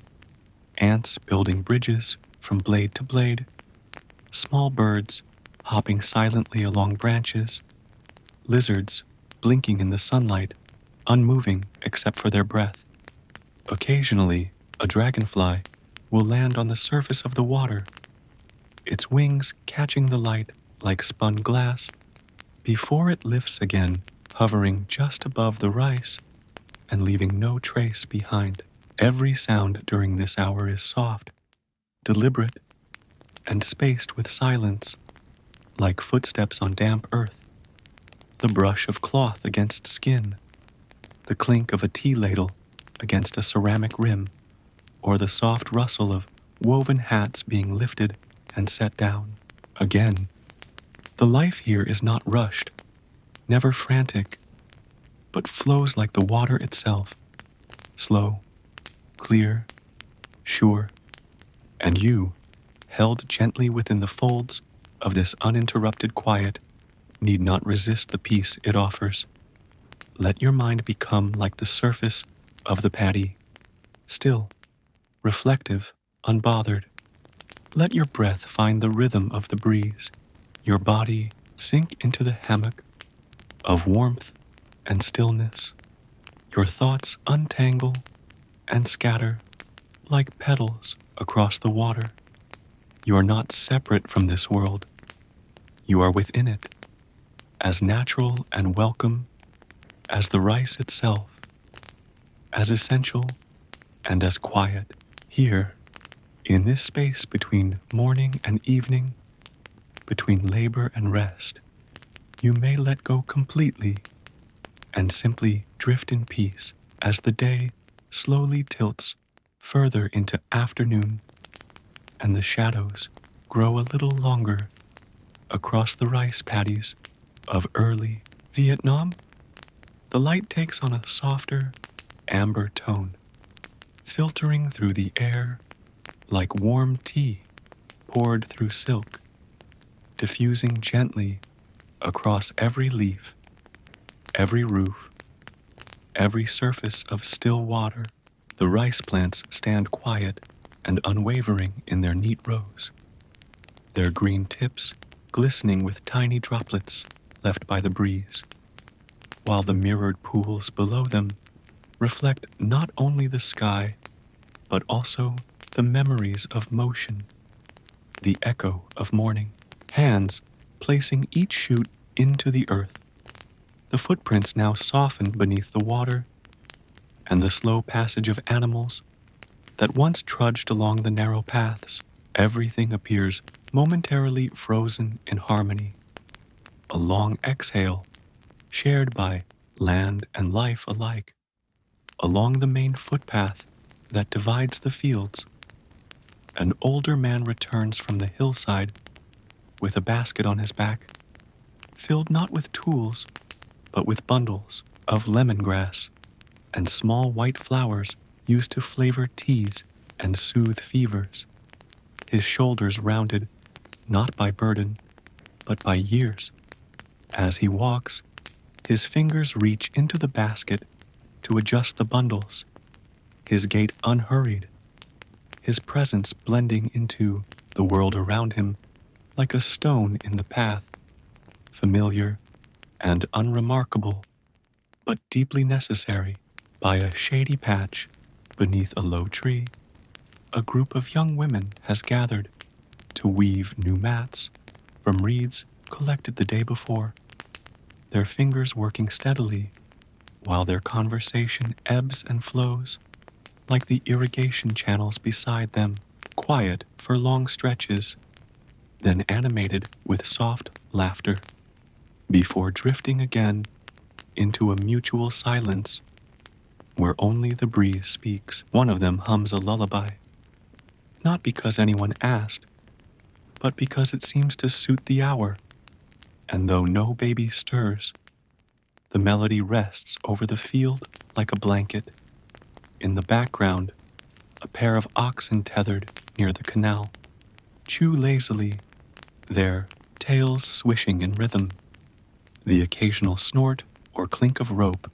ants building bridges from blade to blade, small birds hopping silently along branches, lizards blinking in the sunlight, unmoving except for their breath. Occasionally, a dragonfly will land on the surface of the water, its wings catching the light like spun glass, before it lifts again, hovering just above the rice and leaving no trace behind. Every sound during this hour is soft, deliberate, and spaced with silence, like footsteps on damp earth, the brush of cloth against skin, the clink of a tea ladle against a ceramic rim, or the soft rustle of woven hats being lifted and set down. Again, the life here is not rushed, never frantic, but flows like the water itself, slow, clear, sure, and you, held gently within the folds of this uninterrupted quiet, need not resist the peace it offers. Let your mind become like the surface of the paddy, still, reflective, unbothered. Let your breath find the rhythm of the breeze, your body sink into the hammock of warmth and stillness. Your thoughts untangle and scatter like petals across the water. You are not separate from this world. You are within it, as natural and welcome as the rice itself, as essential and as quiet. Here, in this space between morning and evening, between labor and rest, you may let go completely and simply drift in peace as the day slowly tilts further into afternoon and the shadows grow a little longer across the rice paddies of early Vietnam. The light takes on a softer, amber tone, filtering through the air like warm tea poured through silk, diffusing gently across every leaf, every roof, every surface of still water. The rice plants stand quiet and unwavering in their neat rows, their green tips glistening with tiny droplets left by the breeze, while the mirrored pools below them reflect not only the sky, but also the memories of motion, the echo of morning, hands placing each shoot into the earth, the footprints now softened beneath the water, and the slow passage of animals that once trudged along the narrow paths. Everything appears momentarily frozen in harmony, a long exhale shared by land and life alike. Along the main footpath that divides the fields, an older man returns from the hillside with a basket on his back, filled not with tools, but with bundles of lemongrass and small white flowers used to flavor teas and soothe fevers. His shoulders rounded not by burden, but by years. As he walks, his fingers reach into the basket to adjust the bundles, his gait unhurried, his presence blending into the world around him like a stone in the path, familiar and unremarkable, but deeply necessary. By a shady patch beneath a low tree, a group of young women has gathered to weave new mats from reeds collected the day before, their fingers working steadily while their conversation ebbs and flows like the irrigation channels beside them, quiet for long stretches, then animated with soft laughter, before drifting again into a mutual silence where only the breeze speaks. One of them hums a lullaby, not because anyone asked, but because it seems to suit the hour, and though no baby stirs, the melody rests over the field like a blanket. In the background, a pair of oxen tethered near the canal chew lazily, their tails swishing in rhythm, the occasional snort or clink of rope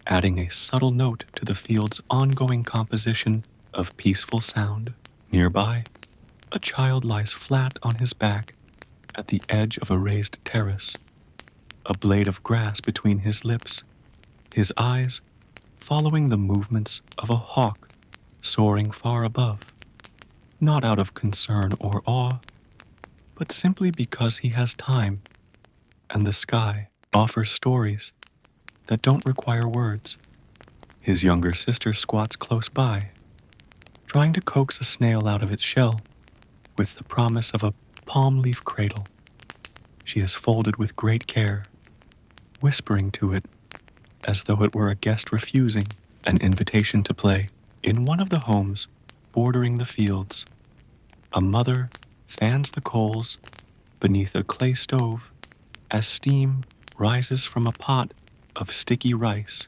adding a subtle note to the field's ongoing composition of peaceful sound. Nearby, a child lies flat on his back at the edge of a raised terrace, a blade of grass between his lips, his eyes following the movements of a hawk soaring far above, not out of concern or awe, but simply because he has time, and the sky offers stories that don't require words. His younger sister squats close by, trying to coax a snail out of its shell with the promise of a palm leaf cradle. She is folded with great care, whispering to it as though it were a guest refusing an invitation to play. In one of the homes bordering the fields, a mother fans the coals beneath a clay stove as steam rises from a pot of sticky rice,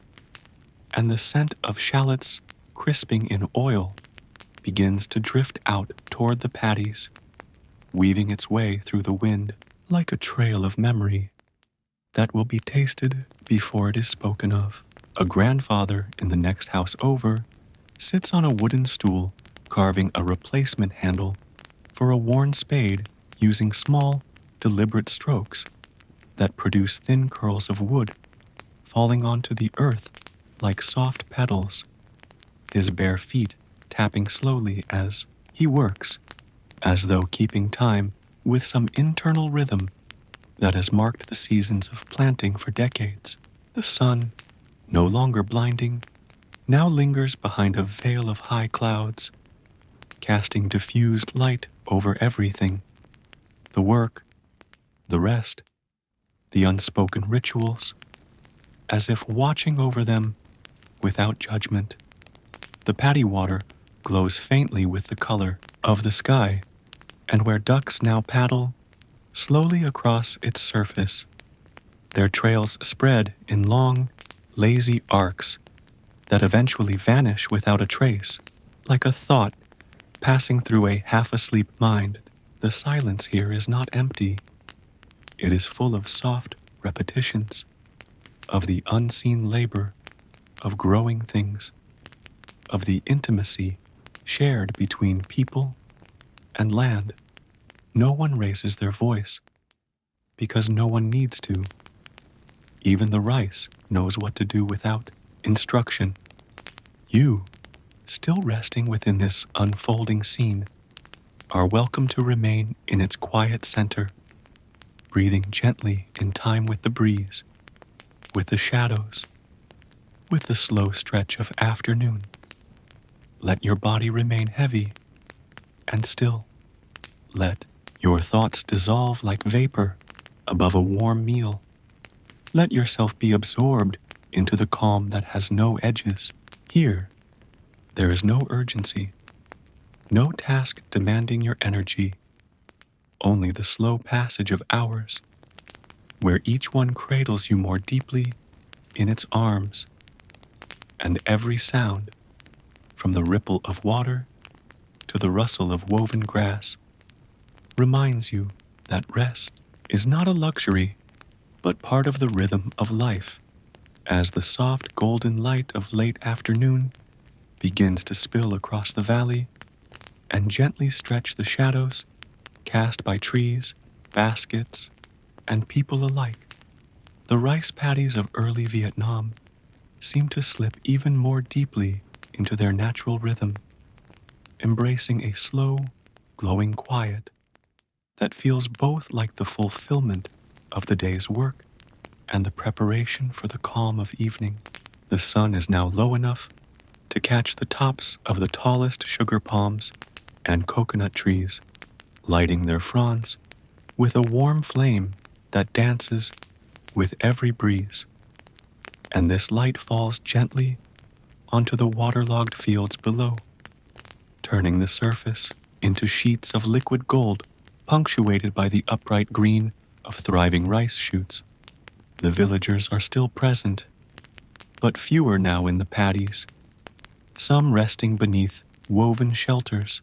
and the scent of shallots crisping in oil begins to drift out toward the paddies, weaving its way through the wind like a trail of memory that will be tasted before it is spoken of. A grandfather in the next house over sits on a wooden stool carving a replacement handle for a worn spade using small, deliberate strokes that produce thin curls of wood falling onto the earth like soft petals, his bare feet tapping slowly as he works, as though keeping time with some internal rhythm that has marked the seasons of planting for decades. The sun, no longer blinding, now lingers behind a veil of high clouds, casting diffused light over everything. The work, the rest, the unspoken rituals, as if watching over them without judgment. The paddy water glows faintly with the color of the sky, and where ducks now paddle slowly across its surface, their trails spread in long, lazy arcs that eventually vanish without a trace, like a thought passing through a half-asleep mind. The silence here is not empty. It is full of soft repetitions, of the unseen labor of growing things, of the intimacy shared between people and land. No one raises their voice, because no one needs to. Even the rice knows what to do without instruction. You still resting within this unfolding scene, are welcome to remain in its quiet center, breathing gently in time with the breeze, with the shadows, with the slow stretch of afternoon. Let your body remain heavy and still. Let your thoughts dissolve like vapor above a warm meal. Let yourself be absorbed into the calm that has no edges. Here, there is no urgency, no task demanding your energy, only the slow passage of hours, where each one cradles you more deeply in its arms, and every sound, from the ripple of water to the rustle of woven grass, reminds you that rest is not a luxury, but part of the rhythm of life. As the soft golden light of late afternoon begins to spill across the valley and gently stretch the shadows cast by trees, baskets, and people alike, the rice paddies of early Vietnam seem to slip even more deeply into their natural rhythm, embracing a slow, glowing quiet that feels both like the fulfillment of the day's work and the preparation for the calm of evening. The sun is now low enough to catch the tops of the tallest sugar palms and coconut trees, lighting their fronds with a warm flame that dances with every breeze. And this light falls gently onto the waterlogged fields below, turning the surface into sheets of liquid gold punctuated by the upright green of thriving rice shoots. The villagers are still present, but fewer now in the paddies, some resting beneath woven shelters,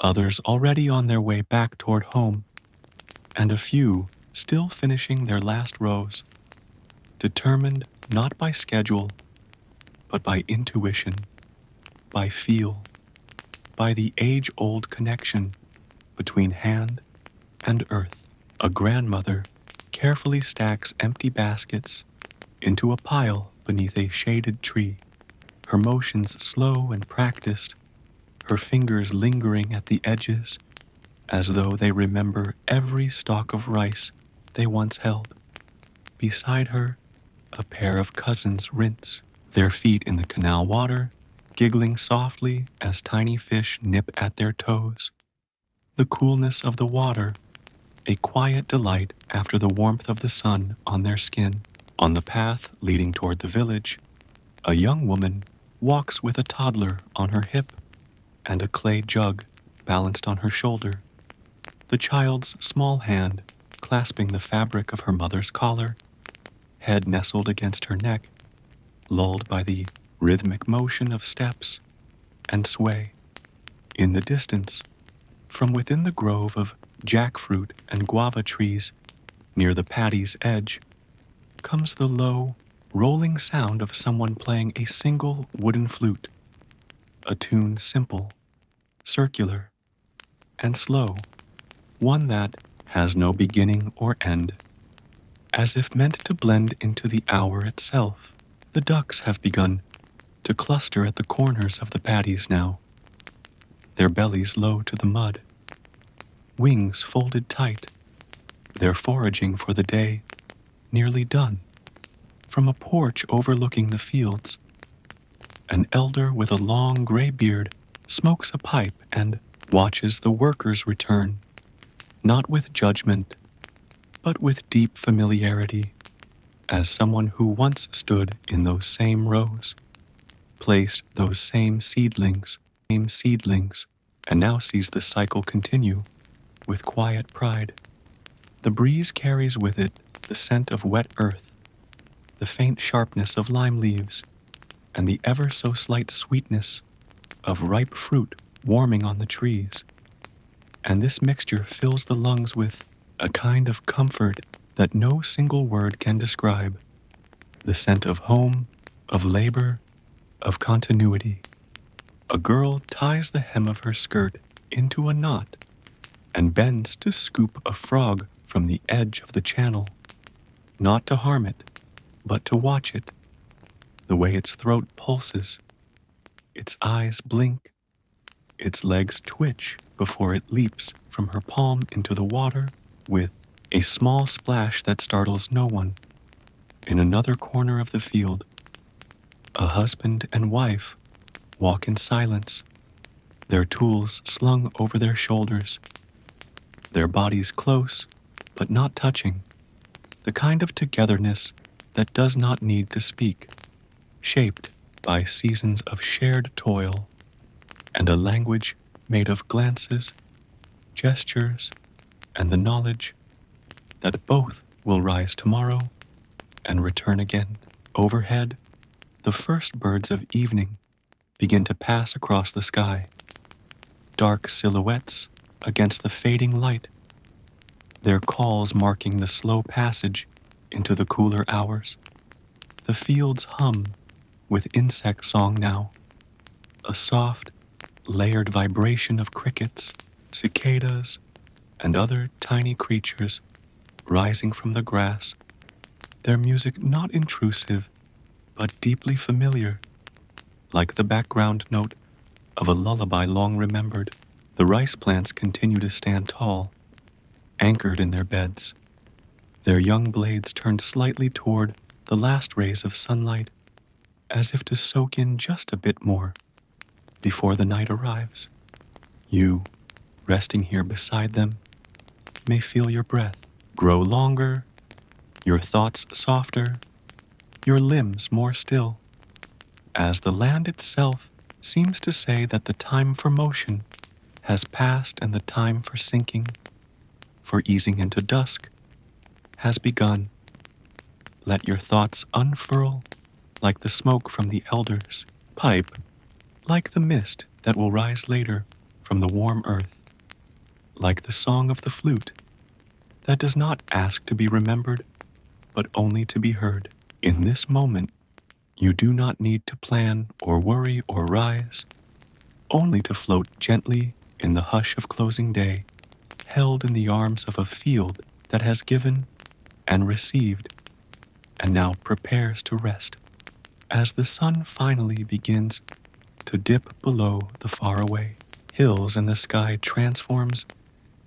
others already on their way back toward home, and a few still finishing their last rows, determined not by schedule, but by intuition, by feel, by the age-old connection between hand and earth. A grandmother carefully stacks empty baskets into a pile beneath a shaded tree, her motions slow and practiced, her fingers lingering at the edges as though they remember every stalk of rice they once held. Beside her, a pair of cousins rinse, their feet in the canal water, giggling softly as tiny fish nip at their toes. The coolness of the water, a quiet delight after the warmth of the sun on their skin. On the path leading toward the village, a young woman walks with a toddler on her hip and a clay jug balanced on her shoulder, the child's small hand clasping the fabric of her mother's collar, head nestled against her neck, lulled by the rhythmic motion of steps and sway. In the distance, from within the grove of jackfruit and guava trees near the paddy's edge, comes the low, rolling sound of someone playing a single wooden flute, a tune simple, circular, and slow, one that has no beginning or end, as if meant to blend into the hour itself. The ducks have begun to cluster at the corners of the paddies now, their bellies low to the mud, wings folded tight, their foraging for the day nearly done. From a porch overlooking the fields, an elder with a long gray beard smokes a pipe and watches the workers return, not with judgment, but with deep familiarity, as someone who once stood in those same rows, placed those same seedlings, and now sees the cycle continue with quiet pride. The breeze carries with it the scent of wet earth, the faint sharpness of lime leaves, and the ever so slight sweetness of ripe fruit warming on the trees. And this mixture fills the lungs with a kind of comfort that no single word can describe, the scent of home, of labor, of continuity. A girl ties the hem of her skirt into a knot and bends to scoop a frog from the edge of the channel, not to harm it, but to watch it, the way its throat pulses, Its eyes blink, its legs twitch before it leaps from her palm into the water with a small splash that startles no one. In another corner of the field, a husband and wife walk in silence, their tools slung over their shoulders, their bodies close but not touching, the kind of togetherness that does not need to speak, shaped by seasons of shared toil and a language made of glances, gestures, and the knowledge that both will rise tomorrow and return again. Overhead, the first birds of evening begin to pass across the sky, dark silhouettes against the fading light, their calls marking the slow passage into the cooler hours. The fields hum with insect song now, a soft, layered vibration of crickets, cicadas, and other tiny creatures rising from the grass, their music not intrusive, but deeply familiar, like the background note of a lullaby long remembered. The rice plants continue to stand tall, anchored in their beds, their young blades turned slightly toward the last rays of sunlight, as if to soak in just a bit more before the night arrives. You, resting here beside them, may feel your breath grow longer, your thoughts softer, your limbs more still, as the land itself seems to say that the time for motion has passed and the time for sinking, for easing into dusk, has begun. Let your thoughts unfurl like the smoke from the elder's pipe, like the mist that will rise later from the warm earth, like the song of the flute that does not ask to be remembered, but only to be heard. In this moment, you do not need to plan or worry or rise, only to float gently in the hush of closing day, held in the arms of a field that has given and received, and now prepares to rest. As the sun finally begins to dip below the faraway hills and the sky transforms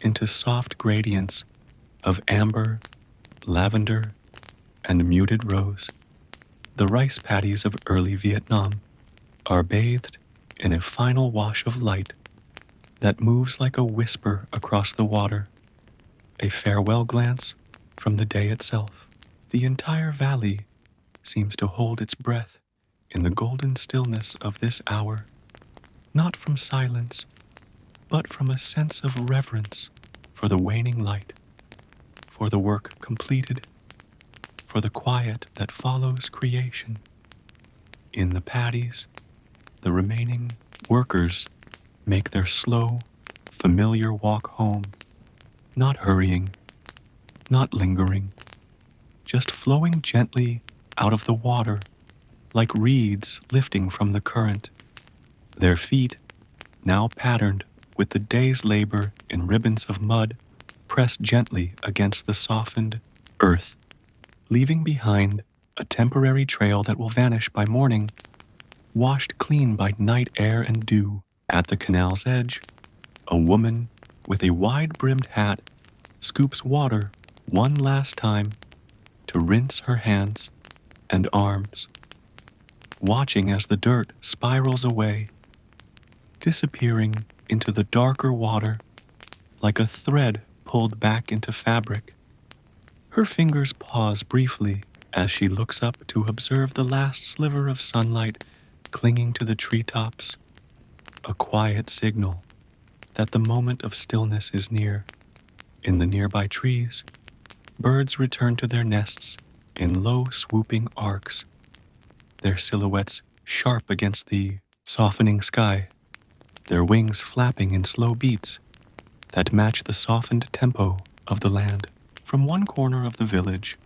into soft gradients of amber, lavender, and muted rose, the rice paddies of early Vietnam are bathed in a final wash of light that moves like a whisper across the water, a farewell glance from the day itself. The entire valley seems to hold its breath in the golden stillness of this hour, not from silence, but from a sense of reverence for the waning light, for the work completed, for the quiet that follows creation. In the paddies, the remaining workers make their slow, familiar walk home, not hurrying, not lingering, just flowing gently out of the water like reeds lifting from the current, their feet, now patterned with the day's labor in ribbons of mud, pressed gently against the softened earth, leaving behind a temporary trail that will vanish by morning, washed clean by night air and dew. At the canal's edge, a woman with a wide-brimmed hat scoops water one last time to rinse her hands and arms, watching as the dirt spirals away, disappearing into the darker water like a thread pulled back into fabric. Her fingers pause briefly as she looks up to observe the last sliver of sunlight clinging to the treetops, a quiet signal that the moment of stillness is near. In the nearby trees, birds return to their nests in low swooping arcs, their silhouettes sharp against the softening sky, their wings flapping in slow beats that match the softened tempo of the land. From one corner of the village,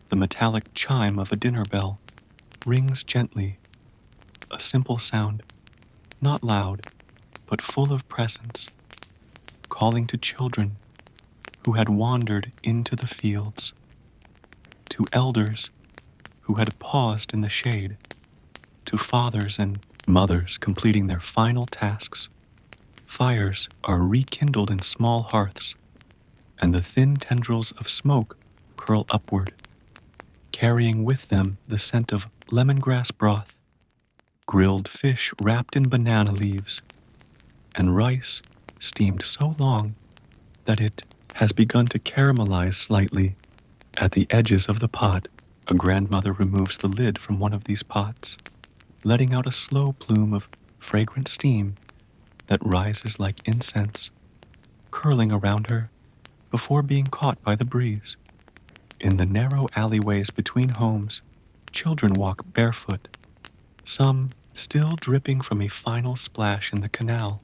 the metallic chime of a dinner bell rings gently, a simple sound, not loud, but full of presence, calling to children who had wandered into the fields, to elders who had paused in the shade, to fathers and mothers completing their final tasks. Fires are rekindled in small hearths, and the thin tendrils of smoke curl upward, carrying with them the scent of lemongrass broth, grilled fish wrapped in banana leaves, and rice steamed so long that it has begun to caramelize slightly at the edges of the pot. A grandmother removes the lid from one of these pots, letting out a slow plume of fragrant steam that rises like incense, curling around her before being caught by the breeze. In the narrow alleyways between homes, children walk barefoot, some still dripping from a final splash in the canal,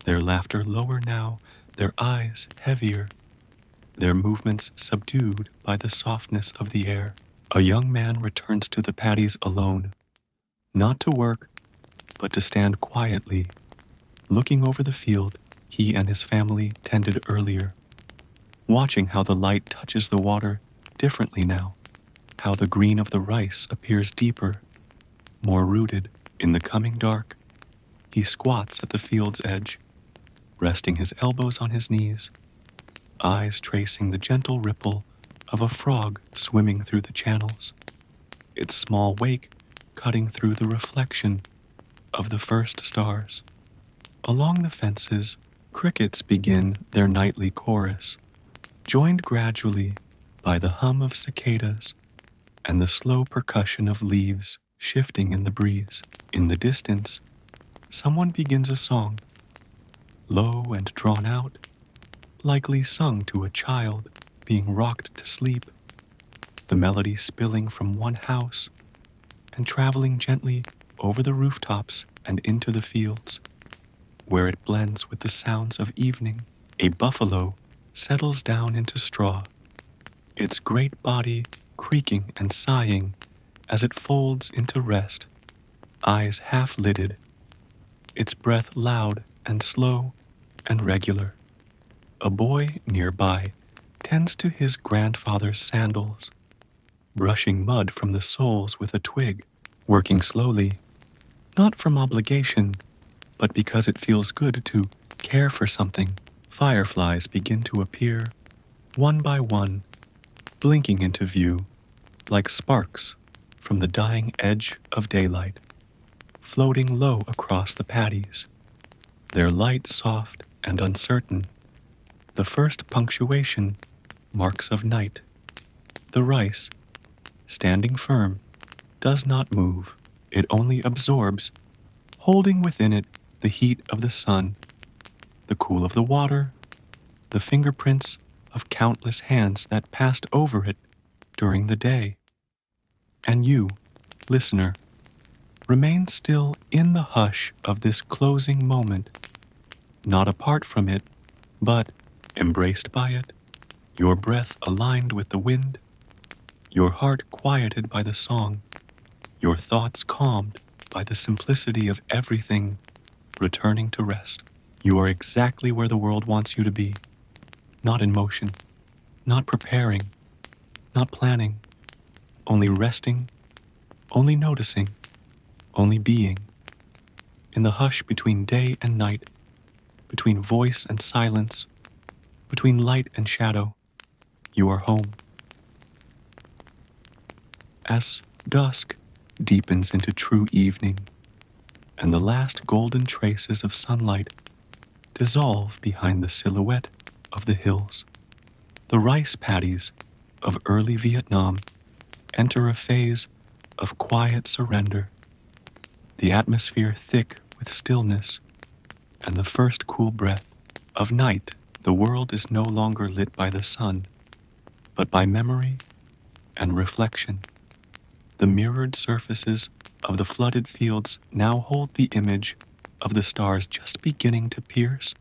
their laughter lower now, their eyes heavier, their movements subdued by the softness of the air. A young man returns to the paddies alone, not to work, but to stand quietly, looking over the field he and his family tended earlier, watching how the light touches the water differently now, how the green of the rice appears deeper, more rooted. In the coming dark, he squats at the field's edge, resting his elbows on his knees, eyes tracing the gentle ripple of a frog swimming through the channels, its small wake cutting through the reflection of the first stars. Along the fences, crickets begin their nightly chorus, joined gradually by the hum of cicadas and the slow percussion of leaves shifting in the breeze. In the distance, someone begins a song, low and drawn out, likely sung to a child being rocked to sleep, the melody spilling from one house and traveling gently over the rooftops and into the fields, where it blends with the sounds of evening. A buffalo settles down into straw, its great body creaking and sighing as it folds into rest, eyes half-lidded, its breath loud and slow and regular. A boy nearby tends to his grandfather's sandals, brushing mud from the soles with a twig, working slowly, not from obligation, but because it feels good to care for something. Fireflies begin to appear, one by one, blinking into view, like sparks from the dying edge of daylight, floating low across the paddies, their light soft and uncertain, the first punctuation marks of night. The rice, standing firm, does not move. It only absorbs, holding within it the heat of the sun, the cool of the water, the fingerprints of countless hands that passed over it during the day. And you, listener, remain still in the hush of this closing moment, not apart from it, but embraced by it, your breath aligned with the wind, your heart quieted by the song, your thoughts calmed by the simplicity of everything returning to rest. You are exactly where the world wants you to be, not in motion, not preparing, not planning, only resting, only noticing, only being. In the hush between day and night, between voice and silence, between light and shadow, you are home. As dusk deepens into true evening, and the last golden traces of sunlight dissolve behind the silhouette of the hills, the rice paddies of early Vietnam enter a phase of quiet surrender, the atmosphere thick with stillness and the first cool breath of night. The world is no longer lit by the sun, but by memory and reflection. The mirrored surfaces of the flooded fields now hold the image of the stars just beginning to pierce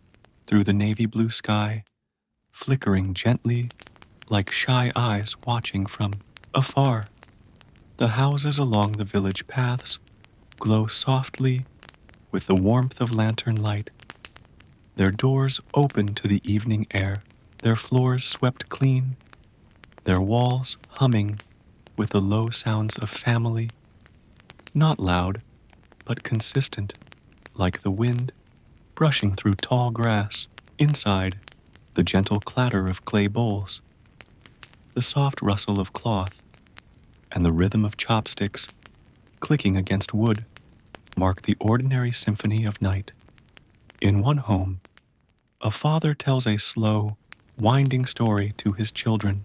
through the navy blue sky, flickering gently like shy eyes watching from afar. The houses along the village paths glow softly with the warmth of lantern light, their doors open to the evening air, their floors swept clean, their walls humming with the low sounds of family, not loud, but consistent, like the wind brushing through tall grass. Inside, the gentle clatter of clay bowls, the soft rustle of cloth, and the rhythm of chopsticks clicking against wood mark the ordinary symphony of night. In one home, a father tells a slow, winding story to his children,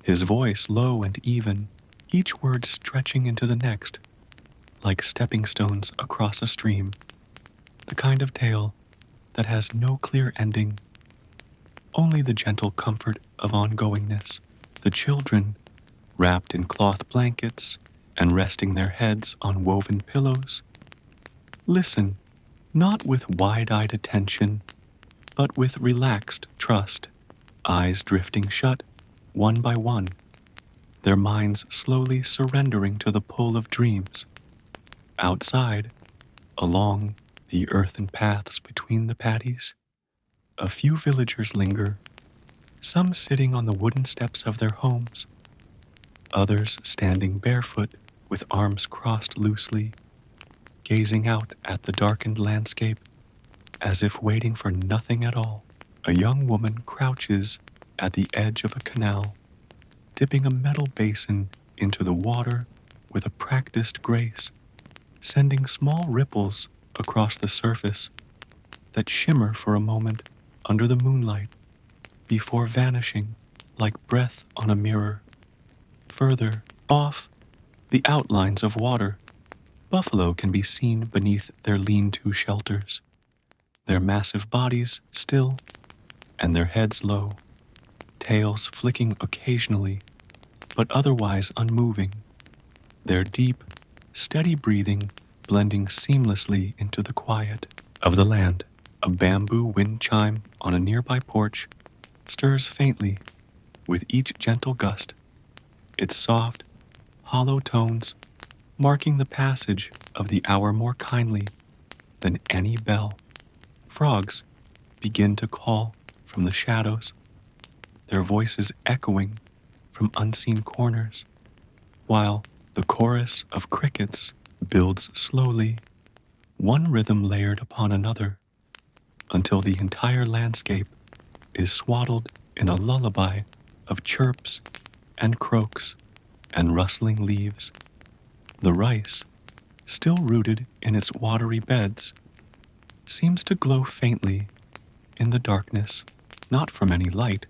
his voice low and even, each word stretching into the next, like stepping stones across a stream, the kind of tale that has no clear ending, only the gentle comfort of ongoingness. The children, wrapped in cloth blankets and resting their heads on woven pillows, listen, not with wide-eyed attention, but with relaxed trust, eyes drifting shut, one by one, their minds slowly surrendering to the pull of dreams. Outside, along the earthen paths between the paddies, a few villagers linger, some sitting on the wooden steps of their homes, others standing barefoot with arms crossed loosely, gazing out at the darkened landscape as if waiting for nothing at all. A young woman crouches at the edge of a canal, dipping a metal basin into the water with a practiced grace, sending small ripples across the surface that shimmer for a moment under the moonlight before vanishing like breath on a mirror. Further off, the outlines of water. Buffalo can be seen beneath their lean-to shelters, their massive bodies still and their heads low, tails flicking occasionally, but otherwise unmoving, their deep, steady breathing blending seamlessly into the quiet of the land. A bamboo wind chime on a nearby porch stirs faintly with each gentle gust, its soft, hollow tones marking the passage of the hour more kindly than any bell. Frogs begin to call from the shadows, their voices echoing from unseen corners, while the chorus of crickets builds slowly, one rhythm layered upon another, until the entire landscape is swaddled in a lullaby of chirps and croaks and rustling leaves. The rice, still rooted in its watery beds, seems to glow faintly in the darkness, not from any light,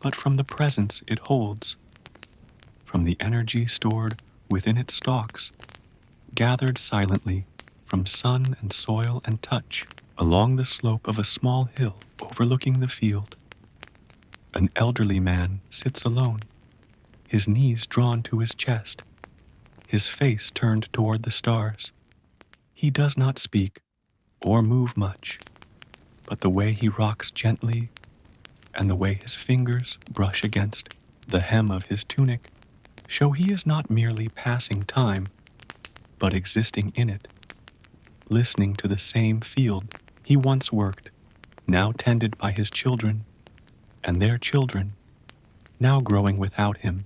but from the presence it holds, from the energy stored within its stalks, gathered silently from sun and soil and touch. Along the slope of a small hill overlooking the field, an elderly man sits alone, his knees drawn to his chest, his face turned toward the stars. He does not speak or move much, but the way he rocks gently and the way his fingers brush against the hem of his tunic show he is not merely passing time, but existing in it, listening to the same field he once worked, now tended by his children and their children, now growing without him,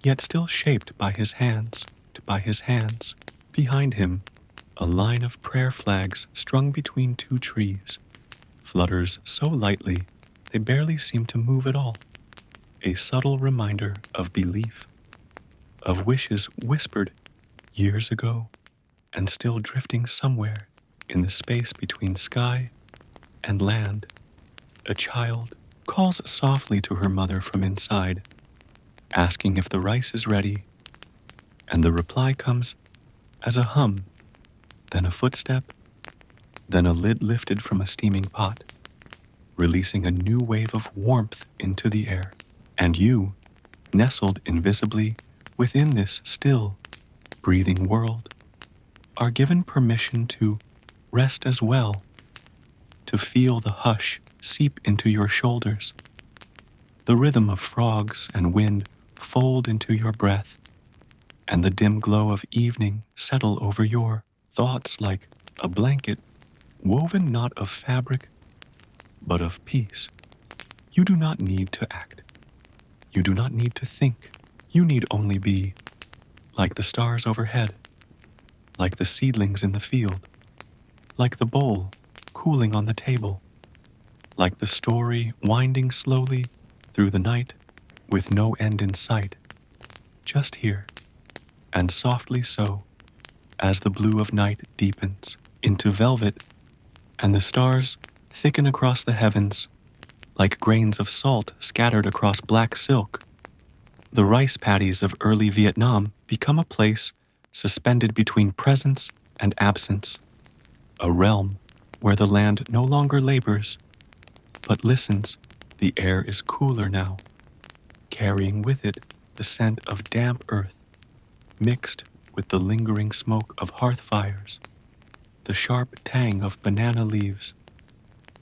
yet still shaped by his hands. Behind him, a line of prayer flags strung between two trees flutters so lightly they barely seem to move at all, a subtle reminder of belief, of wishes whispered years ago and still drifting somewhere in the space between sky and land. A child calls softly to her mother from inside, asking if the rice is ready, and the reply comes as a hum, then a footstep, then a lid lifted from a steaming pot, releasing a new wave of warmth into the air. And you, nestled invisibly within this still, breathing world, are given permission to rest as well, to feel the hush seep into your shoulders, the rhythm of frogs and wind fold into your breath, and the dim glow of evening settle over your thoughts like a blanket woven not of fabric, but of peace. You do not need to act. You do not need to think. You need only be, like the stars overhead, like the seedlings in the field, like the bowl cooling on the table, like the story winding slowly through the night with no end in sight, just here, and softly so, as the blue of night deepens into velvet and the stars thicken across the heavens like grains of salt scattered across black silk. The rice paddies of early Vietnam become a place suspended between presence and absence, a realm where the land no longer labors, but listens. The air is cooler now, carrying with it the scent of damp earth, mixed with the lingering smoke of hearth fires, the sharp tang of banana leaves,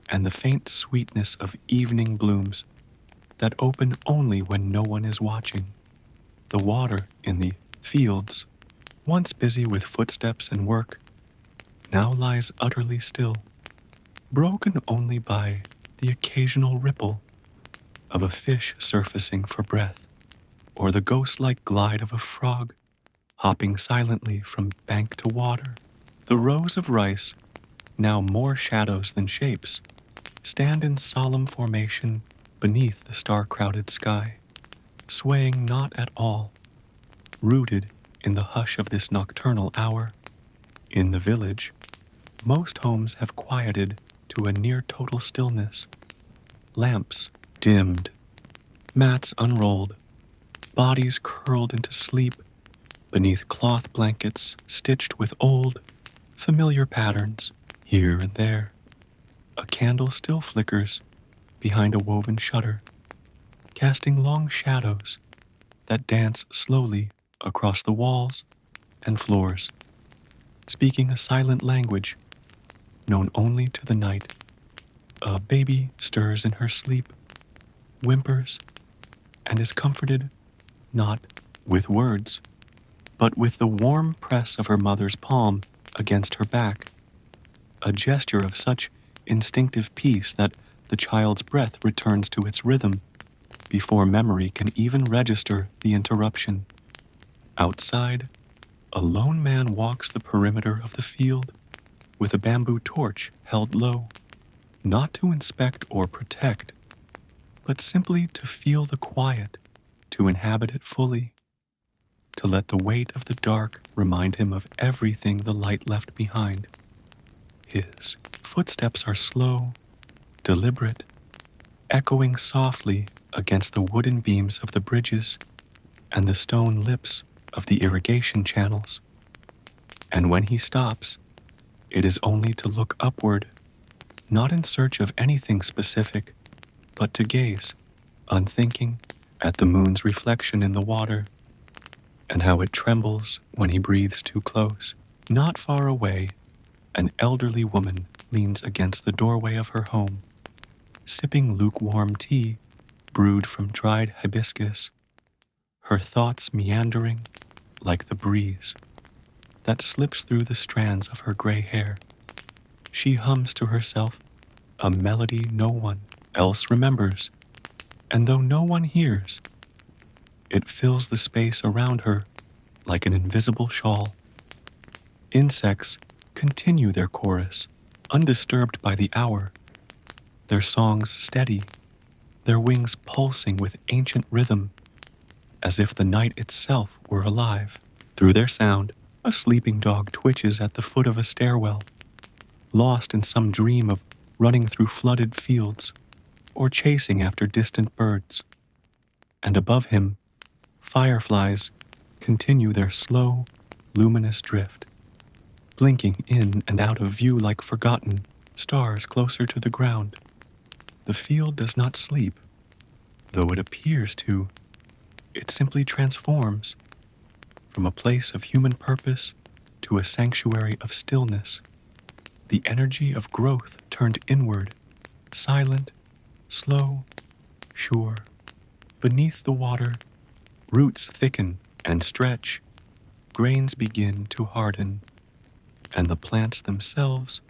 and the faint sweetness of evening blooms that open only when no one is watching. The water in the fields, once busy with footsteps and work, now lies utterly still, broken only by the occasional ripple of a fish surfacing for breath, or the ghost-like glide of a frog hopping silently from bank to water. The rows of rice, now more shadows than shapes, stand in solemn formation beneath the star-crowded sky, swaying not at all, rooted in the hush of this nocturnal hour. In the village, most homes have quieted to a near-total stillness. Lamps dimmed, mats unrolled, bodies curled into sleep beneath cloth blankets stitched with old, familiar patterns. Here and there, a candle still flickers behind a woven shutter, casting long shadows that dance slowly across the walls and floors, speaking a silent language known only to the night. A baby stirs in her sleep, whimpers, and is comforted not with words, but with the warm press of her mother's palm against her back, a gesture of such instinctive peace that the child's breath returns to its rhythm before memory can even register the interruption. Outside, a lone man walks the perimeter of the field with a bamboo torch held low, not to inspect or protect, but simply to feel the quiet, to inhabit it fully, to let the weight of the dark remind him of everything the light left behind. His footsteps are slow, deliberate, echoing softly against the wooden beams of the bridges and the stone lips of the irrigation channels. And when he stops, it is only to look upward, not in search of anything specific, but to gaze, unthinking, at the moon's reflection in the water, and how it trembles when he breathes too close. Not far away, an elderly woman leans against the doorway of her home, sipping lukewarm tea brewed from dried hibiscus, her thoughts meandering like the breeze that slips through the strands of her gray hair. She hums to herself a melody no one else remembers, and though no one hears, it fills the space around her like an invisible shawl. Insects continue their chorus, undisturbed by the hour, their songs steady, their wings pulsing with ancient rhythm, as if the night itself were alive. Through their sound, a sleeping dog twitches at the foot of a stairwell, lost in some dream of running through flooded fields or chasing after distant birds. And above him, fireflies continue their slow, luminous drift, blinking in and out of view like forgotten stars closer to the ground. The field does not sleep, though it appears to. It simply transforms from a place of human purpose to a sanctuary of stillness, the energy of growth turned inward, silent, slow, sure. Beneath the water, roots thicken and stretch, grains begin to harden, and the plants themselves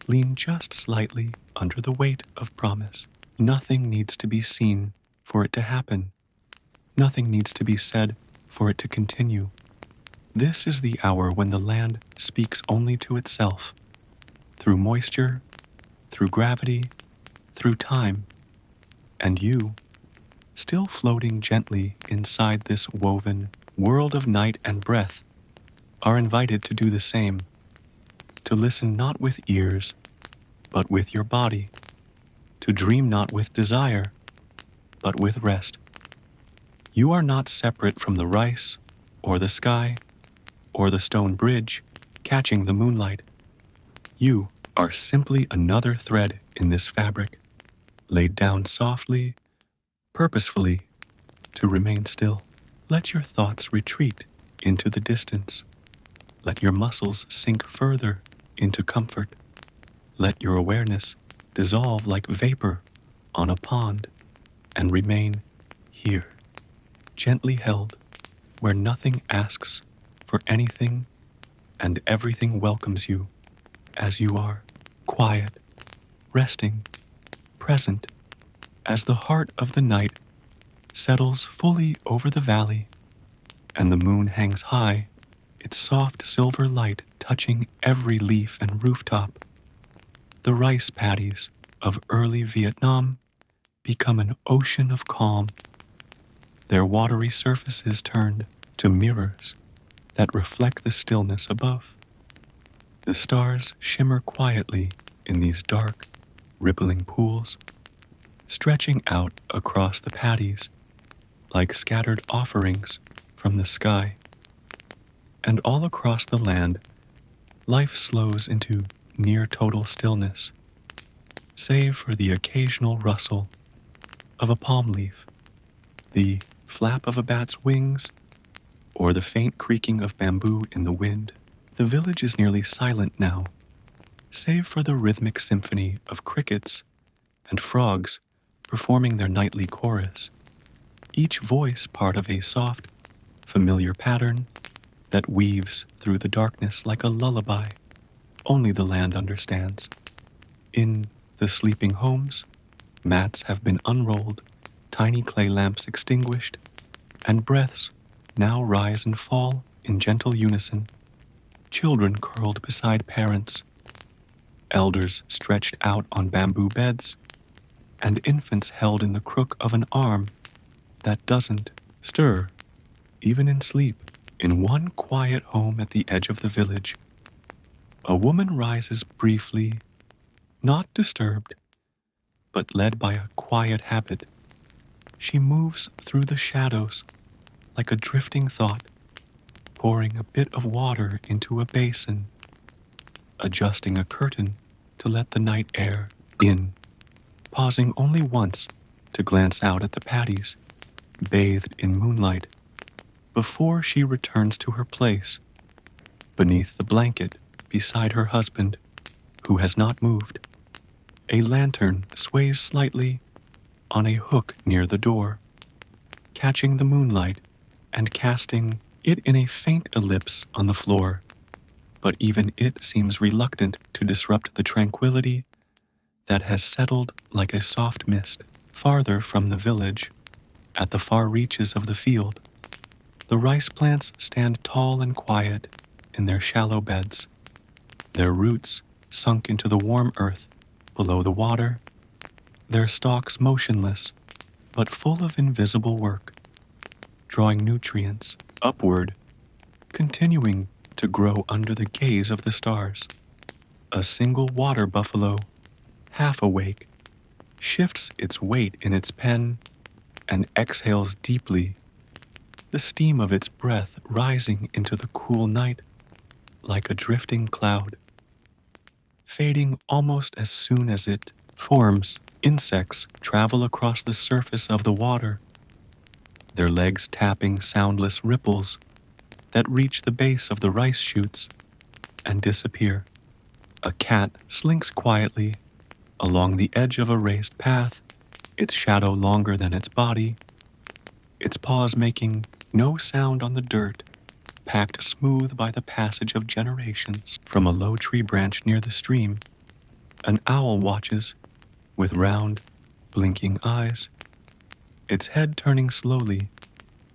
lean just slightly under the weight of promise. Nothing needs to be seen for it to happen. Nothing needs to be said for it to continue. This is the hour when the land speaks only to itself, through moisture, through gravity, through time, and you, still floating gently inside this woven world of night and breath, are invited to do the same, to listen not with ears, but with your body, to dream not with desire, but with rest. You are not separate from the rice, or the sky, or the stone bridge catching the moonlight. You are simply another thread in this fabric, laid down softly, purposefully, to remain still. Let your thoughts retreat into the distance. Let your muscles sink further into comfort. Let your awareness dissolve like vapor on a pond and remain here, gently held, where nothing asks for anything and everything welcomes you as you are, quiet, resting, present, as the heart of the night settles fully over the valley and the moon hangs high, its soft silver light touching every leaf and rooftop. The rice paddies of early Vietnam become an ocean of calm, their watery surfaces turned to mirrors that reflect the stillness above. The stars shimmer quietly in these dark, rippling pools, stretching out across the paddies like scattered offerings from the sky. And all across the land, life slows into near total stillness, save for the occasional rustle of a palm leaf, the flap of a bat's wings, or the faint creaking of bamboo in the wind. The village is nearly silent now, save for the rhythmic symphony of crickets and frogs performing their nightly chorus, each voice part of a soft, familiar pattern that weaves through the darkness like a lullaby only the land understands. In the sleeping homes, mats have been unrolled, tiny clay lamps extinguished, and breaths now rise and fall in gentle unison. Children curled beside parents, elders stretched out on bamboo beds, and infants held in the crook of an arm that doesn't stir, even in sleep. In one quiet home at the edge of the village, a woman rises briefly, not disturbed, but led by a quiet habit. She moves through the shadows like a drifting thought, pouring a bit of water into a basin, adjusting a curtain to let the night air in, pausing only once to glance out at the paddies, bathed in moonlight, before she returns to her place, beneath the blanket beside her husband, who has not moved. A lantern sways slightly on a hook near the door, catching the moonlight and casting it in a faint ellipse on the floor, but even it seems reluctant to disrupt the tranquility that has settled like a soft mist. Farther from the village, at the far reaches of the field, the rice plants stand tall and quiet in their shallow beds, their roots sunk into the warm earth below the water, their stalks motionless but full of invisible work, drawing nutrients upward, continuing to grow under the gaze of the stars. A single water buffalo, half awake, shifts its weight in its pen and exhales deeply, the steam of its breath rising into the cool night like a drifting cloud. Fading almost as soon as it forms, insects travel across the surface of the water, their legs tapping soundless ripples that reach the base of the rice shoots and disappear. A cat slinks quietly along the edge of a raised path, its shadow longer than its body, its paws making no sound on the dirt, packed smooth by the passage of generations. From a low tree branch near the stream, an owl watches with round, blinking eyes, its head turning slowly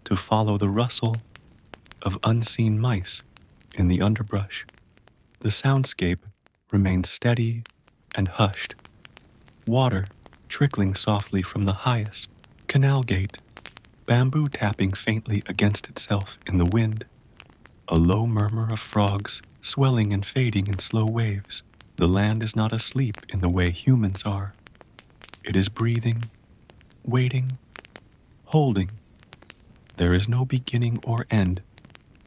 to follow the rustle of unseen mice in the underbrush. The soundscape remains steady and hushed, water trickling softly from the highest canal gate, bamboo tapping faintly against itself in the wind, a low murmur of frogs swelling and fading in slow waves. The land is not asleep in the way humans are. It is breathing, waiting, holding. There is no beginning or end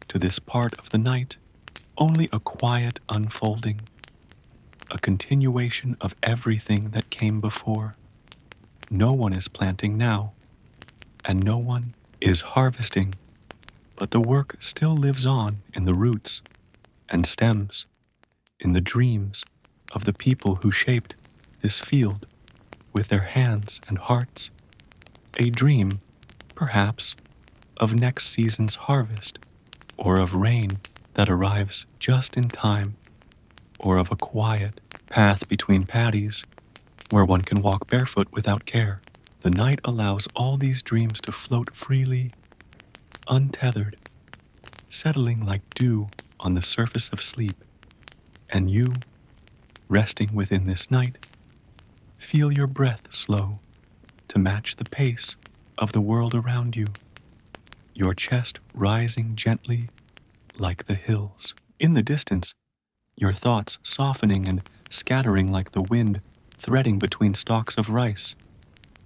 to this part of the night, only a quiet unfolding, a continuation of everything that came before. No one is planting now, and no one is harvesting, but the work still lives on in the roots and stems, in the dreams of the people who shaped this field with their hands and hearts. A dream, perhaps, of next season's harvest, or of rain that arrives just in time, or of a quiet path between paddies where one can walk barefoot without care. The night allows all these dreams to float freely, untethered, settling like dew on the surface of sleep. And you, resting within this night, feel your breath slow to match the pace of the world around you, your chest rising gently like the hills. In the distance, your thoughts softening and scattering like the wind threading between stalks of rice.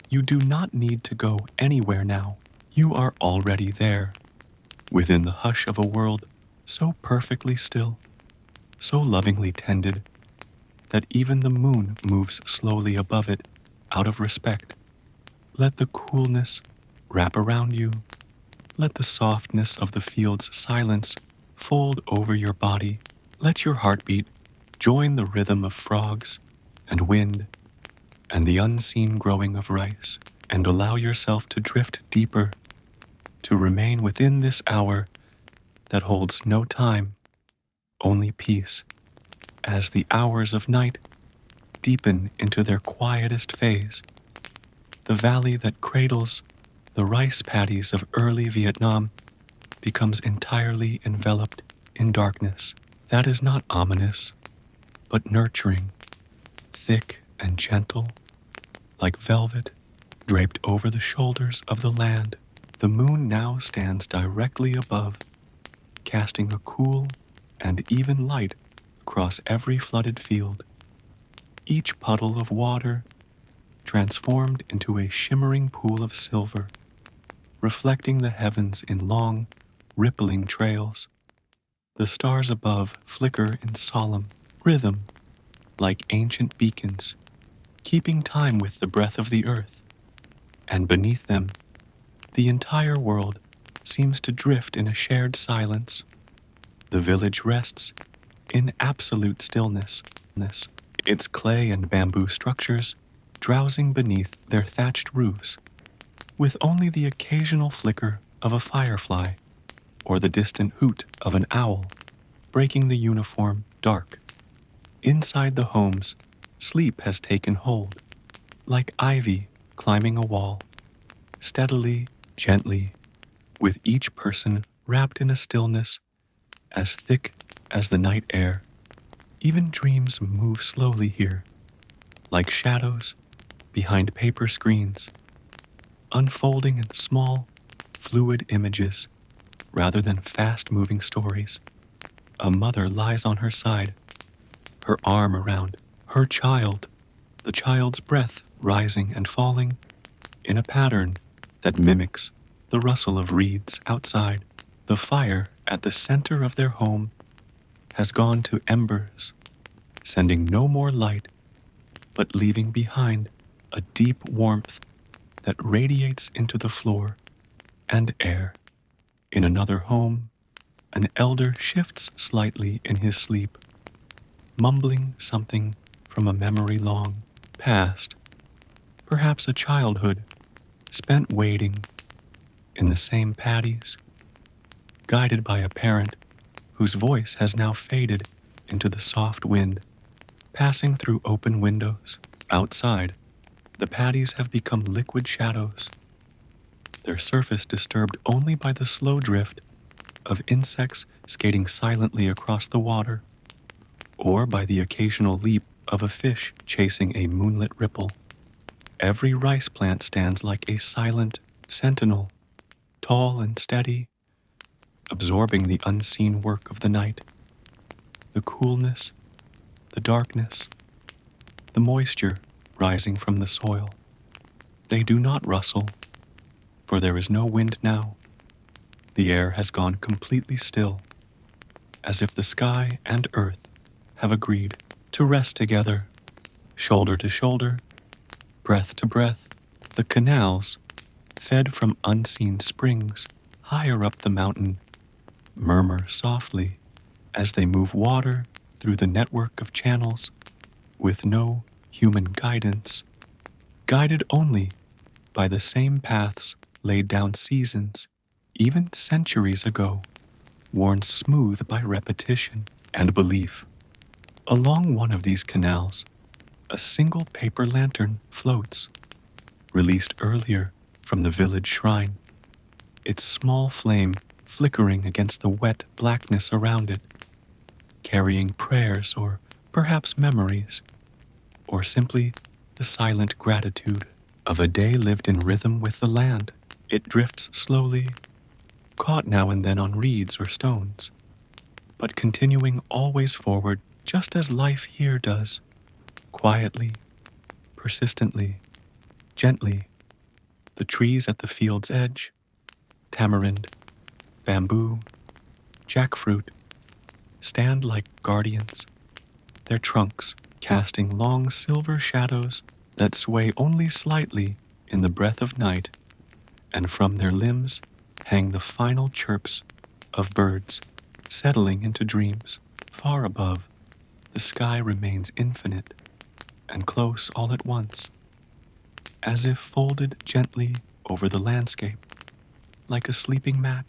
You do not need to go anywhere now. You are already there, within the hush of a world so perfectly still, so lovingly tended, that even the moon moves slowly above it out of respect. Let the coolness wrap around you. Let the softness of the field's silence fold over your body. Let your heartbeat join the rhythm of frogs and wind and the unseen growing of rice, and allow yourself to drift deeper, to remain within this hour that holds no time, only peace, as the hours of night deepen into their quietest phase. The valley that cradles the rice paddies of early Vietnam becomes entirely enveloped in darkness. That is not ominous, but nurturing, thick and gentle, like velvet draped over the shoulders of the land. The moon now stands directly above, casting a cool and even light across every flooded field. Each puddle of water transformed into a shimmering pool of silver, reflecting the heavens in long, rippling trails. The stars above flicker in solemn rhythm, like ancient beacons, keeping time with the breath of the earth. And beneath them, the entire world seems to drift in a shared silence. The village rests in absolute stillness, its clay and bamboo structures drowsing beneath their thatched roofs, with only the occasional flicker of a firefly or the distant hoot of an owl breaking the uniform dark. Inside the homes, sleep has taken hold, like ivy climbing a wall, steadily, gently, with each person wrapped in a stillness as thick as the night air. Even dreams move slowly here, like shadows behind paper screens, unfolding in small, fluid images rather than fast-moving stories. A mother lies on her side, her arm around her child, the child's breath rising and falling in a pattern that mimics the rustle of reeds outside. The fire at the center of their home has gone to embers, sending no more light, but leaving behind a deep warmth that radiates into the floor and air. In another home, an elder shifts slightly in his sleep, mumbling something from a memory long past, perhaps a childhood spent waiting in the same paddies, guided by a parent whose voice has now faded into the soft wind passing through open windows. Outside, the paddies have become liquid shadows, their surface disturbed only by the slow drift of insects skating silently across the water, or by the occasional leap of a fish chasing a moonlit ripple. Every rice plant stands like a silent sentinel, tall and steady, absorbing the unseen work of the night, the coolness, the darkness, the moisture rising from the soil. They do not rustle, for there is no wind now. The air has gone completely still, as if the sky and earth have agreed to rest together, shoulder to shoulder, breath to breath. The canals, fed from unseen springs higher up the mountain, murmur softly as they move water through the network of channels with no human guidance, guided only by the same paths laid down seasons, even centuries ago, worn smooth by repetition and belief. Along one of these canals, a single paper lantern floats, released earlier from the village shrine, its small flame flickering against the wet blackness around it, carrying prayers or perhaps memories, or simply the silent gratitude of a day lived in rhythm with the land. It drifts slowly, caught now and then on reeds or stones, but continuing always forward just as life here does, quietly, persistently, gently. The trees at the field's edge, tamarind, bamboo, jackfruit, stand like guardians, their trunks casting long silver shadows that sway only slightly in the breath of night, and from their limbs hang the final chirps of birds settling into dreams. Far above, the sky remains infinite and close all at once, as if folded gently over the landscape, like a sleeping mat,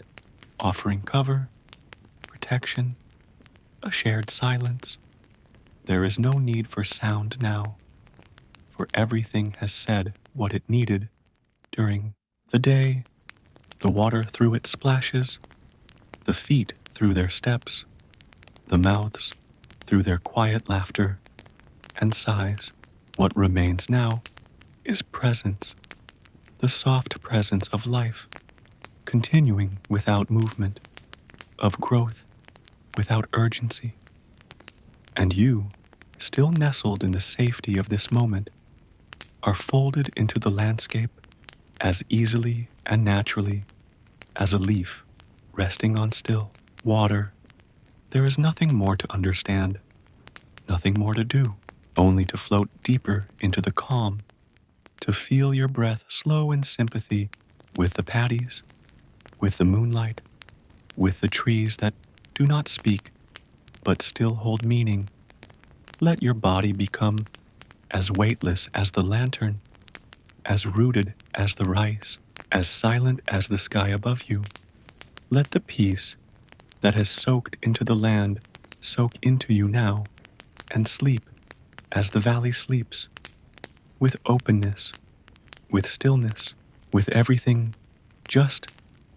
offering cover, protection, a shared silence. There is no need for sound now, for everything has said what it needed during the day, the water through its splashes, the feet through their steps, the mouths through their quiet laughter and sighs. What remains now is presence, the soft presence of life, continuing without movement, of growth without urgency. And you, still nestled in the safety of this moment, are folded into the landscape as easily and naturally as a leaf resting on still water. There is nothing more to understand, nothing more to do, only to float deeper into the calm, to feel your breath slow in sympathy with the paddies, with the moonlight, with the trees that do not speak but still hold meaning. Let your body become as weightless as the lantern, as rooted as the rice, as silent as the sky above you. Let the peace that has soaked into the land soak into you now, and sleep as the valley sleeps, with openness, with stillness, with everything just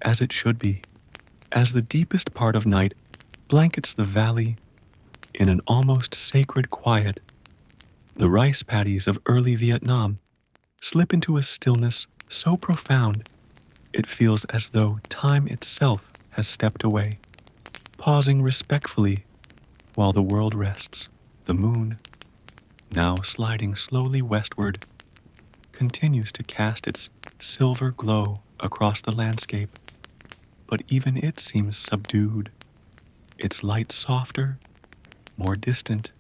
as it should be. As the deepest part of night blankets the valley in an almost sacred quiet, the rice paddies of early Vietnam slip into a stillness so profound it feels as though time itself has stepped away, pausing respectfully while the world rests. The moon, now sliding slowly westward, continues to cast its silver glow across the landscape, but even it seems subdued, its light softer, more distant,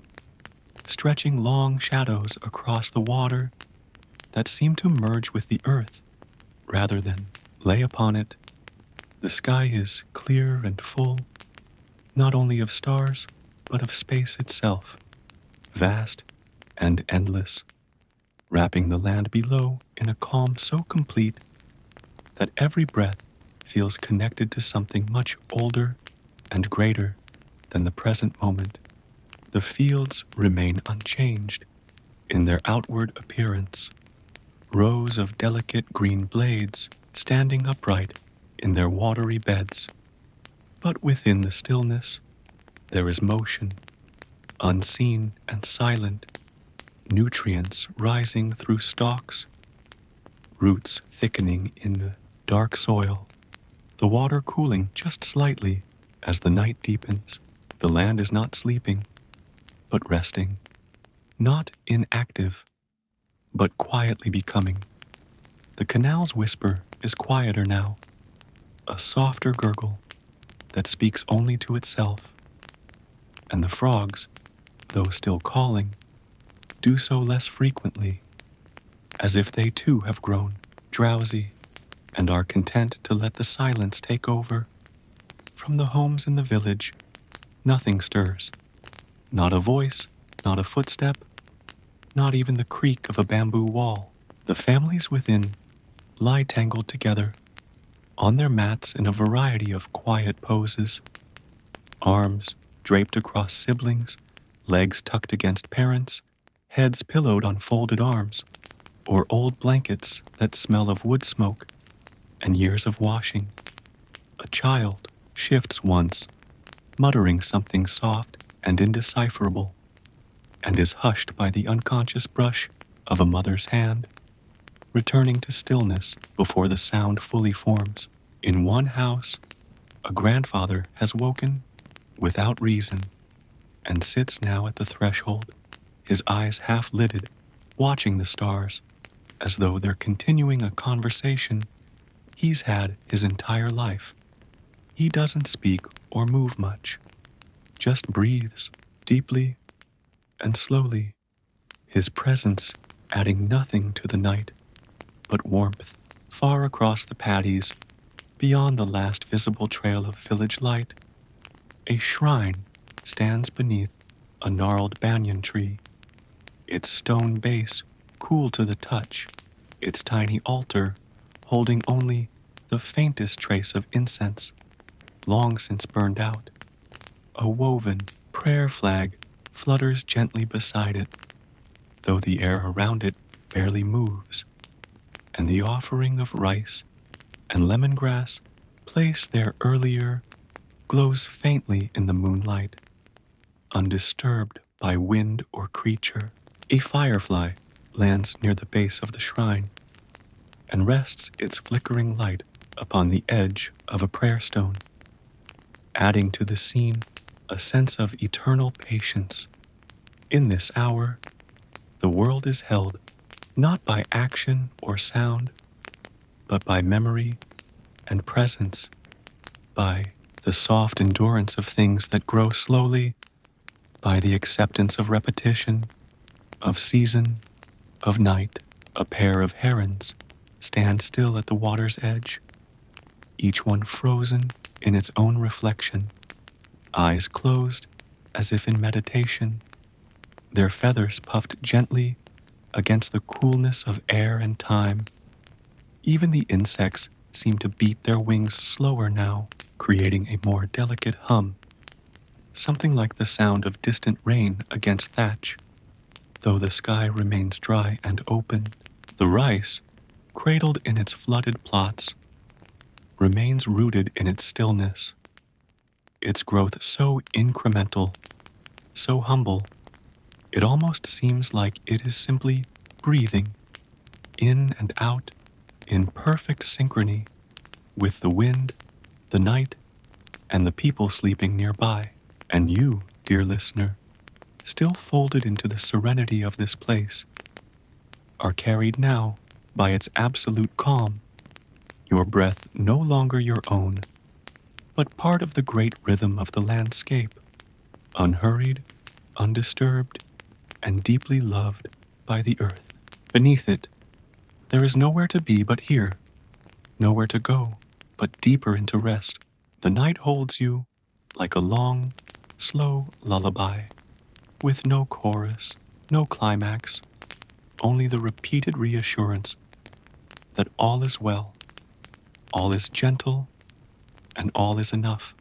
stretching long shadows across the water that seem to merge with the earth rather than lay upon it. The sky is clear and full, not only of stars, but of space itself, vast and endless, wrapping the land below in a calm so complete that every breath feels connected to something much older and greater than the present moment. The fields remain unchanged in their outward appearance, rows of delicate green blades standing upright in their watery beds, But within the stillness, there is motion, unseen and silent, nutrients rising through stalks, roots thickening in dark soil, the water cooling just slightly as the night deepens. The land is not sleeping, but resting, not inactive, but quietly becoming. The canal's whisper is quieter now, a softer gurgle that speaks only to itself, and the frogs, though still calling, do so less frequently, as if they too have grown drowsy and are content to let the silence take over. From the homes in the village, nothing stirs. Not a voice, not a footstep, not even the creak of a bamboo wall. The families within lie tangled together, on their mats in a variety of quiet poses, arms draped across siblings, legs tucked against parents, heads pillowed on folded arms, or old blankets that smell of wood smoke and years of washing. A child shifts once, muttering something soft and indecipherable, and is hushed by the unconscious brush of a mother's hand, returning to stillness before the sound fully forms. In one house, a grandfather has woken without reason and sits now at the threshold, his eyes half-lidded, watching the stars as though they're continuing a conversation he's had his entire life. He doesn't speak or move much, just breathes deeply and slowly, his presence adding nothing to the night but warmth. Far across the paddies, beyond the last visible trail of village light, a shrine stands beneath a gnarled banyan tree, its stone base cool to the touch, its tiny altar holding only the faintest trace of incense, long since burned out. A woven prayer flag flutters gently beside it, though the air around it barely moves, and the offering of rice and lemongrass placed there earlier glows faintly in the moonlight, undisturbed by wind or creature. A firefly lands near the base of the shrine and rests its flickering light upon the edge of a prayer stone, adding to the scene a sense of eternal patience. In this hour, the world is held not by action or sound, but by memory and presence, by the soft endurance of things that grow slowly, by the acceptance of repetition, of season, of night. A pair of herons stand still at the water's edge, each one frozen in its own reflection, eyes closed as if in meditation, their feathers puffed gently against the coolness of air and time. Even the insects seem to beat their wings slower now, creating a more delicate hum, something like the sound of distant rain against thatch. Though the sky remains dry and open, the rice, cradled in its flooded plots, remains rooted in its stillness, its growth so incremental, so humble, it almost seems like it is simply breathing in and out in perfect synchrony with the wind, the night, and the people sleeping nearby. And you, dear listener, still folded into the serenity of this place, are carried now by its absolute calm, your breath no longer your own, but part of the great rhythm of the landscape, unhurried, undisturbed, and deeply loved by the earth. Beneath it, there is nowhere to be but here, nowhere to go but deeper into rest. The night holds you like a long, slow lullaby, with no chorus, no climax, only the repeated reassurance that all is well, all is gentle, and all is enough.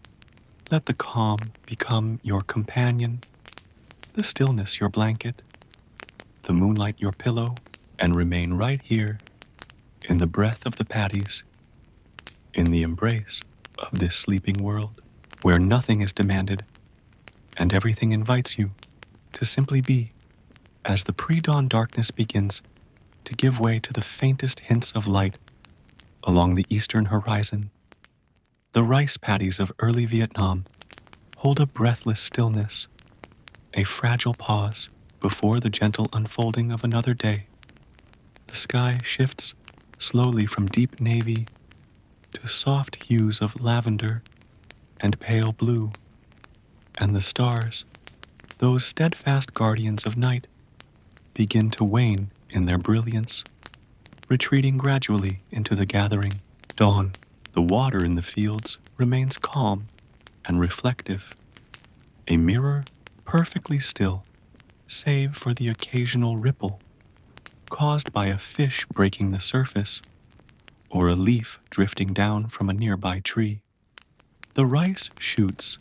Let the calm become your companion, the stillness your blanket, the moonlight your pillow, and remain right here in the breath of the paddies, in the embrace of this sleeping world. where nothing is demanded and everything invites you to simply be, as the pre-dawn darkness begins to give way to the faintest hints of light along the eastern horizon. The rice paddies of early Vietnam hold a breathless stillness, a fragile pause before the gentle unfolding of another day. The sky shifts slowly from deep navy to soft hues of lavender and pale blue, and the stars, those steadfast guardians of night, begin to wane in their brilliance, retreating gradually into the gathering dawn. The water in the fields remains calm and reflective, a mirror perfectly still, save for the occasional ripple caused by a fish breaking the surface or a leaf drifting down from a nearby tree. The rice shoots,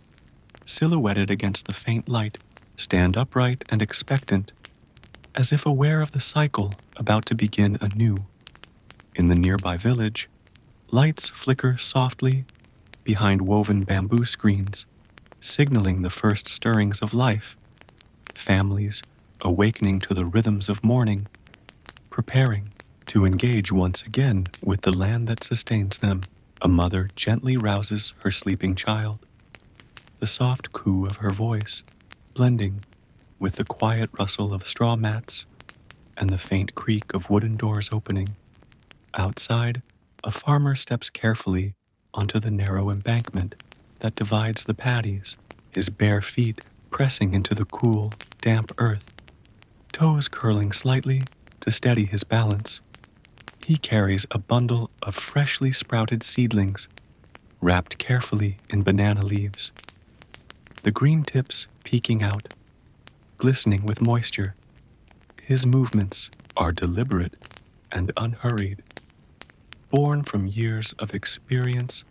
silhouetted against the faint light, stand upright and expectant, as if aware of the cycle about to begin anew. In the nearby village, lights flicker softly behind woven bamboo screens, signaling the first stirrings of life, families awakening to the rhythms of morning, preparing to engage once again with the land that sustains them. A mother gently rouses her sleeping child, the soft coo of her voice blending with the quiet rustle of straw mats and the faint creak of wooden doors opening. Outside, a farmer steps carefully onto the narrow embankment that divides the paddies, his bare feet pressing into the cool, damp earth, toes curling slightly to steady his balance. He carries a bundle of freshly sprouted seedlings, wrapped carefully in banana leaves, the green tips peeking out, glistening with moisture. His movements are deliberate and unhurried, born from years of experience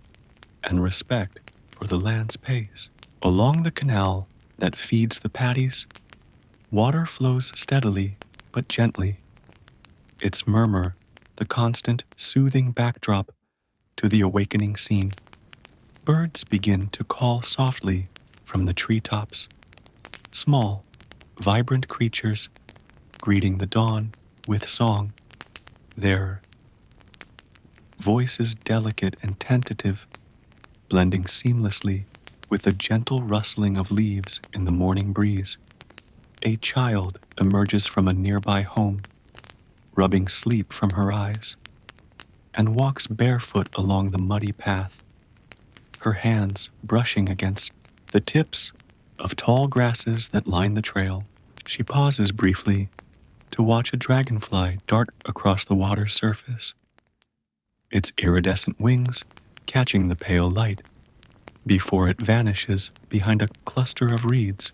and respect for the land's pace. Along the canal that feeds the paddies, water flows steadily but gently, its murmur the constant, soothing backdrop to the awakening scene. Birds begin to call softly from the treetops, small, vibrant creatures greeting the dawn with song, their voices delicate and tentative, blending seamlessly with the gentle rustling of leaves in the morning breeze. A child emerges from a nearby home, rubbing sleep from her eyes, and walks barefoot along the muddy path, her hands brushing against the tips of tall grasses that line the trail. She pauses briefly to watch a dragonfly dart across the water's surface, its iridescent wings catching the pale light before it vanishes behind a cluster of reeds.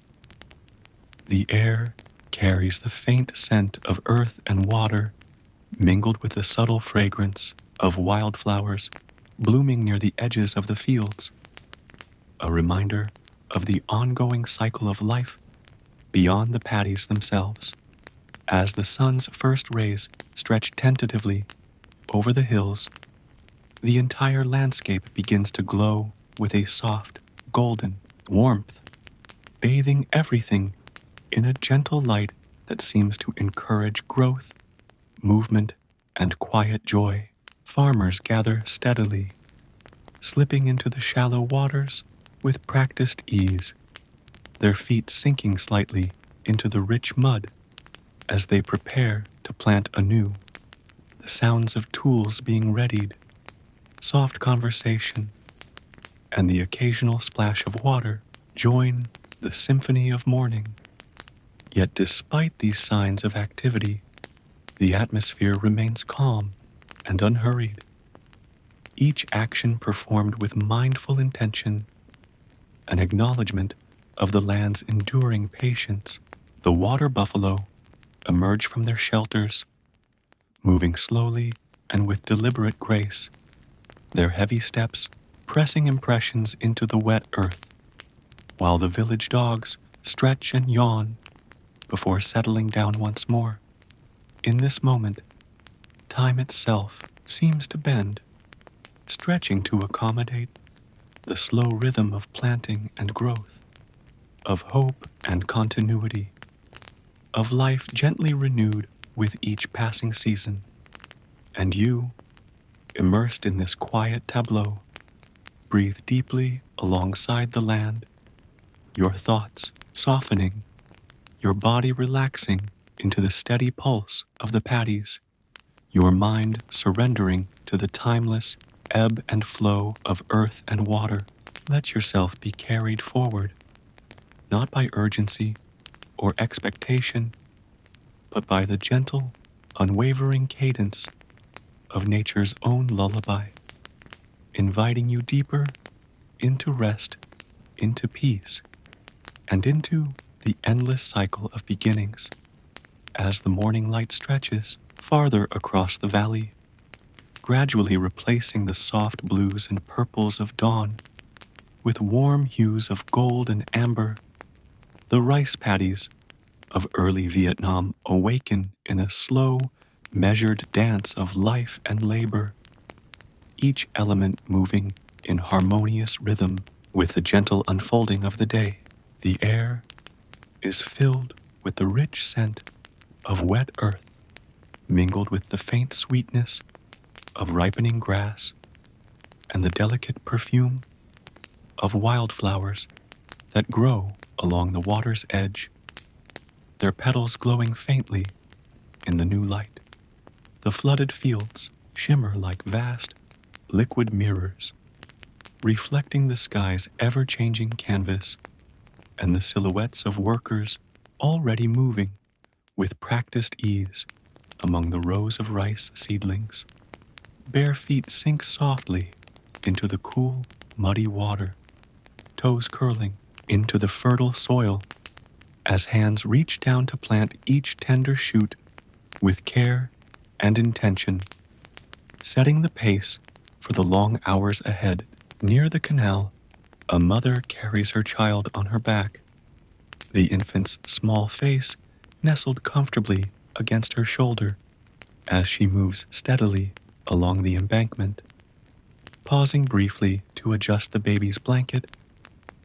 The air carries the faint scent of earth and water, mingled with the subtle fragrance of wildflowers blooming near the edges of the fields, a reminder of the ongoing cycle of life beyond the paddies themselves. As the sun's first rays stretch tentatively over the hills, the entire landscape begins to glow with a soft, golden warmth, bathing everything in a gentle light that seems to encourage growth, movement, and quiet joy. Farmers gather steadily, slipping into the shallow waters with practiced ease, their feet sinking slightly into the rich mud as they prepare to plant anew. The sounds of tools being readied, soft conversation, and the occasional splash of water join the symphony of morning. Yet despite these signs of activity, the atmosphere remains calm and unhurried, each action performed with mindful intention, an acknowledgement of the land's enduring patience. The water buffalo emerge from their shelters, moving slowly and with deliberate grace, their heavy steps pressing impressions into the wet earth, while the village dogs stretch and yawn before settling down once more. In this moment, time itself seems to bend, stretching to accommodate the slow rhythm of planting and growth, of hope and continuity, of life gently renewed with each passing season. And you, immersed in this quiet tableau, breathe deeply alongside the land, your thoughts softening, your body relaxing into the steady pulse of the paddies, your mind surrendering to the timeless ebb and flow of earth and water. Let yourself be carried forward, not by urgency or expectation, but by the gentle, unwavering cadence of nature's own lullaby, inviting you deeper into rest, into peace, and into the endless cycle of beginnings as the morning light stretches farther across the valley, gradually replacing the soft blues and purples of dawn with warm hues of gold and amber. The rice paddies of early Vietnam awaken in a slow, measured dance of life and labor, each element moving in harmonious rhythm with the gentle unfolding of the day. The air is filled with the rich scent of wet earth, mingled with the faint sweetness of ripening grass and the delicate perfume of wildflowers that grow along the water's edge, their petals glowing faintly in the new light. The flooded fields shimmer like vast, liquid mirrors, reflecting the sky's ever-changing canvas and the silhouettes of workers already moving with practiced ease among the rows of rice seedlings. Bare feet sink softly into the cool, muddy water, toes curling into the fertile soil as hands reach down to plant each tender shoot with care and intention, setting the pace for the long hours ahead. Near the canal, a mother carries her child on her back, the infant's small face nestled comfortably against her shoulder as she moves steadily along the embankment, pausing briefly to adjust the baby's blanket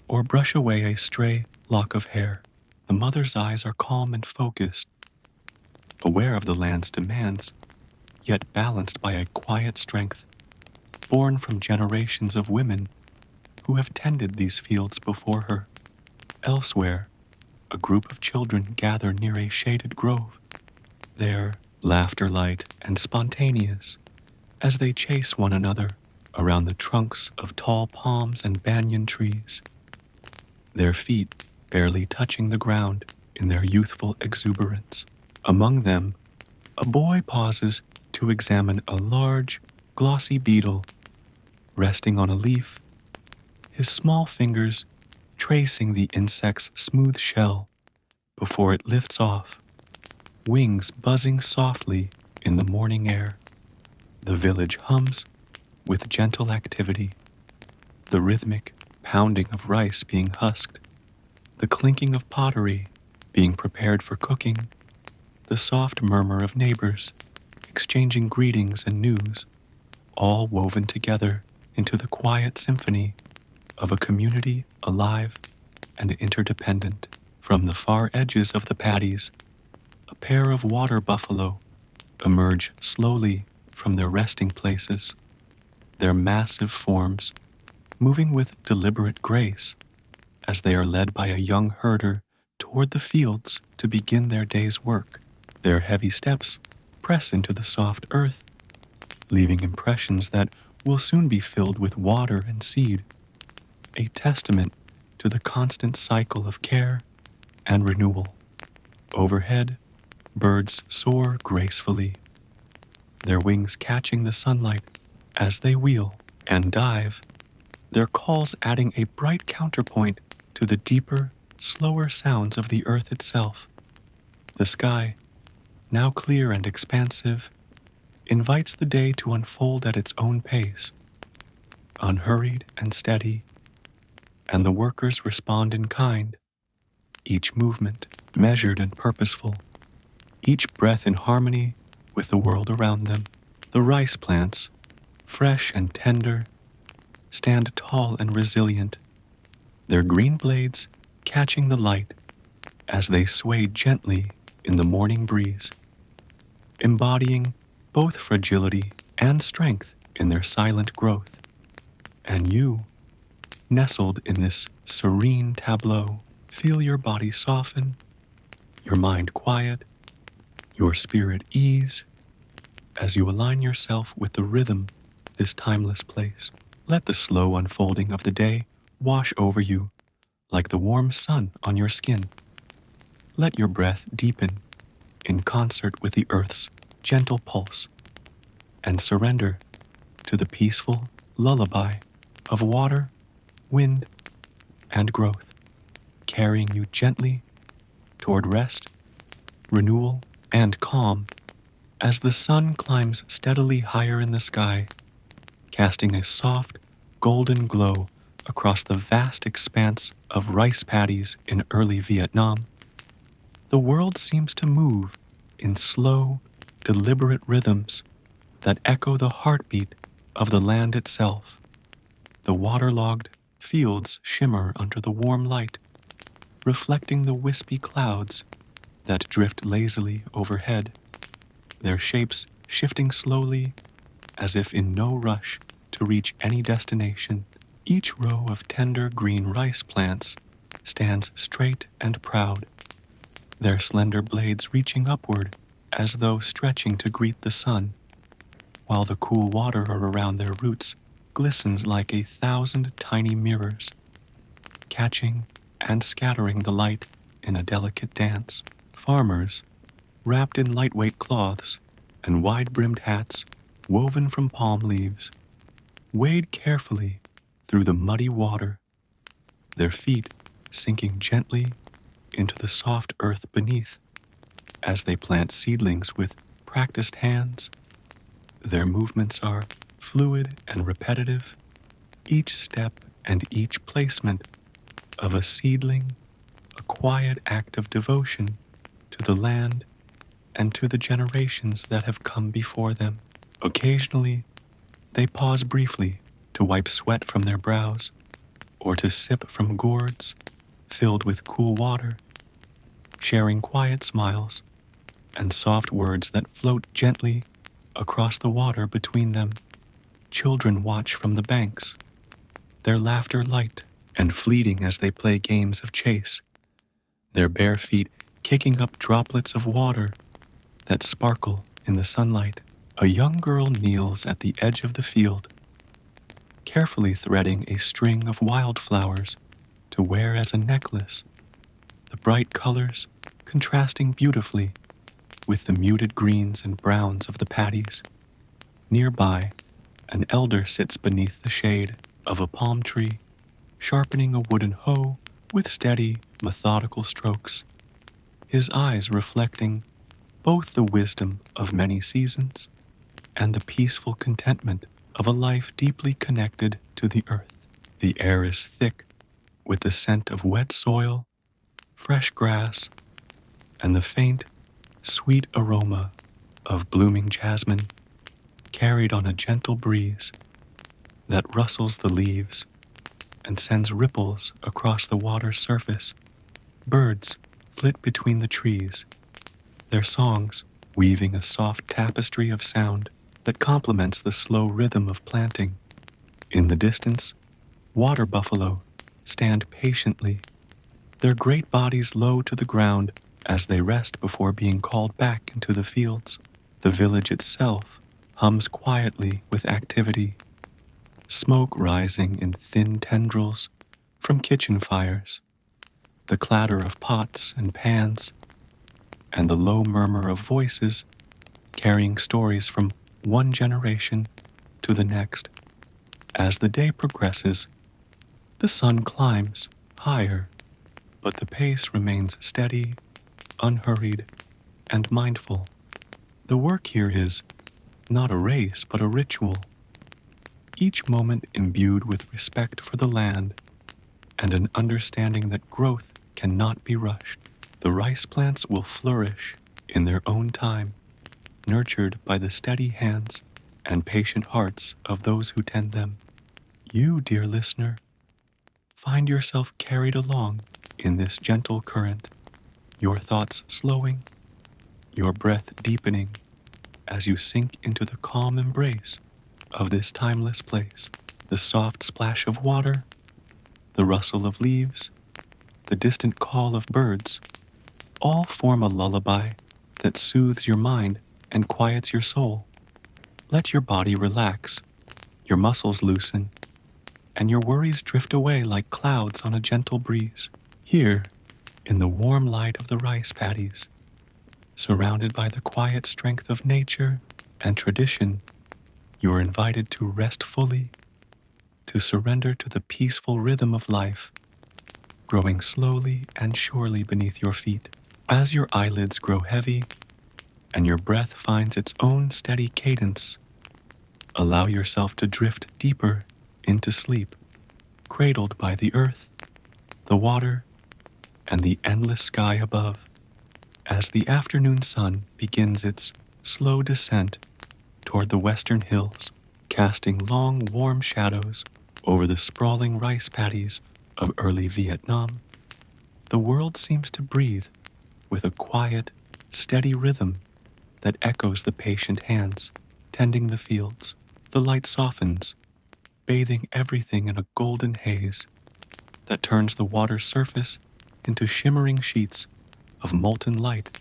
or brush away a stray lock of hair. The mother's eyes are calm and focused, aware of the land's demands, yet balanced by a quiet strength born from generations of women who have tended these fields before her. Elsewhere, a group of children gather near a shaded grove, their laughter light and spontaneous as they chase one another around the trunks of tall palms and banyan trees, their feet barely touching the ground in their youthful exuberance. Among them, a boy pauses to examine a large, glossy beetle resting on a leaf, his small fingers tracing the insect's smooth shell before it lifts off, wings buzzing softly in the morning air. The village hums with gentle activity, the rhythmic pounding of rice being husked, the clinking of pottery being prepared for cooking, the soft murmur of neighbors exchanging greetings and news, all woven together into the quiet symphony of a community alive and interdependent. From the far edges of the paddies, a pair of water buffalo emerge slowly from their resting places, their massive forms moving with deliberate grace as they are led by a young herder toward the fields to begin their day's work. Their heavy steps press into the soft earth, leaving impressions that will soon be filled with water and seed, a testament to the constant cycle of care and renewal. Overhead, birds soar gracefully, their wings catching the sunlight as they wheel and dive, their calls adding a bright counterpoint to the deeper, slower sounds of the earth itself. The sky, now clear and expansive, invites the day to unfold at its own pace, unhurried and steady, and the workers respond in kind, each movement measured and purposeful, each breath in harmony with the world around them. The rice plants, fresh and tender, stand tall and resilient, their green blades catching the light as they sway gently in the morning breeze, embodying both fragility and strength in their silent growth. And you, nestled in this serene tableau, feel your body soften, your mind quiet, your spirit ease as you align yourself with the rhythm of this timeless place. Let the slow unfolding of the day wash over you like the warm sun on your skin. Let your breath deepen in concert with the earth's gentle pulse, and surrender to the peaceful lullaby of water, wind, and growth, carrying you gently toward rest, renewal, and calm as the sun climbs steadily higher in the sky, casting a soft, golden glow across the vast expanse of rice paddies in early Vietnam. The world seems to move in slow, deliberate rhythms that echo the heartbeat of the land itself. The waterlogged fields shimmer under the warm light, reflecting the wispy clouds that drift lazily overhead, their shapes shifting slowly as if in no rush to reach any destination. Each row of tender green rice plants stands straight and proud, their slender blades reaching upward as though stretching to greet the sun, while the cool water around their roots glistens like 1,000 tiny mirrors, catching and scattering the light in a delicate dance. Farmers, wrapped in lightweight cloths and wide-brimmed hats woven from palm leaves, wade carefully through the muddy water, their feet sinking gently into the soft earth beneath as they plant seedlings with practiced hands. Their movements are fluid and repetitive, each step and each placement of a seedling, a quiet act of devotion to the land and to the generations that have come before them. Occasionally, they pause briefly to wipe sweat from their brows or to sip from gourds filled with cool water, sharing quiet smiles and soft words that float gently across the water between them. Children watch from the banks, their laughter light and fleeting as they play games of chase, their bare feet kicking up droplets of water that sparkle in the sunlight. A young girl kneels at the edge of the field, carefully threading a string of wildflowers to wear as a necklace, the bright colors contrasting beautifully with the muted greens and browns of the paddies. Nearby, an elder sits beneath the shade of a palm tree, sharpening a wooden hoe with steady, methodical strokes, his eyes reflecting both the wisdom of many seasons and the peaceful contentment of a life deeply connected to the earth. The air is thick with the scent of wet soil, fresh grass, and the faint, sweet aroma of blooming jasmine carried on a gentle breeze that rustles the leaves and sends ripples across the water's surface. Birds flit between the trees, their songs weaving a soft tapestry of sound that complements the slow rhythm of planting. In the distance, water buffalo stand patiently, their great bodies low to the ground as they rest before being called back into the fields. The village itself hums quietly with activity, smoke rising in thin tendrils from kitchen fires, the clatter of pots and pans, and the low murmur of voices carrying stories from one generation to the next. As the day progresses, the sun climbs higher, but the pace remains steady, unhurried, and mindful. The work here is not a race, but a ritual, each moment imbued with respect for the land and an understanding that growth cannot be rushed. The rice plants will flourish in their own time, nurtured by the steady hands and patient hearts of those who tend them. You, dear listener, find yourself carried along in this gentle current, your thoughts slowing, your breath deepening as you sink into the calm embrace of this timeless place. The soft splash of water, the rustle of leaves, the distant call of birds, all form a lullaby that soothes your mind and quiets your soul. Let your body relax, your muscles loosen, and your worries drift away like clouds on a gentle breeze. Here, in the warm light of the rice paddies, surrounded by the quiet strength of nature and tradition, you are invited to rest fully, to surrender to the peaceful rhythm of life, growing slowly and surely beneath your feet. As your eyelids grow heavy and your breath finds its own steady cadence, allow yourself to drift deeper into sleep, cradled by the earth, the water, and the endless sky above. As the afternoon sun begins its slow descent toward the western hills, casting long, warm shadows over the sprawling rice paddies of early Vietnam, the world seems to breathe with a quiet, steady rhythm that echoes the patient hands tending the fields. The light softens, bathing everything in a golden haze that turns the water's surface into shimmering sheets of molten light,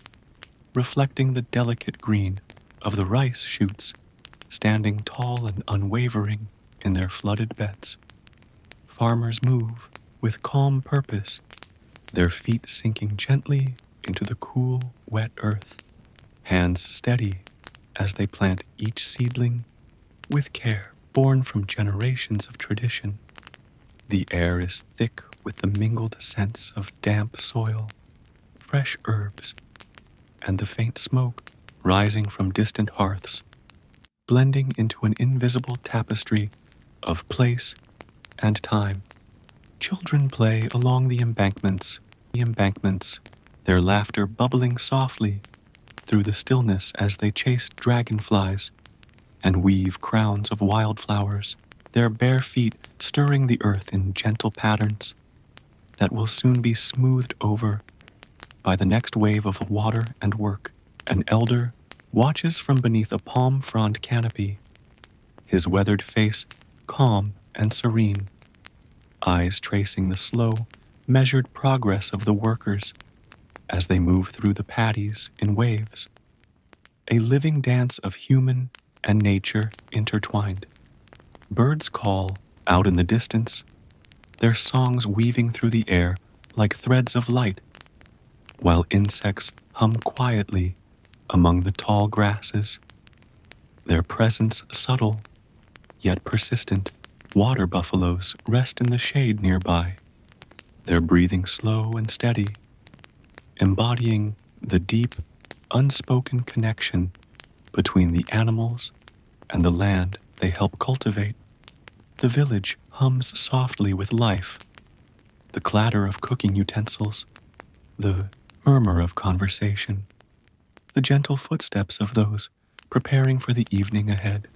reflecting the delicate green of the rice shoots standing tall and unwavering in their flooded beds. Farmers move with calm purpose, their feet sinking gently into the cool, wet earth, hands steady as they plant each seedling with care, born from generations of tradition. The air is thick with the mingled scents of damp soil, fresh herbs, and the faint smoke rising from distant hearths, blending into an invisible tapestry of place and time. Children play along the embankments, their laughter bubbling softly through the stillness as they chase dragonflies and weave crowns of wildflowers, their bare feet stirring the earth in gentle patterns that will soon be smoothed over by the next wave of water and work. An elder watches from beneath a palm frond canopy, his weathered face calm and serene, eyes tracing the slow, measured progress of the workers as they move through the paddies in waves, a living dance of human and nature intertwined. Birds call out in the distance, their songs weaving through the air like threads of light, while insects hum quietly among the tall grasses, their presence subtle yet persistent. Water buffaloes rest in the shade nearby, their breathing slow and steady, embodying the deep, unspoken connection between the animals and the land they help cultivate. The village hums softly with life, the clatter of cooking utensils, the murmur of conversation, the gentle footsteps of those preparing for the evening ahead.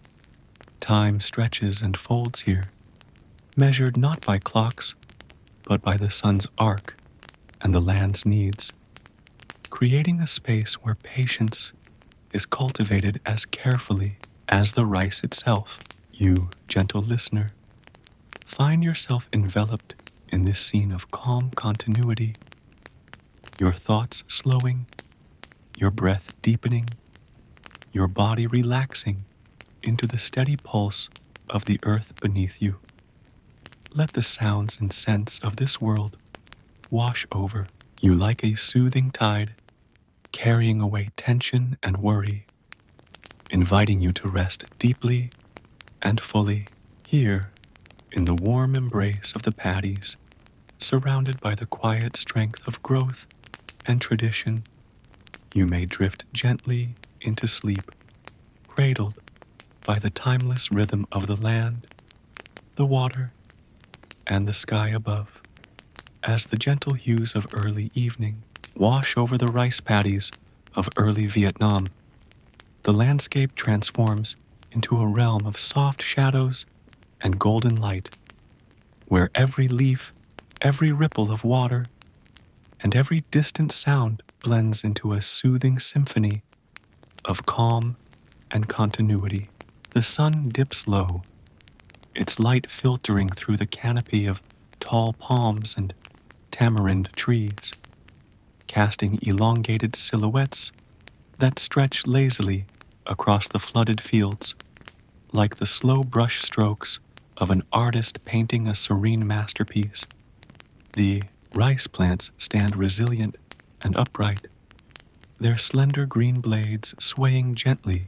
Time stretches and folds here, measured not by clocks, but by the sun's arc and the land's needs, creating a space where patience is cultivated as carefully as the rice itself. You, gentle listener, find yourself enveloped in this scene of calm continuity, your thoughts slowing, your breath deepening, your body relaxing into the steady pulse of the earth beneath you. Let the sounds and scents of this world wash over you like a soothing tide, carrying away tension and worry, inviting you to rest deeply and fully here in the warm embrace of the paddies, surrounded by the quiet strength of growth and tradition. You may drift gently into sleep, cradled by the timeless rhythm of the land, the water, and the sky above. As the gentle hues of early evening wash over the rice paddies of early Vietnam, the landscape transforms into a realm of soft shadows and golden light. where every leaf, every ripple of water, and every distant sound blends into a soothing symphony of calm and continuity. The sun dips low, its light filtering through the canopy of tall palms and tamarind trees, casting elongated silhouettes that stretch lazily across the flooded fields, like the slow brush strokes of an artist painting a serene masterpiece. The rice plants stand resilient and upright, their slender green blades swaying gently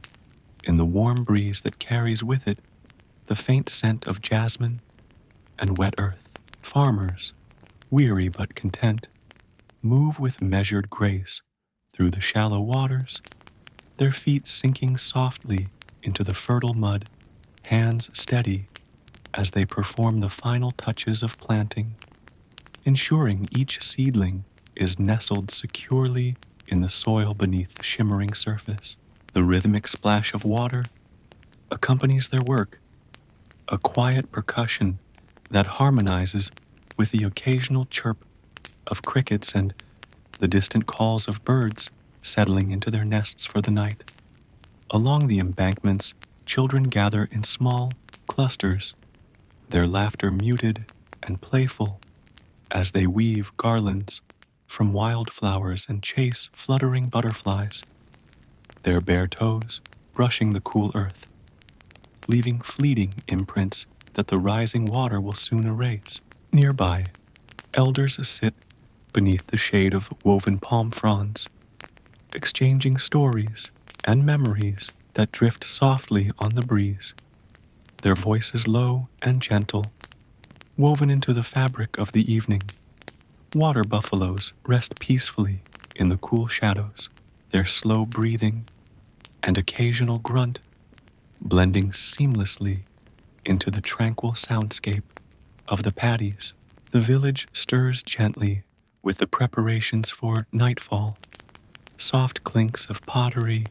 in the warm breeze that carries with it the faint scent of jasmine and wet earth. Farmers, weary but content, move with measured grace through the shallow waters, their feet sinking softly into the fertile mud, hands steady as they perform the final touches of planting, ensuring each seedling is nestled securely in the soil beneath the shimmering surface. The rhythmic splash of water accompanies their work, a quiet percussion that harmonizes with the occasional chirp of crickets and the distant calls of birds settling into their nests for the night. Along the embankments, children gather in small clusters, their laughter muted and playful as they weave garlands from wildflowers and chase fluttering butterflies, their bare toes brushing the cool earth, leaving fleeting imprints that the rising water will soon erase. Nearby, elders sit beneath the shade of woven palm fronds, exchanging stories and memories that drift softly on the breeze, their voices low and gentle, woven into the fabric of the evening. Water buffaloes rest peacefully in the cool shadows, their slow breathing and occasional grunt blending seamlessly into the tranquil soundscape of the paddies. The village stirs gently with the preparations for nightfall, soft clinks of pottery,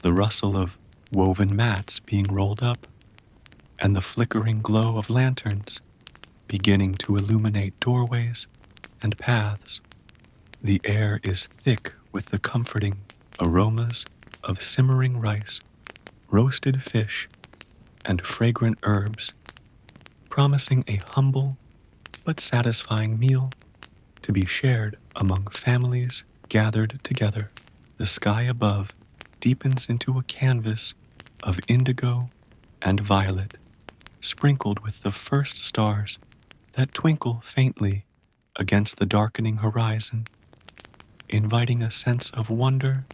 the rustle of woven mats being rolled up, and the flickering glow of lanterns beginning to illuminate doorways and paths. The air is thick with the comforting aromas of simmering rice, roasted fish, and fragrant herbs, promising a humble but satisfying meal to be shared among families gathered together. The sky above deepens into a canvas of indigo and violet, sprinkled with the first stars that twinkle faintly against the darkening horizon, inviting a sense of wonder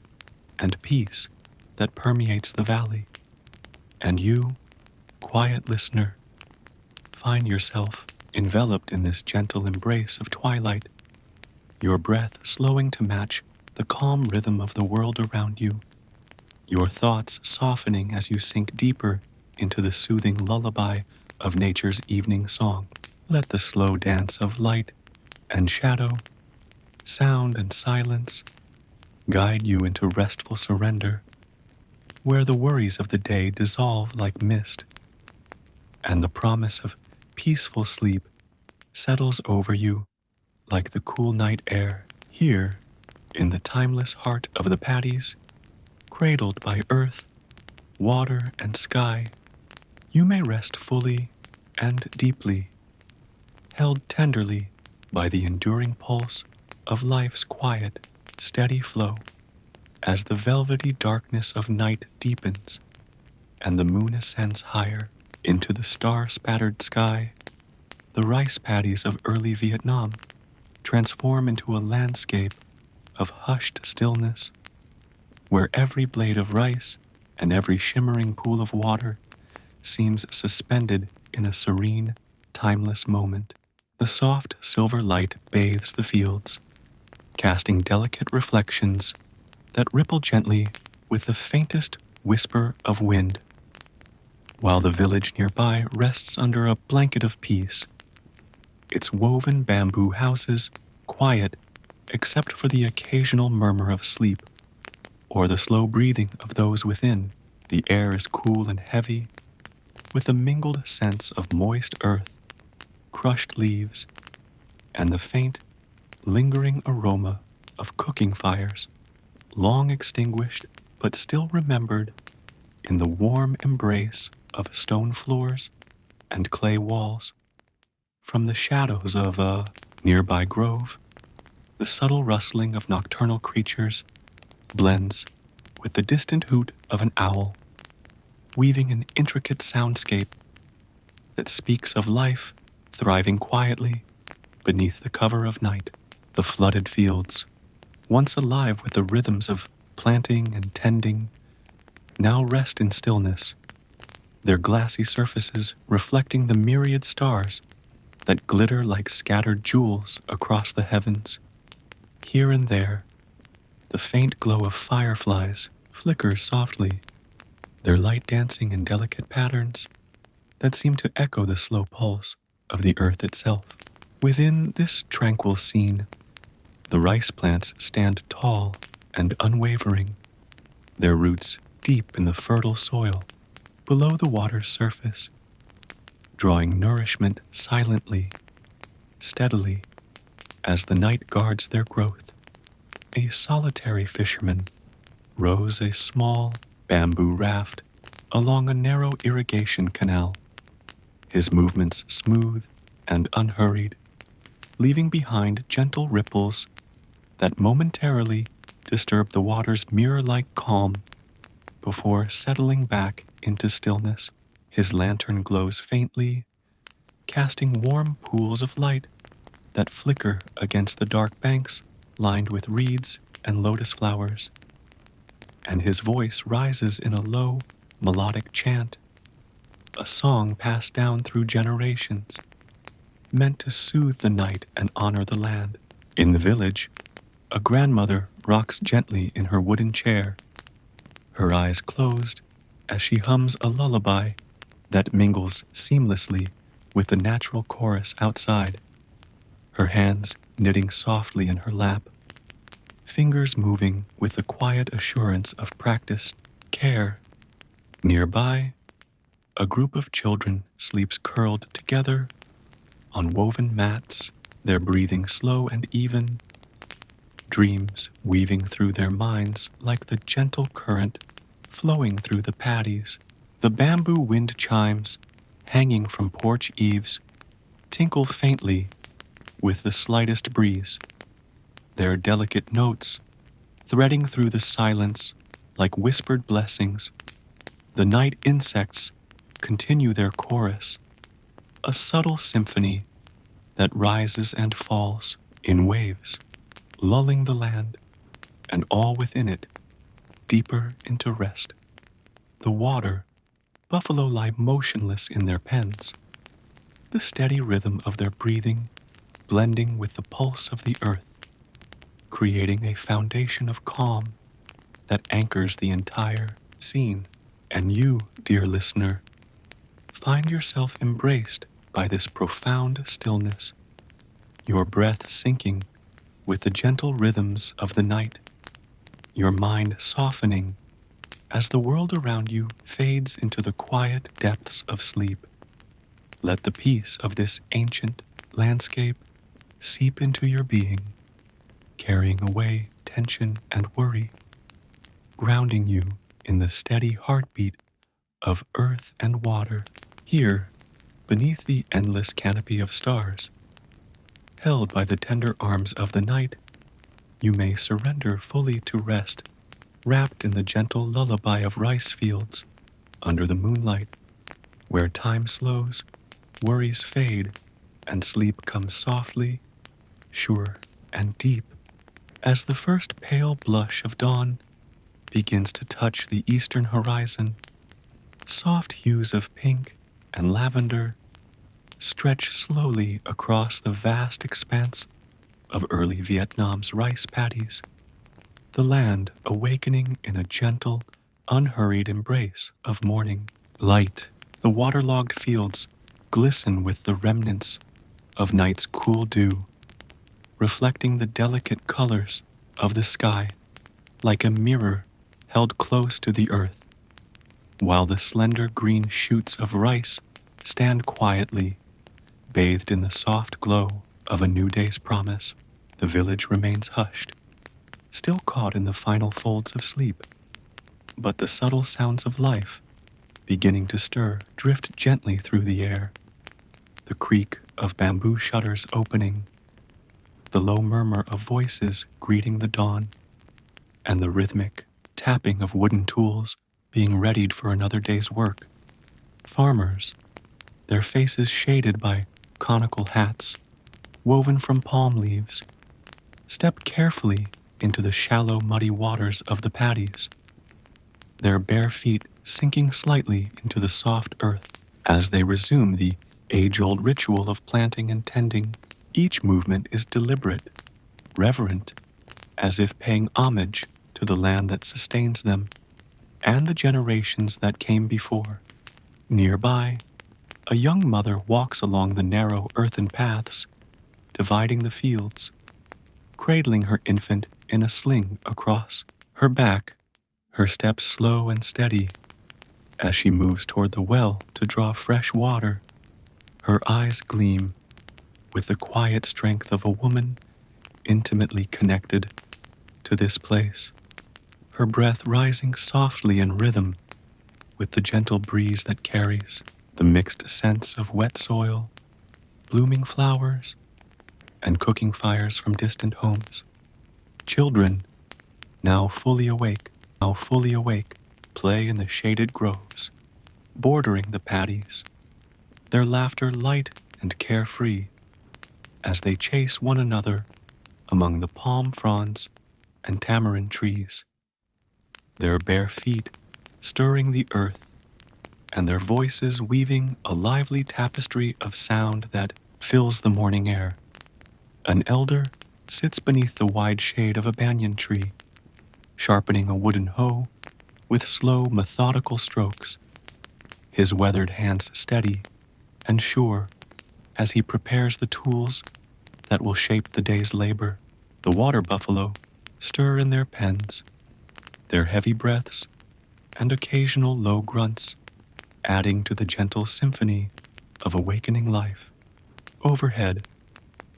and peace that permeates the valley. And you, quiet listener, find yourself enveloped in this gentle embrace of twilight, your breath slowing to match the calm rhythm of the world around you, your thoughts softening as you sink deeper into the soothing lullaby of nature's evening song. Let the slow dance of light and shadow, sound and silence guide you into restful surrender, where the worries of the day dissolve like mist, and the promise of peaceful sleep settles over you like the cool night air. Here, in the timeless heart of the paddies, cradled by earth, water, and sky, you may rest fully and deeply, held tenderly by the enduring pulse of life's quiet, steady flow. As the velvety darkness of night deepens and the moon ascends higher into the star-spattered sky, the rice paddies of early Vietnam transform into a landscape of hushed stillness, where every blade of rice and every shimmering pool of water seems suspended in a serene, timeless moment. The soft silver light bathes the fields, casting delicate reflections that ripple gently with the faintest whisper of wind, while the village nearby rests under a blanket of peace, its woven bamboo houses quiet except for the occasional murmur of sleep or the slow breathing of those within. The air is cool and heavy, with a mingled sense of moist earth, crushed leaves and the faint, lingering aroma of cooking fires, long extinguished but still remembered in the warm embrace of stone floors and clay walls. From the shadows of a nearby grove, the subtle rustling of nocturnal creatures blends with the distant hoot of an owl, weaving an intricate soundscape that speaks of life thriving quietly beneath the cover of night. The flooded fields, once alive with the rhythms of planting and tending, now rest in stillness, their glassy surfaces reflecting the myriad stars that glitter like scattered jewels across the heavens. Here and there, the faint glow of fireflies flickers softly, their light dancing in delicate patterns that seem to echo the slow pulse of the earth itself. Within this tranquil scene, the rice plants stand tall and unwavering, their roots deep in the fertile soil below the water's surface, drawing nourishment silently, steadily, as the night guards their growth. A solitary fisherman rows a small bamboo raft along a narrow irrigation canal, his movements smooth and unhurried, leaving behind gentle ripples that momentarily disturb the water's mirror-like calm before settling back into stillness. His lantern glows faintly, casting warm pools of light that flicker against the dark banks lined with reeds and lotus flowers, and his voice rises in a low, melodic chant, a song passed down through generations, meant to soothe the night and honor the land. In the village, a grandmother rocks gently in her wooden chair, her eyes closed as she hums a lullaby that mingles seamlessly with the natural chorus outside, her hands knitting softly in her lap, fingers moving with the quiet assurance of practiced care. Nearby, a group of children sleeps curled together on woven mats, their breathing slow and even, dreams weaving through their minds like the gentle current flowing through the paddies. The bamboo wind chimes, hanging from porch eaves, tinkle faintly with the slightest breeze, their delicate notes threading through the silence like whispered blessings. The night insects continue their chorus, a subtle symphony that rises and falls in waves, lulling the land and all within it deeper into rest. The water, buffalo lie motionless in their pens, the steady rhythm of their breathing blending with the pulse of the earth, creating a foundation of calm that anchors the entire scene. And you, dear listener, find yourself embraced by this profound stillness, your breath sinking with the gentle rhythms of the night, your mind softening as the world around you fades into the quiet depths of sleep. Let the peace of this ancient landscape seep into your being, carrying away tension and worry, grounding you in the steady heartbeat of earth and water. Here, beneath the endless canopy of stars, held by the tender arms of the night, you may surrender fully to rest, wrapped in the gentle lullaby of rice fields under the moonlight, where time slows, worries fade, and sleep comes softly, sure, and deep. As the first pale blush of dawn begins to touch the eastern horizon, soft hues of pink and lavender stretch slowly across the vast expanse of early Vietnam's rice paddies, the land awakening in a gentle, unhurried embrace of morning light. The waterlogged fields glisten with the remnants of night's cool dew, reflecting the delicate colors of the sky like a mirror held close to the earth, while the slender green shoots of rice stand quietly, Bathed in the soft glow of a new day's promise, the village remains hushed, still caught in the final folds of sleep. But the subtle sounds of life, beginning to stir, drift gently through the air. The creak of bamboo shutters opening, the low murmur of voices greeting the dawn, and the rhythmic tapping of wooden tools being readied for another day's work. Farmers, their faces shaded by conical hats woven from palm leaves, step carefully into the shallow, muddy waters of the paddies, their bare feet sinking slightly into the soft earth as they resume the age-old ritual of planting and tending. Each movement is deliberate, reverent, as if paying homage to the land that sustains them and the generations that came before. Nearby, a young mother walks along the narrow earthen paths, dividing the fields, cradling her infant in a sling across her back, her steps slow and steady as she moves toward the well to draw fresh water. Her eyes gleam with the quiet strength of a woman intimately connected to this place, her breath rising softly in rhythm with the gentle breeze that carries the mixed scents of wet soil, blooming flowers, and cooking fires from distant homes. Children, now fully awake, play in the shaded groves, bordering the paddies, their laughter light and carefree as they chase one another among the palm fronds and tamarind trees, their bare feet stirring the earth and their voices weaving a lively tapestry of sound that fills the morning air. An elder sits beneath the wide shade of a banyan tree, sharpening a wooden hoe with slow, methodical strokes, his weathered hands steady and sure as he prepares the tools that will shape the day's labor. The water buffalo stir in their pens, their heavy breaths and occasional low grunts adding to the gentle symphony of awakening life. Overhead,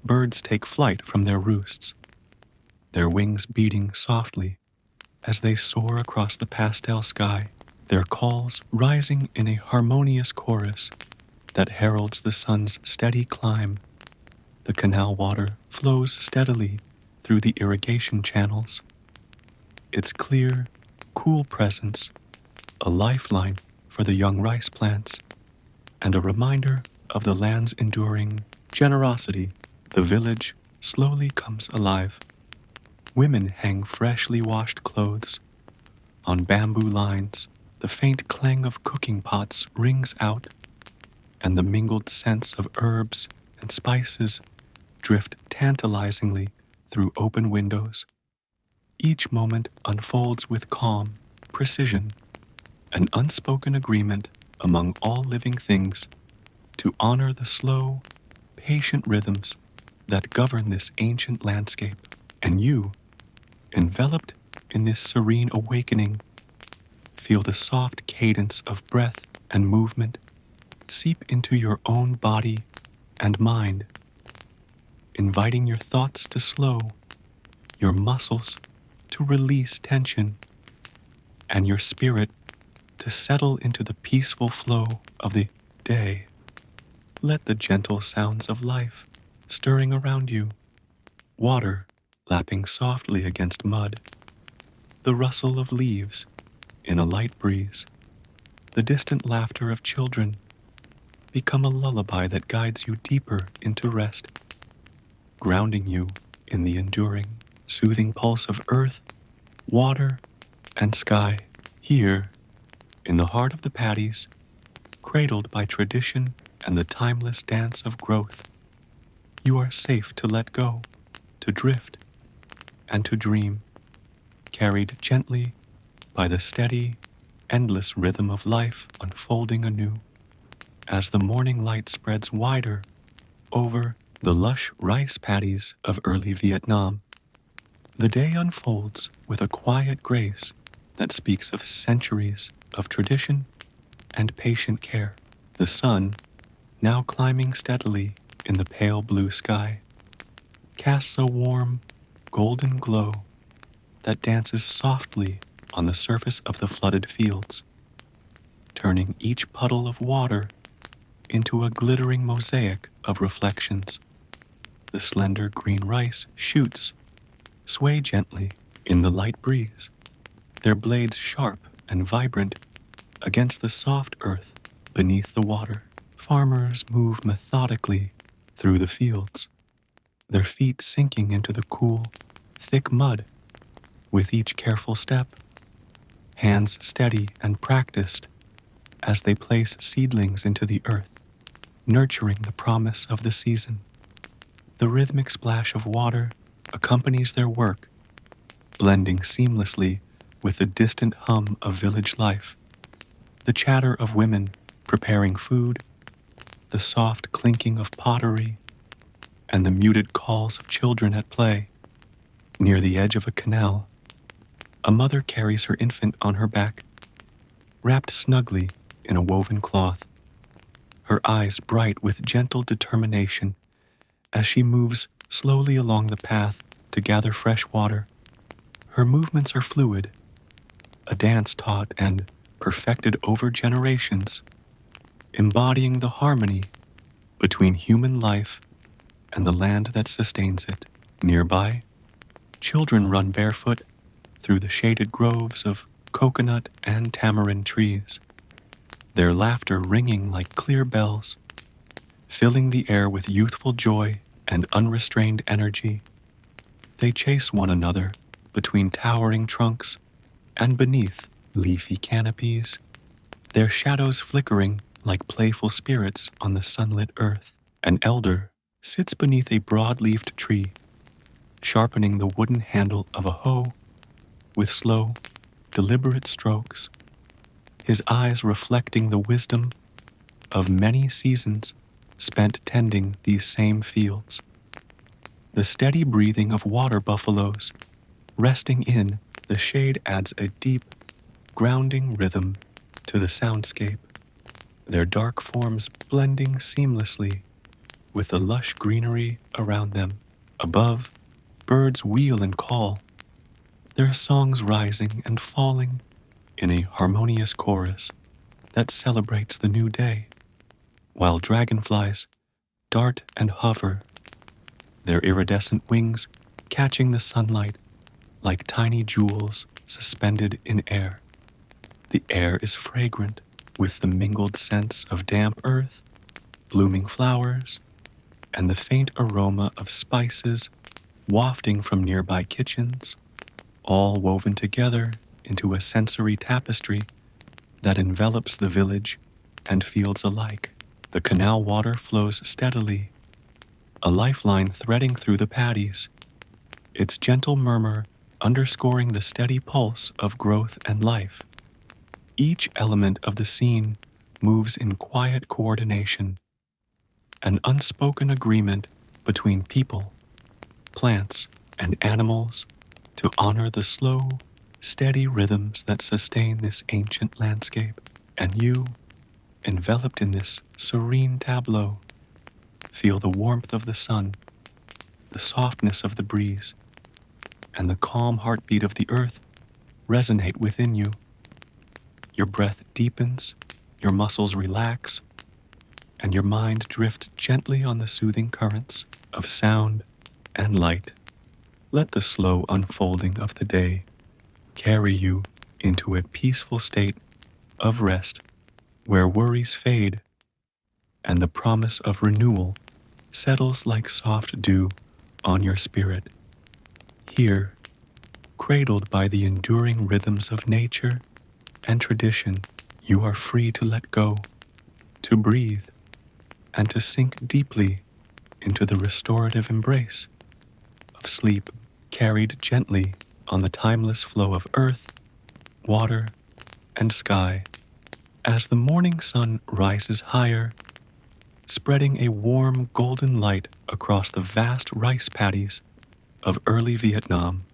birds take flight from their roosts, their wings beating softly as they soar across the pastel sky, their calls rising in a harmonious chorus that heralds the sun's steady climb. The canal water flows steadily through the irrigation channels, its clear, cool presence a lifeline for the young rice plants and a reminder of the land's enduring generosity. The village slowly comes alive. Women hang freshly washed clothes on bamboo lines. The faint clang of cooking pots rings out, and the mingled scents of herbs and spices drift tantalizingly through open windows. Each moment unfolds with calm precision, an unspoken agreement among all living things to honor the slow, patient rhythms that govern this ancient landscape. And you, enveloped in this serene awakening, feel the soft cadence of breath and movement seep into your own body and mind, inviting your thoughts to slow, your muscles to release tension, and your spirit to settle into the peaceful flow of the day. Let the gentle sounds of life stirring around you, water lapping softly against mud, the rustle of leaves in a light breeze, the distant laughter of children become a lullaby that guides you deeper into rest, grounding you in the enduring, soothing pulse of earth, water, and sky. Here, in the heart of the paddies, cradled by tradition and the timeless dance of growth, you are safe to let go, to drift, and to dream, carried gently by the steady, endless rhythm of life unfolding anew. As the morning light spreads wider over the lush rice paddies of early Vietnam, the day unfolds with a quiet grace that speaks of centuries of tradition and patient care. The sun, now climbing steadily in the pale blue sky casts a warm, golden glow that dances softly on the surface of the flooded fields, turning each puddle of water into a glittering mosaic of reflections. The slender green rice shoots sway gently in the light breeze, their blades sharp and vibrant against the soft earth beneath the water. Farmers move methodically through the fields, their feet sinking into the cool, thick mud with each careful step, hands steady and practiced as they place seedlings into the earth, nurturing the promise of the season. The rhythmic splash of water accompanies their work, blending seamlessly with the distant hum of village life, the chatter of women preparing food, the soft clinking of pottery, and the muted calls of children at play. Near the edge of a canal, a mother carries her infant on her back, wrapped snugly in a woven cloth, her eyes bright with gentle determination as she moves slowly along the path to gather fresh water. Her movements are fluid, a dance taught and perfected over generations, embodying the harmony between human life and the land that sustains it. Nearby, children run barefoot through the shaded groves of coconut and tamarind trees, their laughter ringing like clear bells, filling the air with youthful joy and unrestrained energy. They chase one another between towering trunks and beneath leafy canopies, their shadows flickering like playful spirits on the sunlit earth. An elder sits beneath a broad-leafed tree, sharpening the wooden handle of a hoe with slow, deliberate strokes, his eyes reflecting the wisdom of many seasons spent tending these same fields. The steady breathing of water buffaloes resting in the shade adds a deep, grounding rhythm to the soundscape, their dark forms blending seamlessly with the lush greenery around them. Above, birds wheel and call, their songs rising and falling in a harmonious chorus that celebrates the new day, while dragonflies dart and hover, their iridescent wings catching the sunlight like tiny jewels suspended in air. The air is fragrant with the mingled scents of damp earth, blooming flowers, and the faint aroma of spices wafting from nearby kitchens, all woven together into a sensory tapestry that envelops the village and fields alike. The canal water flows steadily, a lifeline threading through the paddies, its gentle murmur underscoring the steady pulse of growth and life. Each element of the scene moves in quiet coordination, an unspoken agreement between people, plants, and animals to honor the slow, steady rhythms that sustain this ancient landscape. And you, enveloped in this serene tableau, feel the warmth of the sun, the softness of the breeze, and the calm heartbeat of the earth resonate within you. Your breath deepens, your muscles relax, and your mind drifts gently on the soothing currents of sound and light. Let the slow unfolding of the day carry you into a peaceful state of rest where worries fade and the promise of renewal settles like soft dew on your spirit. Here, cradled by the enduring rhythms of nature and tradition, you are free to let go, to breathe, and to sink deeply into the restorative embrace of sleep, carried gently on the timeless flow of earth, water, and sky. As the morning sun rises higher, spreading a warm golden light across the vast rice paddies of early Vietnam,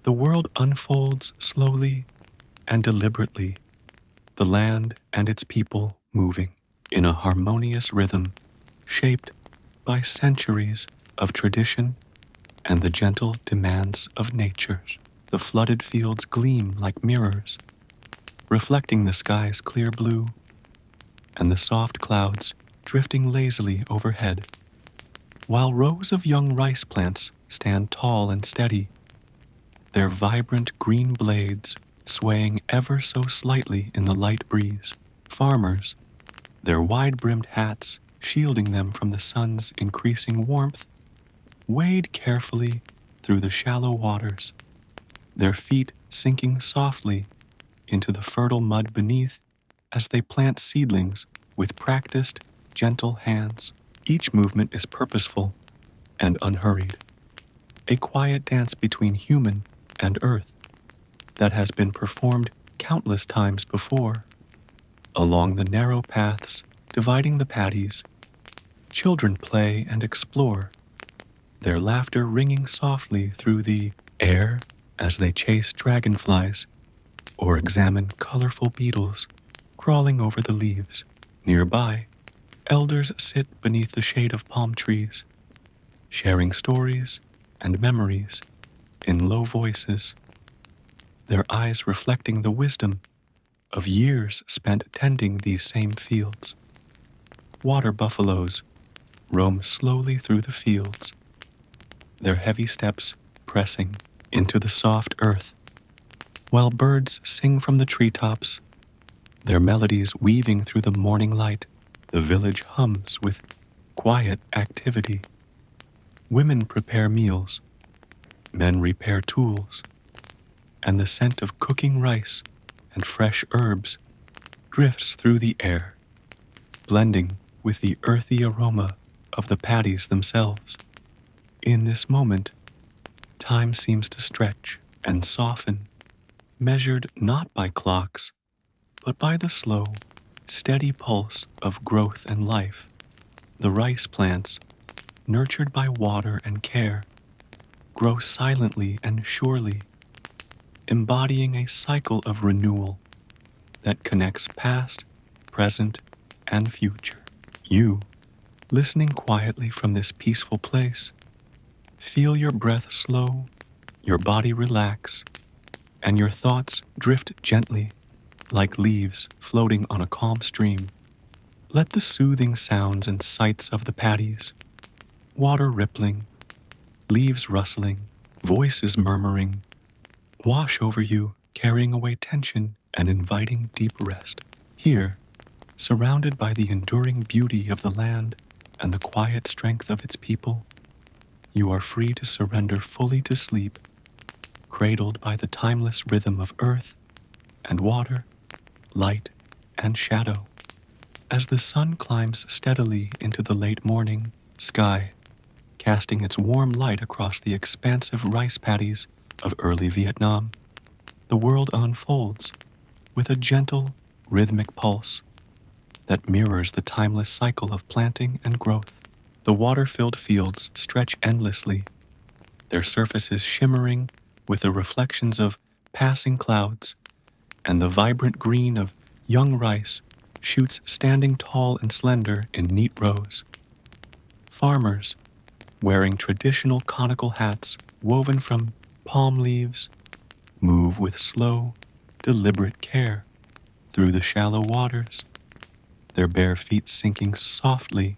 the world unfolds slowly and deliberately, the land and its people moving in a harmonious rhythm shaped by centuries of tradition and the gentle demands of nature. The flooded fields gleam like mirrors, reflecting the sky's clear blue and the soft clouds drifting lazily overhead, while rows of young rice plants stand tall and steady, their vibrant green blades swaying ever so slightly in the light breeze. Farmers, their wide-brimmed hats shielding them from the sun's increasing warmth, wade carefully through the shallow waters, their feet sinking softly into the fertile mud beneath as they plant seedlings with practiced, gentle hands. Each movement is purposeful and unhurried, a quiet dance between human and earth that has been performed countless times before. Along the narrow paths dividing the paddies, children play and explore, their laughter ringing softly through the air as they chase dragonflies or examine colorful beetles crawling over the leaves. Nearby, elders sit beneath the shade of palm trees, sharing stories and memories in low voices, their eyes reflecting the wisdom of years spent tending these same fields. Water buffaloes roam slowly through the fields, their heavy steps pressing into the soft earth, while birds sing from the treetops, their melodies weaving through the morning light. The village hums with quiet activity. Women prepare meals, men repair tools, and the scent of cooking rice and fresh herbs drifts through the air, blending with the earthy aroma of the paddies themselves. In this moment, time seems to stretch and soften, measured not by clocks, but by the slow, steady pulse of growth and life. The rice plants, nurtured by water and care, grow silently and surely, embodying a cycle of renewal that connects past, present, and future. You, listening quietly from this peaceful place, feel your breath slow, your body relax, and your thoughts drift gently like leaves floating on a calm stream. Let the soothing sounds and sights of the paddies, water rippling, leaves rustling, voices murmuring, wash over you, carrying away tension and inviting deep rest. Here, surrounded by the enduring beauty of the land and the quiet strength of its people, you are free to surrender fully to sleep, cradled by the timeless rhythm of earth and water, light and shadow. As the sun climbs steadily into the late morning sky, casting its warm light across the expansive rice paddies of early Vietnam, the world unfolds with a gentle, rhythmic pulse that mirrors the timeless cycle of planting and growth. The water-filled fields stretch endlessly, their surfaces shimmering with the reflections of passing clouds, and the vibrant green of young rice shoots standing tall and slender in neat rows. Farmers, wearing traditional conical hats woven from palm leaves, move with slow, deliberate care through the shallow waters, their bare feet sinking softly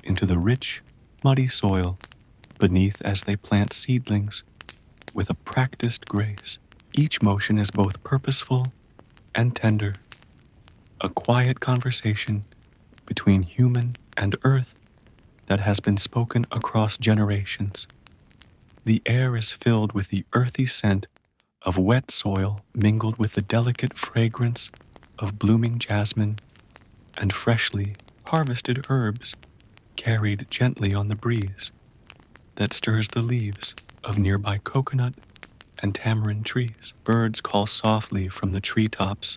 into the rich, muddy soil beneath as they plant seedlings with a practiced grace. Each motion is both purposeful and tender, a quiet conversation between human and earth that has been spoken across generations. The air is filled with the earthy scent of wet soil mingled with the delicate fragrance of blooming jasmine and freshly harvested herbs carried gently on the breeze that stirs the leaves of nearby coconut and tamarind trees. Birds call softly from the treetops,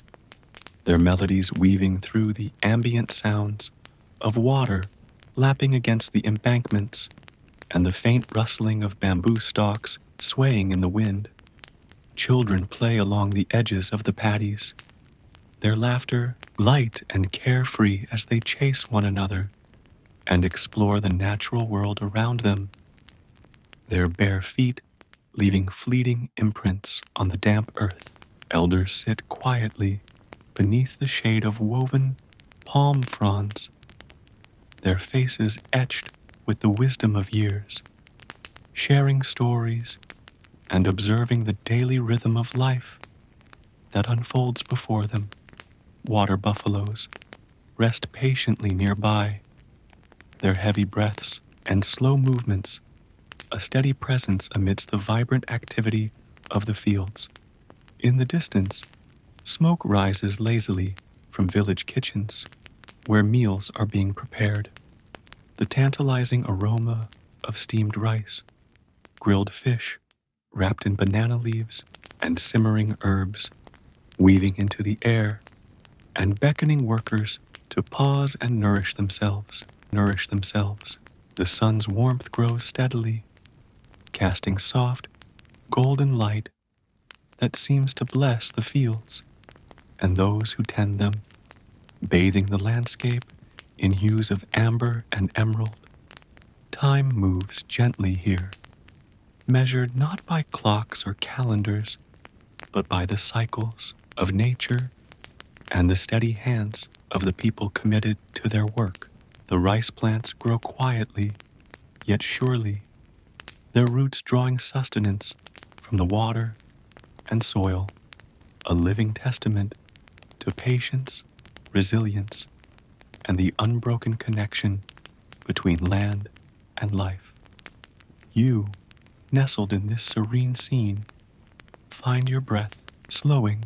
their melodies weaving through the ambient sounds of water lapping against the embankments and the faint rustling of bamboo stalks swaying in the wind. Children play along the edges of the paddies, their laughter light and carefree as they chase one another, and explore the natural world around them, their bare feet leaving fleeting imprints on the damp earth. Elders sit quietly beneath the shade of woven palm fronds, their faces etched with the wisdom of years, sharing stories and observing the daily rhythm of life that unfolds before them. Water buffaloes rest patiently nearby, their heavy breaths and slow movements a steady presence amidst the vibrant activity of the fields. In the distance, smoke rises lazily from village kitchens where meals are being prepared. The tantalizing aroma of steamed rice, grilled fish wrapped in banana leaves, and simmering herbs weaving into the air and beckoning workers to pause and nourish themselves. Nourish themselves. The sun's warmth grows steadily, casting soft, golden light that seems to bless the fields and those who tend them, bathing the landscape in hues of amber and emerald. Time moves gently here, measured not by clocks or calendars, but by the cycles of nature and the steady hands of the people committed to their work. The rice plants grow quietly, yet surely, their roots drawing sustenance from the water and soil, a living testament to patience, resilience, and the unbroken connection between land and life. You, nestled in this serene scene, find your breath slowing,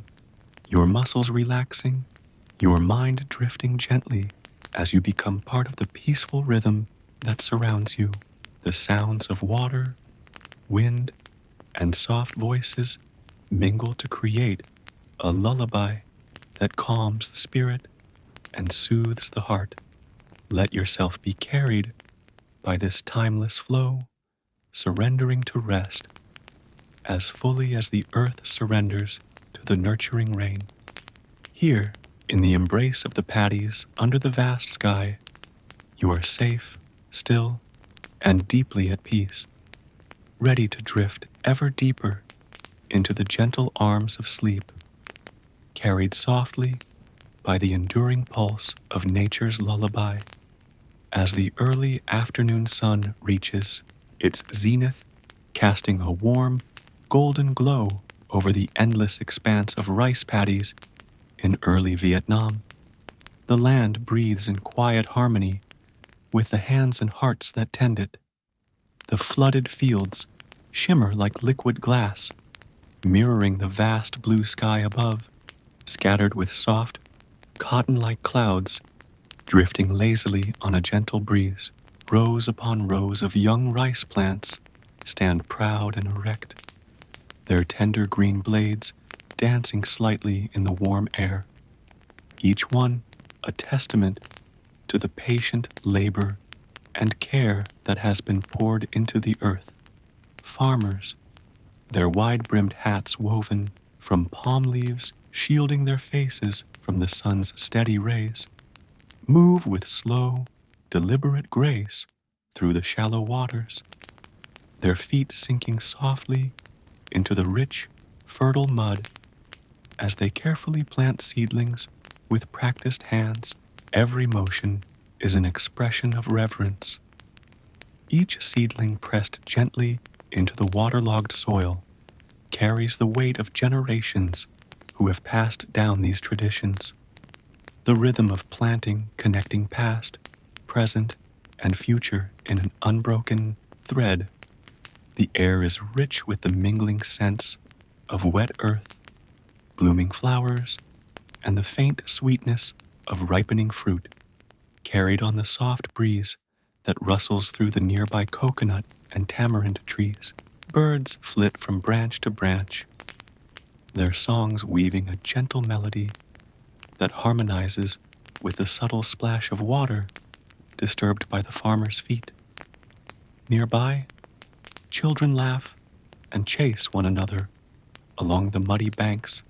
your muscles relaxing, your mind drifting gently as you become part of the peaceful rhythm that surrounds you. The sounds of water, wind, and soft voices mingle to create a lullaby that calms the spirit and soothes the heart. Let yourself be carried by this timeless flow, surrendering to rest as fully as the earth surrenders to the nurturing rain. Here, in the embrace of the paddies under the vast sky, you are safe, still, and deeply at peace, ready to drift ever deeper into the gentle arms of sleep, carried softly by the enduring pulse of nature's lullaby. As the early afternoon sun reaches its zenith, casting a warm, golden glow over the endless expanse of rice paddies in early Vietnam, the land breathes in quiet harmony with the hands and hearts that tend it. The flooded fields shimmer like liquid glass, mirroring the vast blue sky above, scattered with soft, cotton-like clouds drifting lazily on a gentle breeze. Rows upon rows of young rice plants stand proud and erect, their tender green blades dancing slightly in the warm air, each one a testament to the patient labor and care that has been poured into the earth. Farmers, their wide-brimmed hats woven from palm leaves shielding their faces from the sun's steady rays, move with slow, deliberate grace through the shallow waters, their feet sinking softly into the rich, fertile mud as they carefully plant seedlings with practiced hands. Every motion is an expression of reverence, each seedling pressed gently into the waterlogged soil carries the weight of generations who have passed down these traditions. The rhythm of planting connecting past, present, and future in an unbroken thread. The air is rich with the mingling scents of wet earth, blooming flowers, and the faint sweetness of ripening fruit, carried on the soft breeze that rustles through the nearby coconut and tamarind trees. Birds flit from branch to branch, their songs weaving a gentle melody that harmonizes with the subtle splash of water disturbed by the farmer's feet. Nearby, children laugh and chase one another along the muddy banks,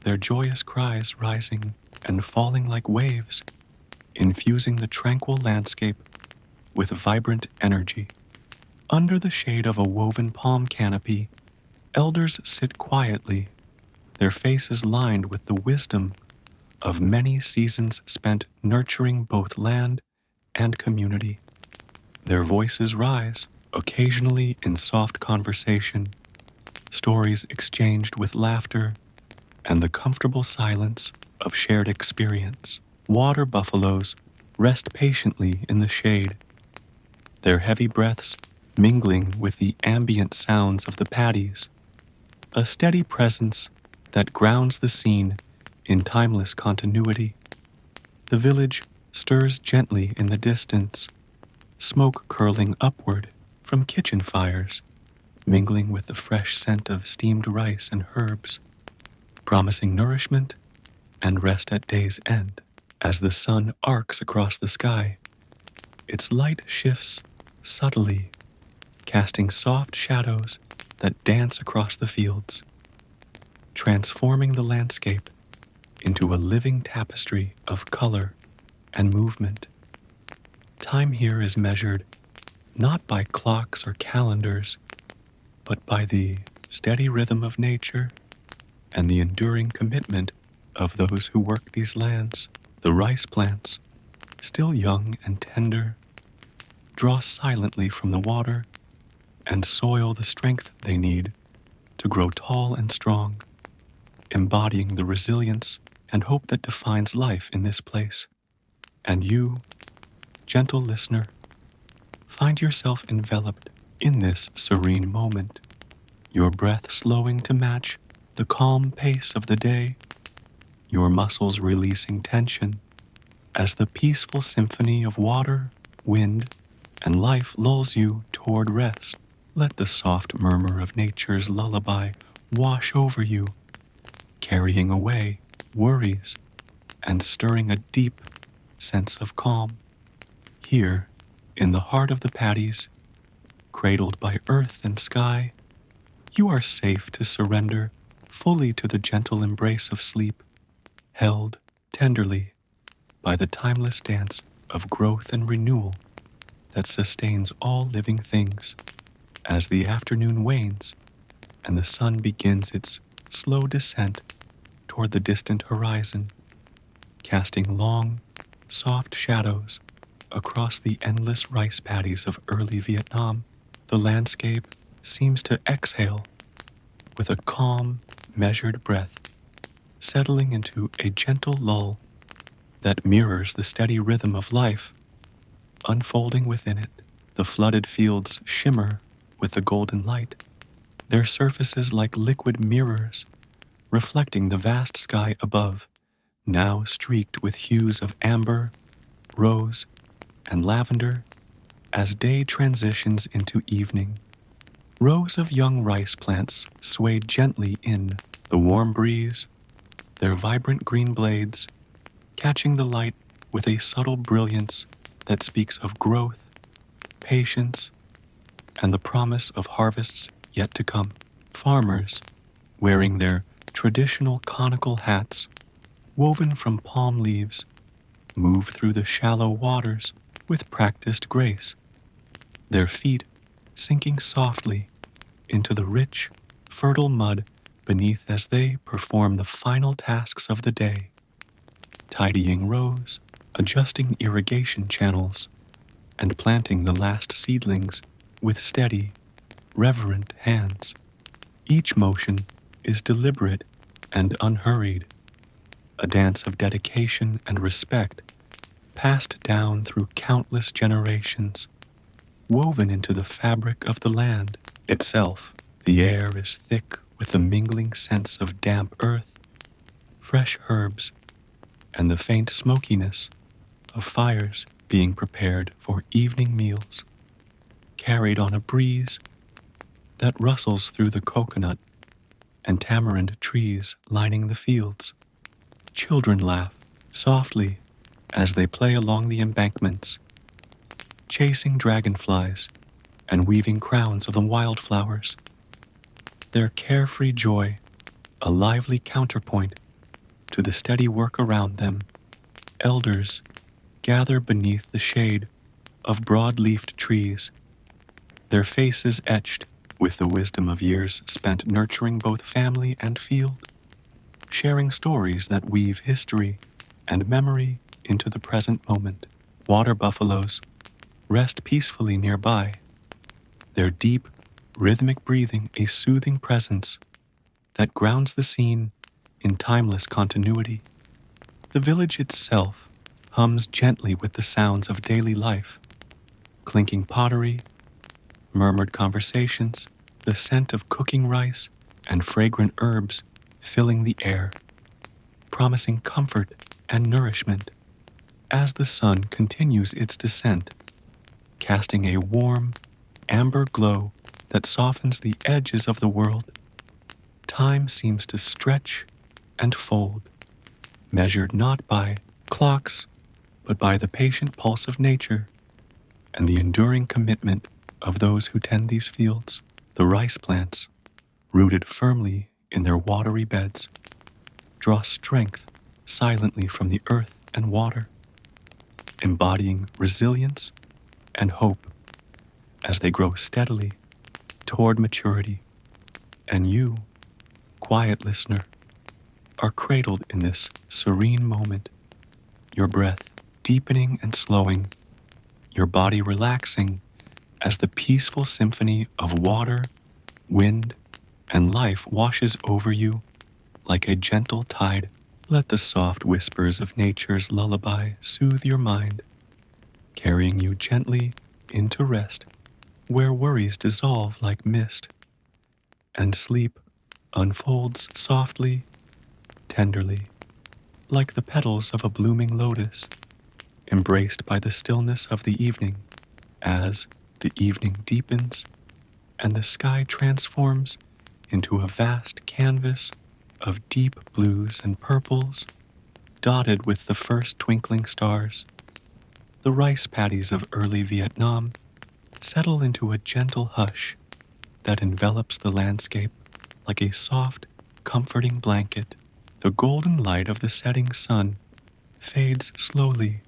their joyous cries rising and falling like waves infusing the tranquil landscape with vibrant energy. Under the shade of a woven palm canopy, elders sit quietly, their faces lined with the wisdom of many seasons spent nurturing both land and community. Their voices rise, occasionally in soft conversation, stories exchanged with laughter, and the comfortable silence of shared experience. Water buffaloes rest patiently in the shade, their heavy breaths mingling with the ambient sounds of the paddies, a steady presence that grounds the scene in timeless continuity. The village stirs gently in the distance, smoke curling upward from kitchen fires, mingling with the fresh scent of steamed rice and herbs, promising nourishment and rest at day's end. As the sun arcs across the sky, its light shifts subtly, casting soft shadows that dance across the fields, transforming the landscape into a living tapestry of color and movement. Time here is measured not by clocks or calendars, but by the steady rhythm of nature and the enduring commitment of those who work these lands. The rice plants, still young and tender, draw silently from the water and soil the strength they need to grow tall and strong, embodying the resilience and hope that defines life in this place. And you, gentle listener, find yourself enveloped in this serene moment, your breath slowing to match the calm pace of the day, your muscles releasing tension as the peaceful symphony of water, wind, and life lulls you toward rest. Let the soft murmur of nature's lullaby wash over you, carrying away worries and stirring a deep sense of calm. Here, in the heart of the paddies, cradled by earth and sky, you are safe to surrender fully to the gentle embrace of sleep, held tenderly by the timeless dance of growth and renewal that sustains all living things. As the afternoon wanes and the sun begins its slow descent toward the distant horizon, casting long, soft shadows across the endless rice paddies of early Vietnam, the landscape seems to exhale with a calm, measured breath, settling into a gentle lull that mirrors the steady rhythm of life unfolding within it. The flooded fields shimmer with the golden light, their surfaces like liquid mirrors, reflecting the vast sky above, now streaked with hues of amber, rose, and lavender as day transitions into evening. Rows of young rice plants sway gently in the warm breeze, their vibrant green blades catching the light with a subtle brilliance that speaks of growth, patience, and the promise of harvests yet to come. Farmers, wearing their traditional conical hats woven from palm leaves, move through the shallow waters with practiced grace, their feet sinking softly into the rich, fertile mud beneath as they perform the final tasks of the day, tidying rows, adjusting irrigation channels, and planting the last seedlings with steady, reverent hands. Each motion is deliberate and unhurried, a dance of dedication and respect passed down through countless generations, woven into the fabric of the land itself. The air is thick with the mingling scents of damp earth, fresh herbs, and the faint smokiness of fires being prepared for evening meals, carried on a breeze that rustles through the coconut and tamarind trees lining the fields. Children laugh softly as they play along the embankments, chasing dragonflies and weaving crowns of the wildflowers. Their carefree joy, a lively counterpoint to the steady work around them. Elders gather beneath the shade of broad-leafed trees, their faces etched with the wisdom of years spent nurturing both family and field, sharing stories that weave history and memory into the present moment. Water buffaloes rest peacefully nearby, their deep, rhythmic breathing a soothing presence that grounds the scene in timeless continuity. The village itself hums gently with the sounds of daily life, clinking pottery, murmured conversations, the scent of cooking rice, and fragrant herbs filling the air, promising comfort and nourishment as the sun continues its descent, casting a warm, amber glow that softens the edges of the world. Time seems to stretch and fold, measured not by clocks, but by the patient pulse of nature and the enduring commitment of those who tend these fields. The rice plants, rooted firmly in their watery beds, draw strength silently from the earth and water, embodying resilience and hope as they grow steadily toward maturity. And you, quiet listener, are cradled in this serene moment, your breath deepening and slowing, your body relaxing as the peaceful symphony of water, wind, and life washes over you like a gentle tide. Let the soft whispers of nature's lullaby soothe your mind, carrying you gently into rest, where worries dissolve like mist, and sleep unfolds softly, tenderly, like the petals of a blooming lotus, embraced by the stillness of the evening. As the evening deepens and the sky transforms into a vast canvas of deep blues and purples, dotted with the first twinkling stars, the rice paddies of early Vietnam settle into a gentle hush that envelops the landscape like a soft, comforting blanket. The golden light of the setting sun fades slowly,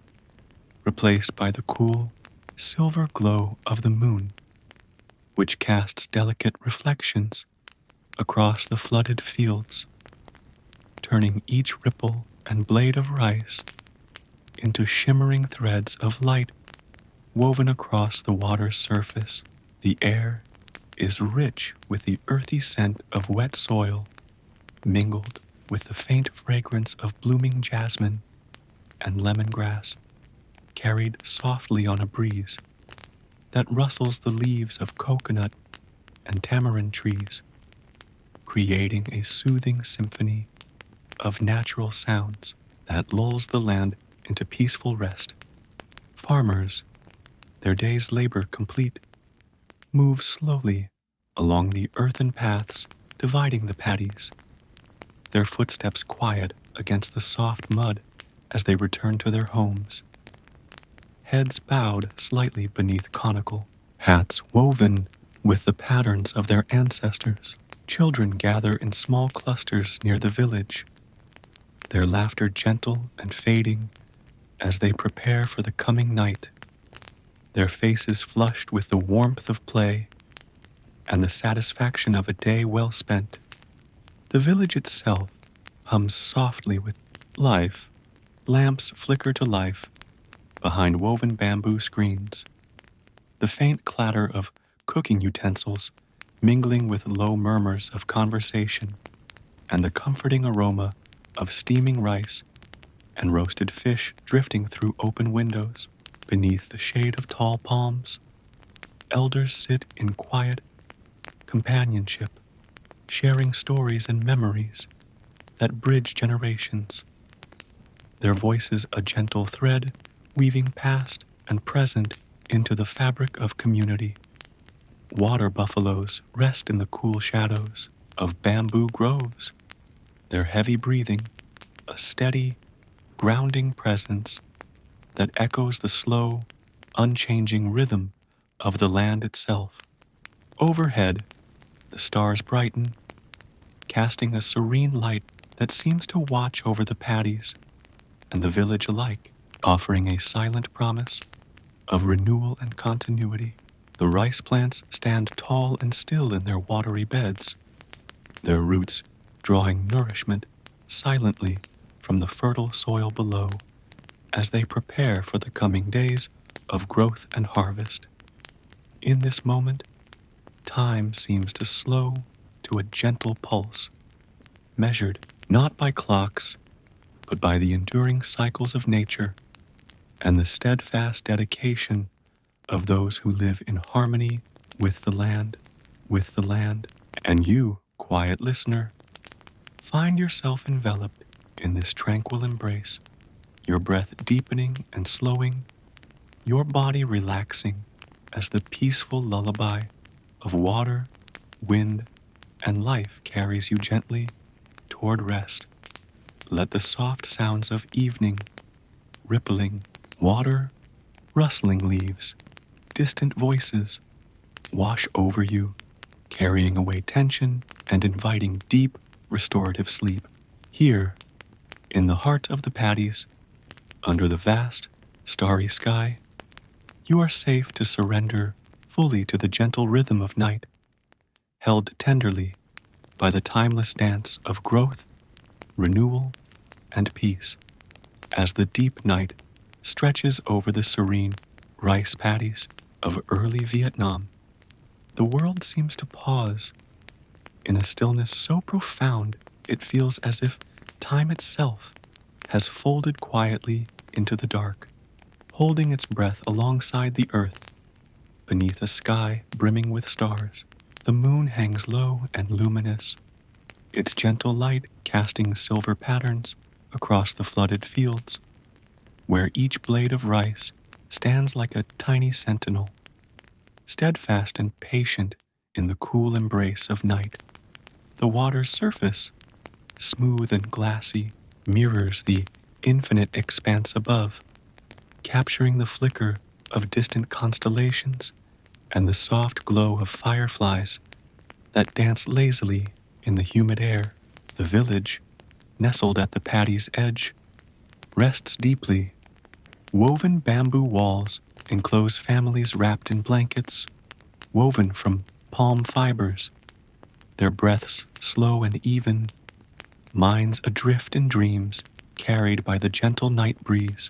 replaced by the cool, silver glow of the moon, which casts delicate reflections across the flooded fields, turning each ripple and blade of rice into shimmering threads of light woven across the water's surface. The air is rich with the earthy scent of wet soil, mingled with the faint fragrance of blooming jasmine and lemongrass, carried softly on a breeze that rustles the leaves of coconut and tamarind trees, creating a soothing symphony of natural sounds that lulls the land into peaceful rest. Farmers, their day's labor complete, move slowly along the earthen paths dividing the paddies, their footsteps quiet against the soft mud as they return to their homes, heads bowed slightly beneath conical hats woven with the patterns of their ancestors. Children gather in small clusters near the village, their laughter gentle and fading as they prepare for the coming night, their faces flushed with the warmth of play and the satisfaction of a day well spent. The village itself hums softly with life. Lamps flicker to life behind woven bamboo screens, the faint clatter of cooking utensils mingling with low murmurs of conversation, and the comforting aroma of steaming rice and roasted fish drifting through open windows. Beneath the shade of tall palms, elders sit in quiet companionship, sharing stories and memories that bridge generations, their voices a gentle thread weaving past and present into the fabric of community. Water buffaloes rest in the cool shadows of bamboo groves, their heavy breathing a steady, grounding presence that echoes the slow, unchanging rhythm of the land itself. Overhead, the stars brighten, casting a serene light that seems to watch over the paddies and the village alike. offering a silent promise of renewal and continuity. The rice plants stand tall and still in their watery beds, their roots drawing nourishment silently from the fertile soil below as they prepare for the coming days of growth and harvest. In this moment, time seems to slow to a gentle pulse, measured not by clocks, but by the enduring cycles of nature and the steadfast dedication of those who live in harmony with the land, with the land. And you, quiet listener, find yourself enveloped in this tranquil embrace, your breath deepening and slowing, your body relaxing as the peaceful lullaby of water, wind, and life carries you gently toward rest. Let the soft sounds of evening, rippling water, rustling leaves, distant voices wash over you, carrying away tension and inviting deep, restorative sleep. Here, in the heart of the paddies, under the vast, starry sky, you are safe to surrender fully to the gentle rhythm of night, held tenderly by the timeless dance of growth, renewal, and peace. As the deep night stretches over the serene rice paddies of early Vietnam, the world seems to pause in a stillness so profound it feels as if time itself has folded quietly into the dark, holding its breath alongside the earth beneath a sky brimming with stars. The moon hangs low and luminous, its gentle light casting silver patterns across the flooded fields, where each blade of rice stands like a tiny sentinel, steadfast and patient in the cool embrace of night. The water's surface, smooth and glassy, mirrors the infinite expanse above, capturing the flicker of distant constellations and the soft glow of fireflies that dance lazily in the humid air. The village, nestled at the paddy's edge, rests deeply. Woven bamboo walls enclose families wrapped in blankets, woven from palm fibers, their breaths slow and even, minds adrift in dreams carried by the gentle night breeze.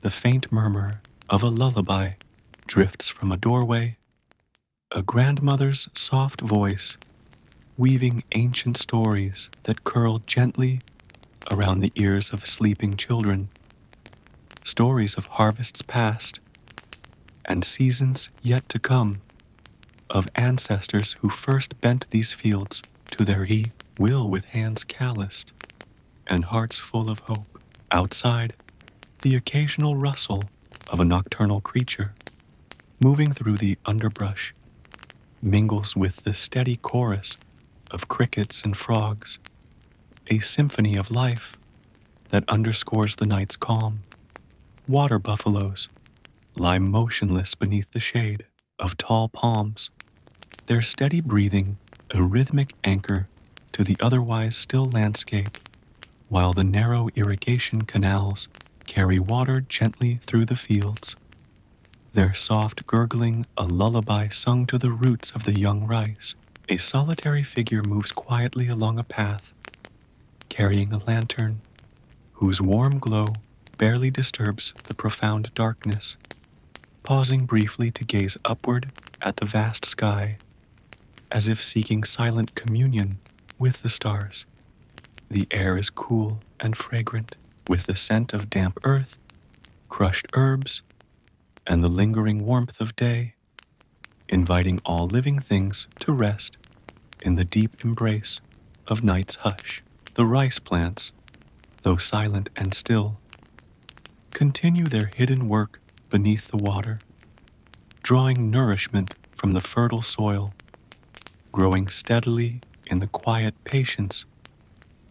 The faint murmur of a lullaby drifts from a doorway, a grandmother's soft voice weaving ancient stories that curl gently around the ears of sleeping children, stories of harvests past and seasons yet to come, of ancestors who first bent these fields to their will with hands calloused and hearts full of hope. Outside, the occasional rustle of a nocturnal creature moving through the underbrush mingles with the steady chorus of crickets and frogs, a symphony of life that underscores the night's calm. Water buffaloes lie motionless beneath the shade of tall palms, their steady breathing a rhythmic anchor to the otherwise still landscape, while the narrow irrigation canals carry water gently through the fields, their soft gurgling a lullaby sung to the roots of the young rice. A solitary figure moves quietly along a path, carrying a lantern whose warm glow barely disturbs the profound darkness, pausing briefly to gaze upward at the vast sky, as if seeking silent communion with the stars. The air is cool and fragrant, with the scent of damp earth, crushed herbs, and the lingering warmth of day, inviting all living things to rest in the deep embrace of night's hush. The rice plants, though silent and still, continue their hidden work beneath the water, drawing nourishment from the fertile soil, growing steadily in the quiet patience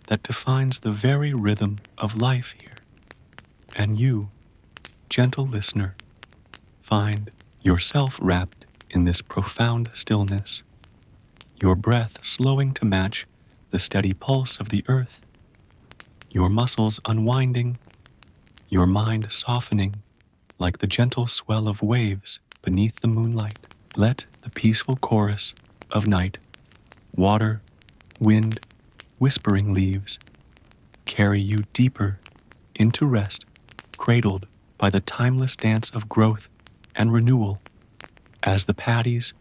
that defines the very rhythm of life here. And you, gentle listener, find yourself wrapped in this profound stillness, your breath slowing to match the steady pulse of the earth, your muscles unwinding, your mind softening like the gentle swell of waves beneath the moonlight. Let the peaceful chorus of night, water, wind, whispering leaves, carry you deeper into rest, cradled by the timeless dance of growth and renewal, as the paddies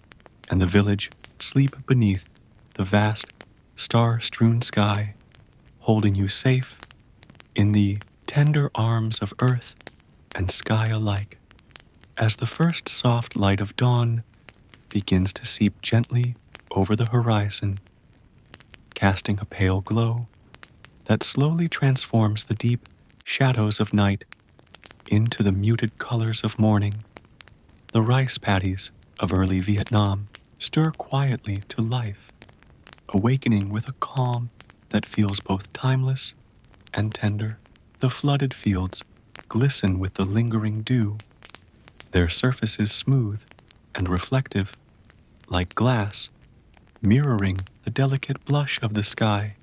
and the village sleep beneath the vast, star-strewn sky, holding you safe in the tender arms of earth and sky alike. As the first soft light of dawn begins to seep gently over the horizon, casting a pale glow that slowly transforms the deep shadows of night into the muted colors of morning, the rice paddies of early Vietnam stir quietly to life, awakening with a calm that feels both timeless and tender. The flooded fields glisten with the lingering dew, their surfaces smooth and reflective, like glass, mirroring the delicate blush of the sky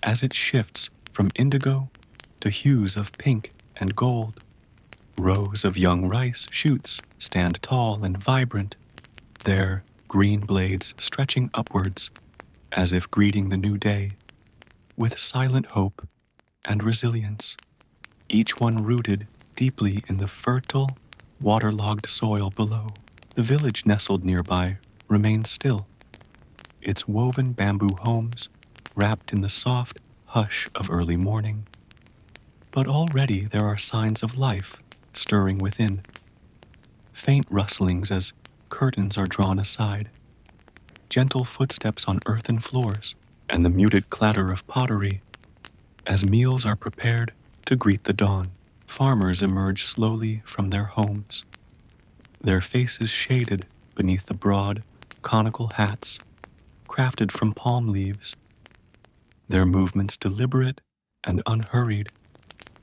as it shifts from indigo to hues of pink and gold. Rows of young rice shoots stand tall and vibrant, their green blades stretching upwards as if greeting the new day with silent hope and resilience, each one rooted deeply in the fertile, waterlogged soil below. The village nestled nearby remains still, its woven bamboo homes wrapped in the soft hush of early morning. But already there are signs of life stirring within, faint rustlings as curtains are drawn aside, gentle footsteps on earthen floors, and the muted clatter of pottery as meals are prepared to greet the dawn. Farmers emerge slowly from their homes, their faces shaded beneath the broad, conical hats crafted from palm leaves, their movements deliberate and unhurried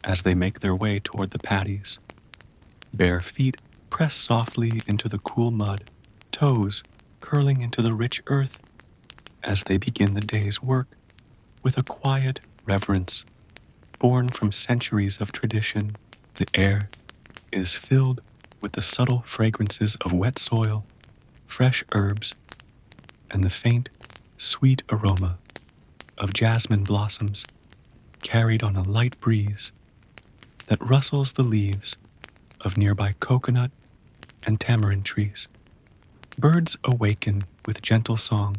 as they make their way toward the paddies. Bare feet press softly into the cool mud, toes curling into the rich earth as they begin the day's work with a quiet reverence born from centuries of tradition. The air is filled with the subtle fragrances of wet soil, fresh herbs, and the faint, sweet aroma of jasmine blossoms carried on a light breeze that rustles the leaves of nearby coconut and tamarind trees. Birds awaken with gentle song,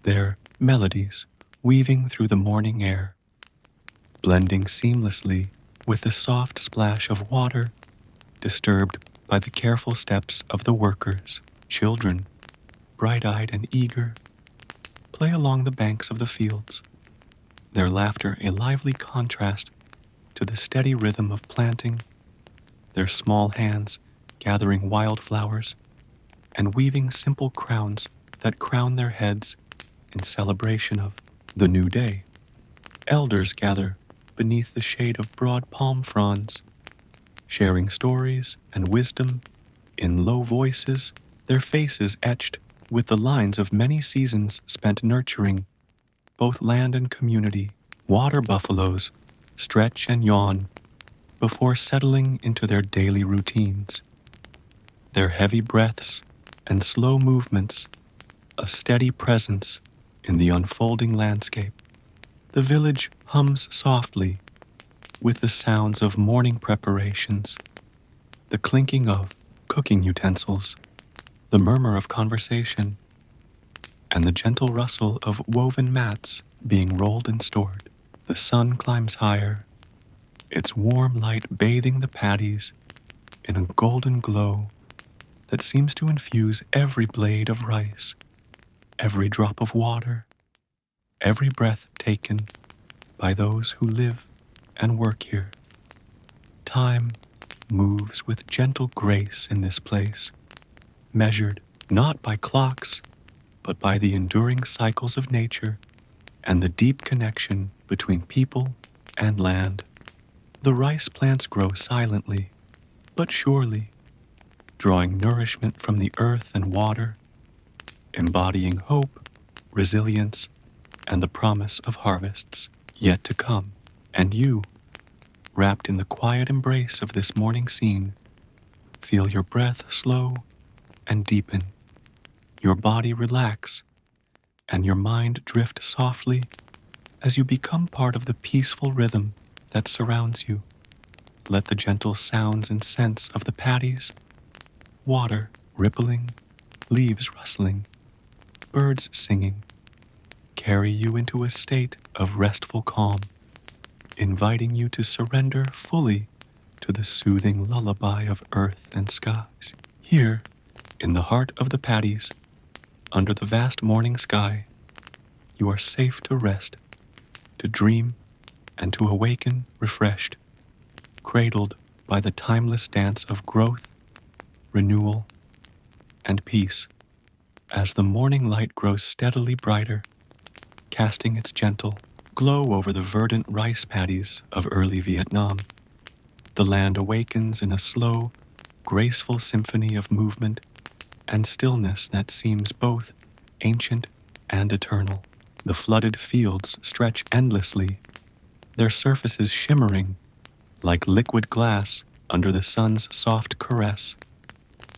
their melodies weaving through the morning air, blending seamlessly with the soft splash of water disturbed by the careful steps of the workers. Children, bright-eyed and eager, play along the banks of the fields, their laughter a lively contrast to the steady rhythm of planting, their small hands gathering wildflowers and weaving simple crowns that crown their heads in celebration of the new day. Elders gather beneath the shade of broad palm fronds, sharing stories and wisdom in low voices, their faces etched with the lines of many seasons spent nurturing both land and community. Water buffaloes stretch and yawn before settling into their daily routines, their heavy breaths and slow movements a steady presence in the unfolding landscape. The village hums softly with the sounds of morning preparations, the clinking of cooking utensils, the murmur of conversation, and the gentle rustle of woven mats being rolled and stored. The sun climbs higher, its warm light bathing the paddies in a golden glow that seems to infuse every blade of rice, every drop of water, every breath taken by those who live and work here. Time moves with gentle grace in this place, measured not by clocks, but by the enduring cycles of nature and the deep connection between people and land. The rice plants grow silently, but surely, drawing nourishment from the earth and water, embodying hope, resilience, and the promise of harvests yet to come. And you, Wrapped in the quiet embrace of this morning scene, feel your breath slow and deepen, your body relax, and your mind drift softly as you become part of the peaceful rhythm that surrounds you. Let the gentle sounds and scents of the paddies, water rippling, leaves rustling, birds singing, carry you into a state of restful calm, inviting you to surrender fully to the soothing lullaby of earth and skies. Here, in the heart of the paddies, under the vast morning sky, you are safe to rest, to dream, and to awaken refreshed, cradled by the timeless dance of growth, renewal, and peace. As the morning light grows steadily brighter, casting its gentle glow over the verdant rice paddies of early Vietnam, the land awakens in a slow, graceful symphony of movement and stillness that seems both ancient and eternal. The flooded fields stretch endlessly, their surfaces shimmering like liquid glass under the sun's soft caress,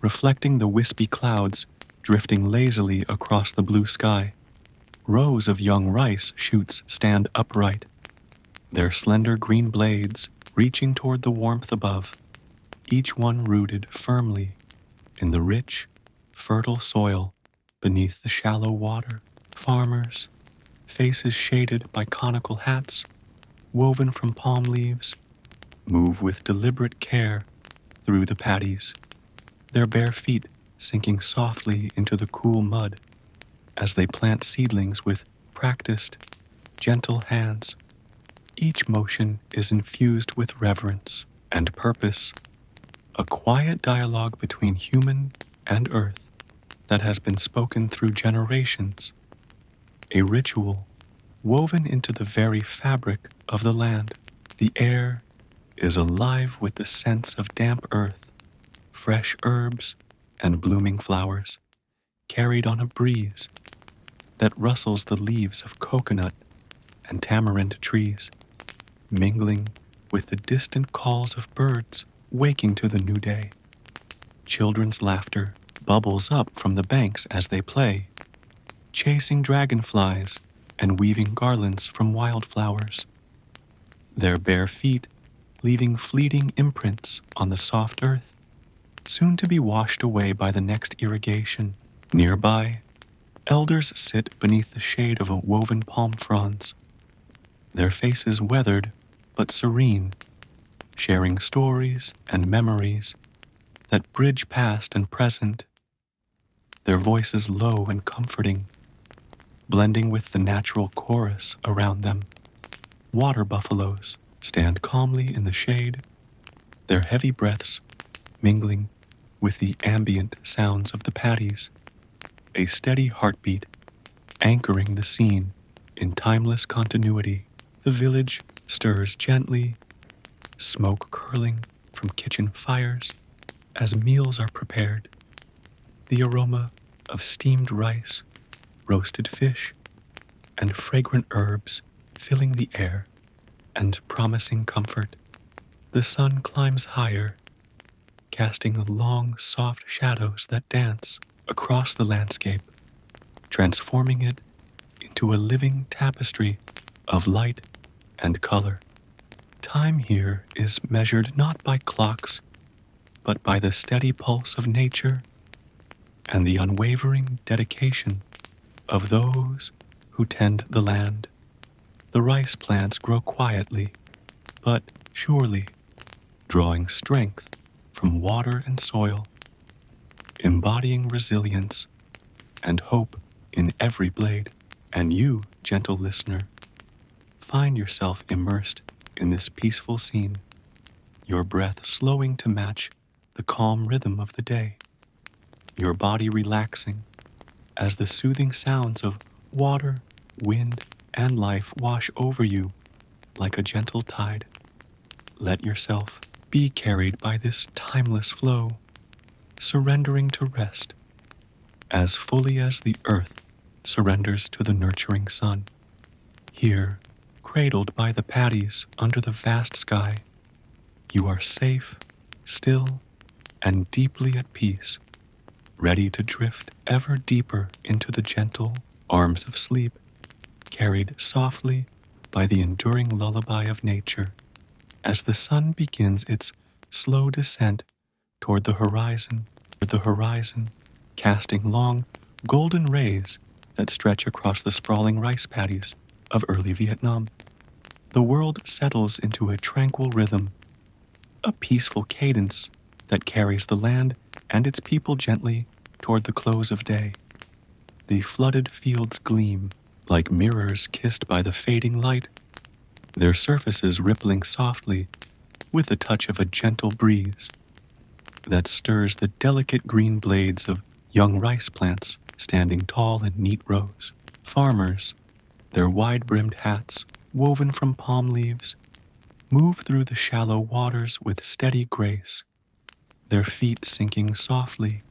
reflecting the wispy clouds drifting lazily across the blue sky. Rows of young rice shoots stand upright, their slender green blades reaching toward the warmth above, each one rooted firmly in the rich, fertile soil beneath the shallow water. Farmers, faces shaded by conical hats woven from palm leaves, move with deliberate care through the paddies, their bare feet sinking softly into the cool mud as they plant seedlings with practiced, gentle hands. Each motion is infused with reverence and purpose, a quiet dialogue between human and earth that has been spoken through generations, a ritual woven into the very fabric of the land. The air is alive with the scents of damp earth, fresh herbs, and blooming flowers, carried on a breeze that rustles the leaves of coconut and tamarind trees, mingling with the distant calls of birds waking to the new day. Children's laughter bubbles up from the banks as they play, chasing dragonflies and weaving garlands from wildflowers, their bare feet leaving fleeting imprints on the soft earth, soon to be washed away by the next irrigation. Nearby, elders sit beneath the shade of a woven palm fronds, their faces weathered but serene, sharing stories and memories that bridge past and present, their voices low and comforting, blending with the natural chorus around them. Water buffaloes stand calmly in the shade, their heavy breaths mingling with the ambient sounds of the paddies, a steady heartbeat anchoring the scene in timeless continuity. The village stirs gently, smoke curling from kitchen fires as meals are prepared, the aroma of steamed rice, roasted fish, and fragrant herbs filling the air and promising comfort. The sun climbs higher, casting long, soft shadows that dance across the landscape, transforming it into a living tapestry of light and color. Time here is measured not by clocks, but by the steady pulse of nature and the unwavering dedication of those who tend the land. The rice plants grow quietly, but surely, drawing strength from water and soil, embodying resilience and hope in every blade. And you, gentle listener, find yourself immersed in this peaceful scene, your breath slowing to match the calm rhythm of the day, your body relaxing as the soothing sounds of water, wind, and life wash over you like a gentle tide. Let yourself be carried by this timeless flow, surrendering to rest as fully as the earth surrenders to the nurturing sun. Here, cradled by the paddies under the vast sky, You are safe, still, and deeply at peace, ready to drift ever deeper into the gentle arms of sleep, carried softly by the enduring lullaby of nature. As the sun begins its slow descent toward the horizon, casting long, golden rays that stretch across the sprawling rice paddies of early Vietnam, the world settles into a tranquil rhythm, a peaceful cadence that carries the land and its people gently toward the close of day. The flooded fields gleam like mirrors kissed by the fading light, their surfaces rippling softly with the touch of a gentle breeze that stirs the delicate green blades of young rice plants standing tall in neat rows. Farmers, their wide-brimmed hats woven from palm leaves, move through the shallow waters with steady grace, their feet sinking softly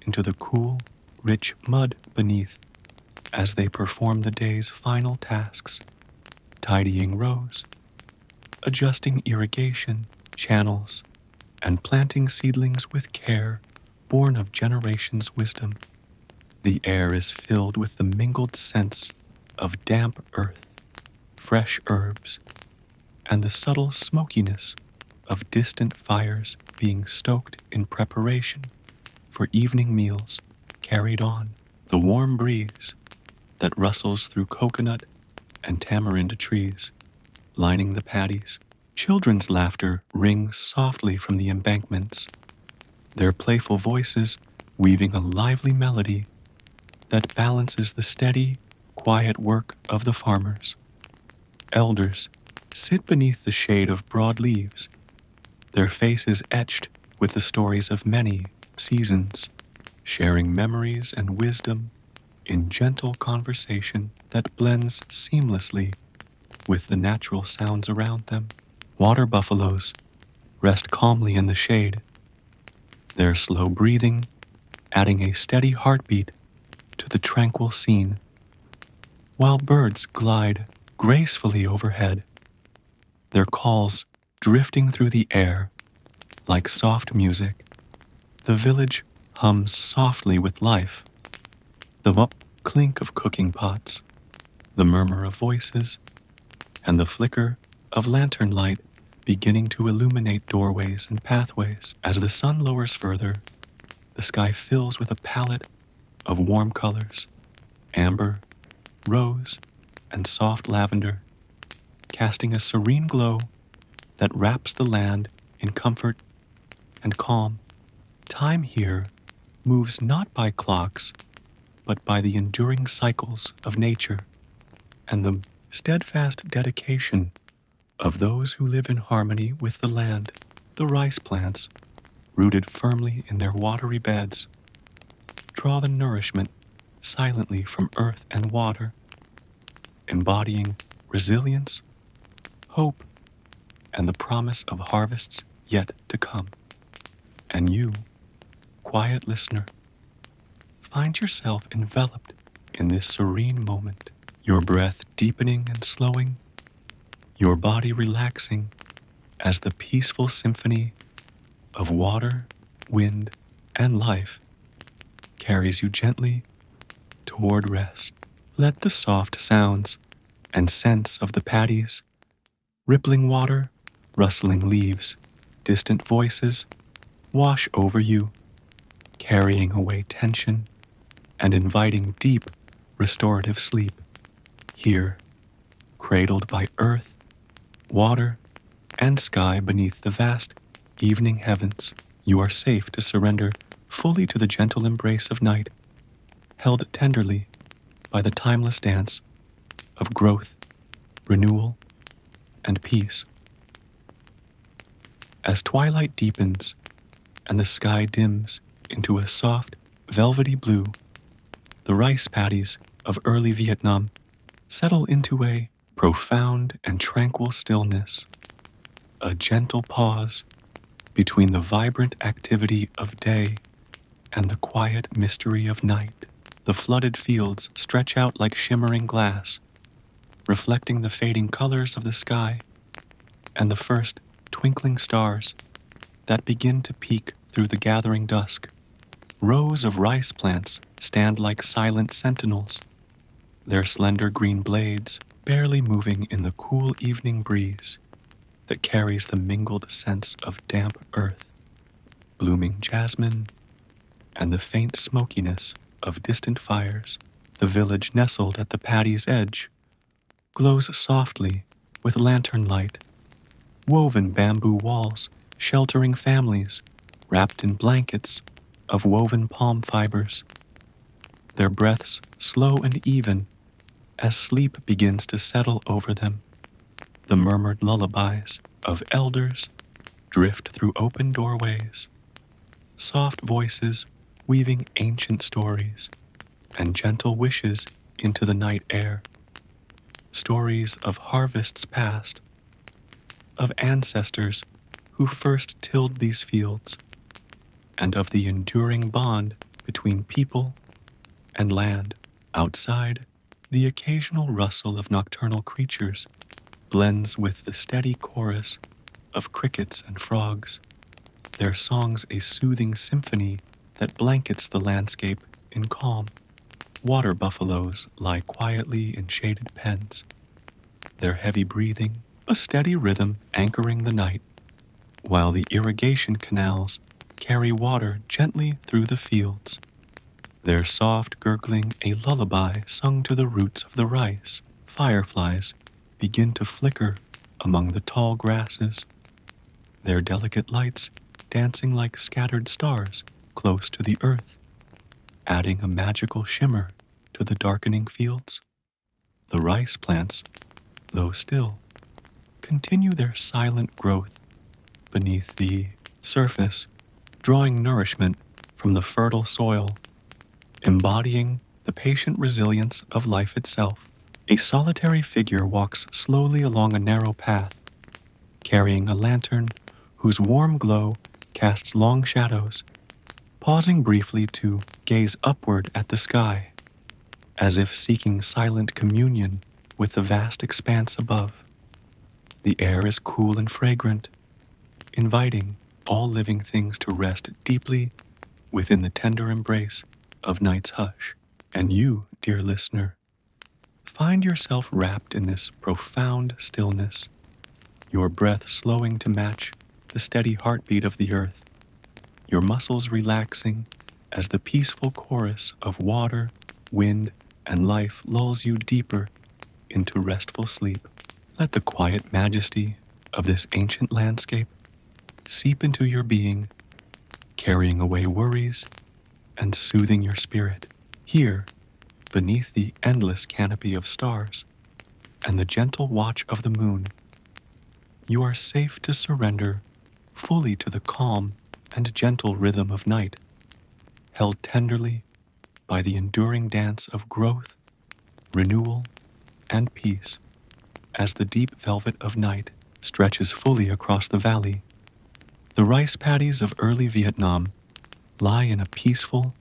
into the cool, rich mud beneath as they perform the day's final tasks, tidying rows, adjusting irrigation channels, and planting seedlings with care born of generations' wisdom. The air is filled with the mingled scents of damp earth, fresh herbs, and the subtle smokiness of distant fires being stoked in preparation for evening meals carried on. The warm breeze that rustles through coconut and tamarind trees, lining the paddies. Children's laughter rings softly from the embankments, their playful voices weaving a lively melody that balances the steady, quiet work of the farmers. Elders sit beneath the shade of broad leaves, their faces etched with the stories of many seasons, sharing memories and wisdom in gentle conversation that blends seamlessly with the natural sounds around them. Water buffaloes rest calmly in the shade, their slow breathing adding a steady heartbeat to the tranquil scene, while birds glide gracefully overhead, their calls drifting through the air like soft music. The village hums softly with life, the clink of cooking pots, the murmur of voices, and the flicker of lantern light beginning to illuminate doorways and pathways. As the sun lowers further, the sky fills with a palette of warm colors, amber, rose, and soft lavender, casting a serene glow that wraps the land in comfort and calm. Time here moves not by clocks, but by the enduring cycles of nature and the steadfast dedication of those who live in harmony with the land. The rice plants, rooted firmly in their watery beds, draw the nourishment silently from earth and water, embodying resilience, hope, and the promise of harvests yet to come. And you, quiet listener, find yourself enveloped in this serene moment, your breath deepening and slowing, your body relaxing as the peaceful symphony of water, wind, and life carries you gently toward rest. Let the soft sounds and scents of the paddies, rippling water, rustling leaves, distant voices wash over you, carrying away tension and inviting deep, restorative sleep. Here, cradled by earth, water, and sky beneath the vast evening heavens, you are safe to surrender fully to the gentle embrace of night, held tenderly by the timeless dance of growth, renewal, and peace. As twilight deepens and the sky dims into a soft, velvety blue, the rice paddies of early Vietnam settle into a profound and tranquil stillness, a gentle pause between the vibrant activity of day and the quiet mystery of night. The flooded fields stretch out like shimmering glass, reflecting the fading colors of the sky and the first twinkling stars that begin to peek through the gathering dusk. Rows of rice plants stand like silent sentinels, their slender green blades barely moving in the cool evening breeze that carries the mingled scents of damp earth, blooming jasmine, and the faint smokiness of distant fires. The village nestled at the paddy's edge glows softly with lantern light, woven bamboo walls sheltering families wrapped in blankets of woven palm fibers, their breaths slow and even as sleep begins to settle over them. The murmured lullabies of elders drift through open doorways, soft voices weaving ancient stories and gentle wishes into the night air. Stories of harvests past, of ancestors who first tilled these fields, and of the enduring bond between people and land. Outside, the occasional rustle of nocturnal creatures blends with the steady chorus of crickets and frogs, their songs a soothing symphony that blankets the landscape in calm. Water buffaloes lie quietly in shaded pens, their heavy breathing a steady rhythm anchoring the night, while the irrigation canals carry water gently through the fields, their soft gurgling a lullaby sung to the roots of the rice. Fireflies begin to flicker among the tall grasses, their delicate lights dancing like scattered stars close to the earth, adding a magical shimmer to the darkening fields. The rice plants, though still, continue their silent growth beneath the surface, drawing nourishment from the fertile soil, embodying the patient resilience of life itself. A solitary figure walks slowly along a narrow path, carrying a lantern whose warm glow casts long shadows, pausing briefly to gaze upward at the sky, as if seeking silent communion with the vast expanse above. The air is cool and fragrant, inviting all living things to rest deeply within the tender embrace of night's hush. And you, dear listener, find yourself wrapped in this profound stillness, your breath slowing to match the steady heartbeat of the earth, your muscles relaxing as the peaceful chorus of water, wind, and life lulls you deeper into restful sleep. Let the quiet majesty of this ancient landscape seep into your being, carrying away worries and soothing your spirit. Here, beneath the endless canopy of stars and the gentle watch of the moon, you are safe to surrender fully to the calm and gentle rhythm of night, held tenderly by the enduring dance of growth, renewal, and peace. As the deep velvet of night stretches fully across the valley, the rice paddies of early Vietnam lie in a peaceful,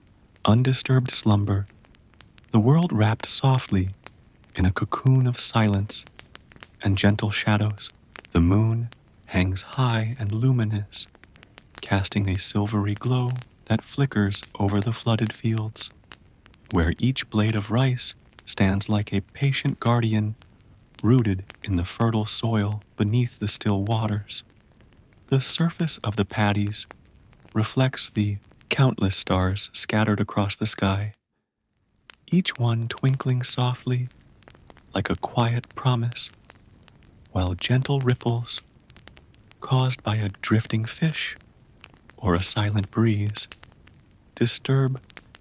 undisturbed slumber, the world wrapped softly in a cocoon of silence and gentle shadows. The moon hangs high and luminous, casting a silvery glow that flickers over the flooded fields, where each blade of rice stands like a patient guardian rooted in the fertile soil beneath the still waters. The surface of the paddies reflects the countless stars scattered across the sky, each one twinkling softly like a quiet promise, while gentle ripples, caused by a drifting fish or a silent breeze, disturb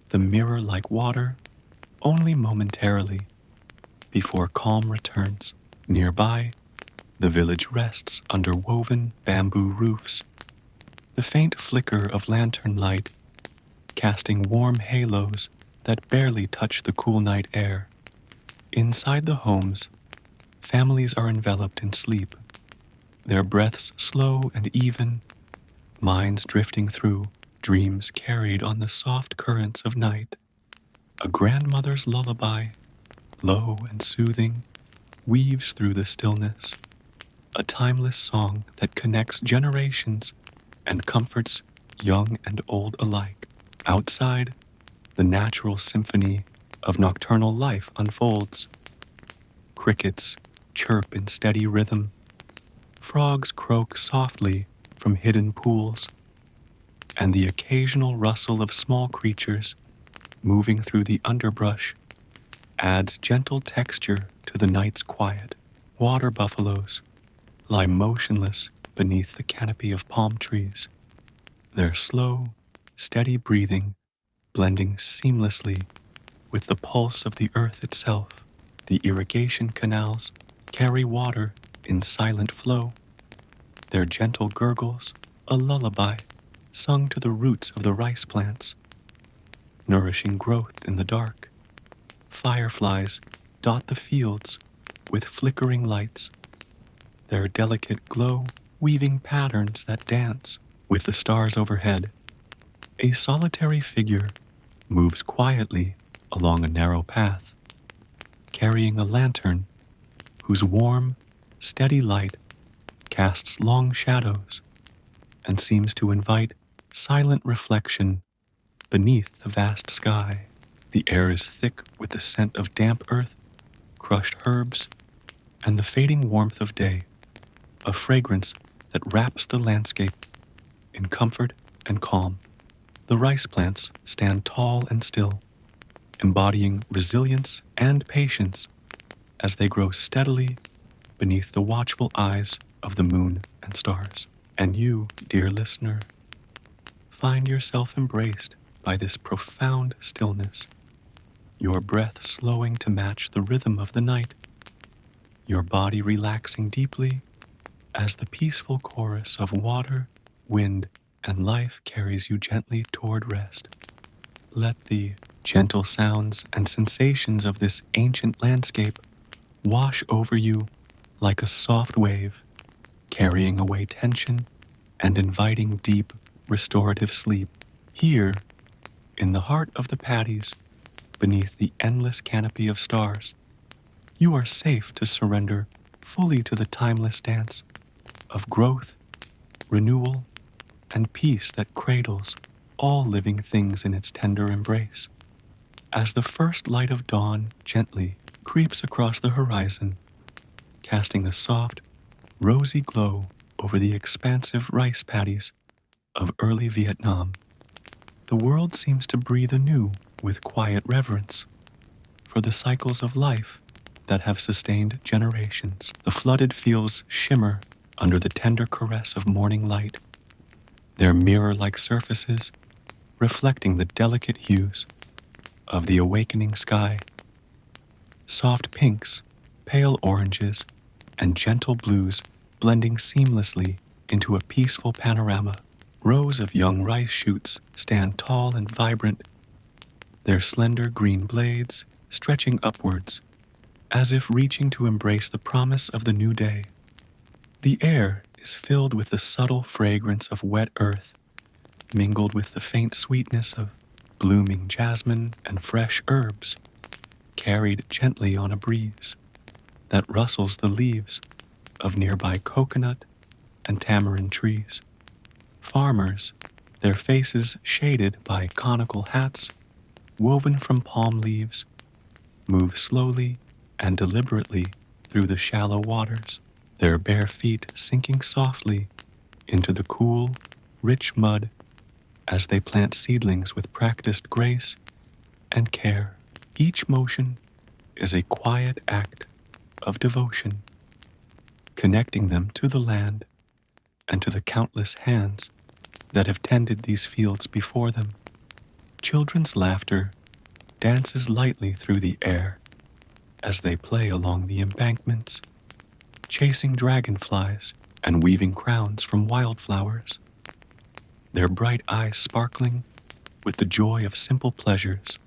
the mirror-like water only momentarily before calm returns. Nearby, the village rests under woven bamboo roofs, the faint flicker of lantern light casting warm halos that barely touch the cool night air. Inside the homes, families are enveloped in sleep, their breaths slow and even, minds drifting through dreams carried on the soft currents of night. A grandmother's lullaby, low and soothing, weaves through the stillness, a timeless song that connects generations and comforts young and old alike. Outside, the natural symphony of nocturnal life unfolds. Crickets chirp in steady rhythm, frogs croak softly from hidden pools, and the occasional rustle of small creatures moving through the underbrush adds gentle texture to the night's quiet. Water buffaloes lie motionless beneath the canopy of palm trees, their slow, steady breathing blending seamlessly with the pulse of the earth itself. The irrigation canals carry water in silent flow, their gentle gurgles a lullaby sung to the roots of the rice plants, nourishing growth in the dark. Fireflies dot the fields with flickering lights, their delicate glow weaving patterns that dance with the stars overhead. A solitary figure moves quietly along a narrow path, carrying a lantern whose warm, steady light casts long shadows and seems to invite silent reflection beneath the vast sky. The air is thick with the scent of damp earth, crushed herbs, and the fading warmth of day, a fragrance that wraps the landscape in comfort and calm. The rice plants stand tall and still, embodying resilience and patience as they grow steadily beneath the watchful eyes of the moon and stars. And you, dear listener, find yourself embraced by this profound stillness, your breath slowing to match the rhythm of the night, your body relaxing deeply as the peaceful chorus of water, wind, and life carries you gently toward rest. Let the gentle sounds and sensations of this ancient landscape wash over you like a soft wave, carrying away tension and inviting deep, restorative sleep. Here, in the heart of the paddies, beneath the endless canopy of stars, you are safe to surrender fully to the timeless dance of growth, renewal, and peace that cradles all living things in its tender embrace. As the first light of dawn gently creeps across the horizon, casting a soft, rosy glow over the expansive rice paddies of early Vietnam, the world seems to breathe anew with quiet reverence for the cycles of life that have sustained generations. The flooded fields shimmer under the tender caress of morning light, their mirror-like surfaces reflecting the delicate hues of the awakening sky. Soft pinks, pale oranges, and gentle blues blending seamlessly into a peaceful panorama. Rows of young rice shoots stand tall and vibrant, their slender green blades stretching upwards, as if reaching to embrace the promise of the new day. The air is filled with the subtle fragrance of wet earth, mingled with the faint sweetness of blooming jasmine and fresh herbs, carried gently on a breeze that rustles the leaves of nearby coconut and tamarind trees. Farmers, their faces shaded by conical hats woven from palm leaves, move slowly and deliberately through the shallow waters, their bare feet sinking softly into the cool, rich mud as they plant seedlings with practiced grace and care. Each motion is a quiet act of devotion, connecting them to the land and to the countless hands that have tended these fields before them. Children's laughter dances lightly through the air as they play along the embankments, chasing dragonflies and weaving crowns from wildflowers, their bright eyes sparkling with the joy of simple pleasures.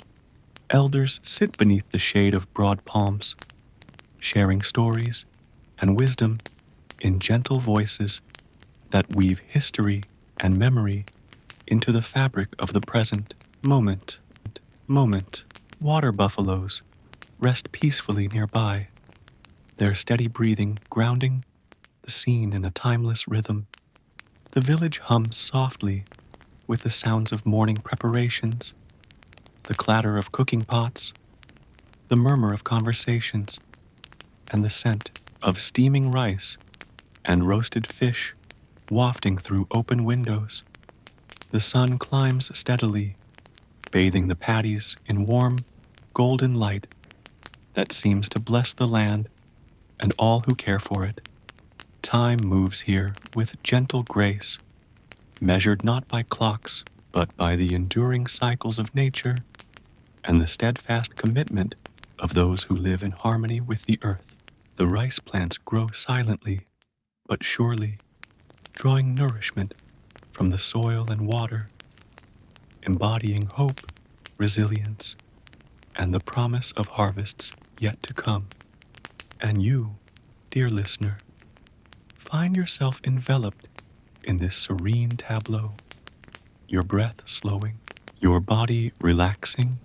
Elders sit beneath the shade of broad palms, sharing stories and wisdom in gentle voices that weave history and memory into the fabric of the present moment. Water buffaloes rest peacefully nearby, their steady breathing grounding the scene in a timeless rhythm. The village hums softly with the sounds of morning preparations, the clatter of cooking pots, the murmur of conversations, and the scent of steaming rice and roasted fish wafting through open windows. The sun climbs steadily, bathing the paddies in warm, golden light that seems to bless the land and all who care for it. Time moves here with gentle grace, measured not by clocks, but by the enduring cycles of nature and the steadfast commitment of those who live in harmony with the earth. The rice plants grow silently, but surely, drawing nourishment from the soil and water, embodying hope, resilience, and the promise of harvests yet to come. And you, dear listener, find yourself enveloped in this serene tableau, your breath slowing, your body relaxing,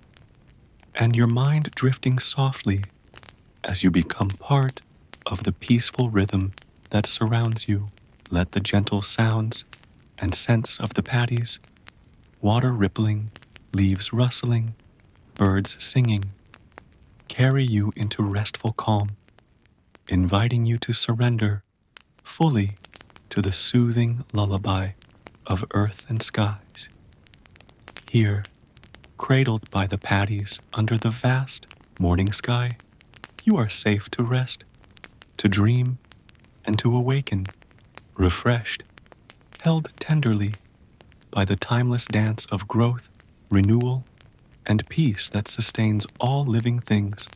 and your mind drifting softly as you become part of the peaceful rhythm that surrounds you. Let the gentle sounds and scents of the paddies, water rippling, leaves rustling, birds singing, carry you into restful calm, inviting you to surrender fully to the soothing lullaby of earth and skies. Here, cradled by the paddies under the vast morning sky, you are safe to rest, to dream, and to awaken, refreshed, held tenderly by the timeless dance of growth, renewal, and peace that sustains all living things.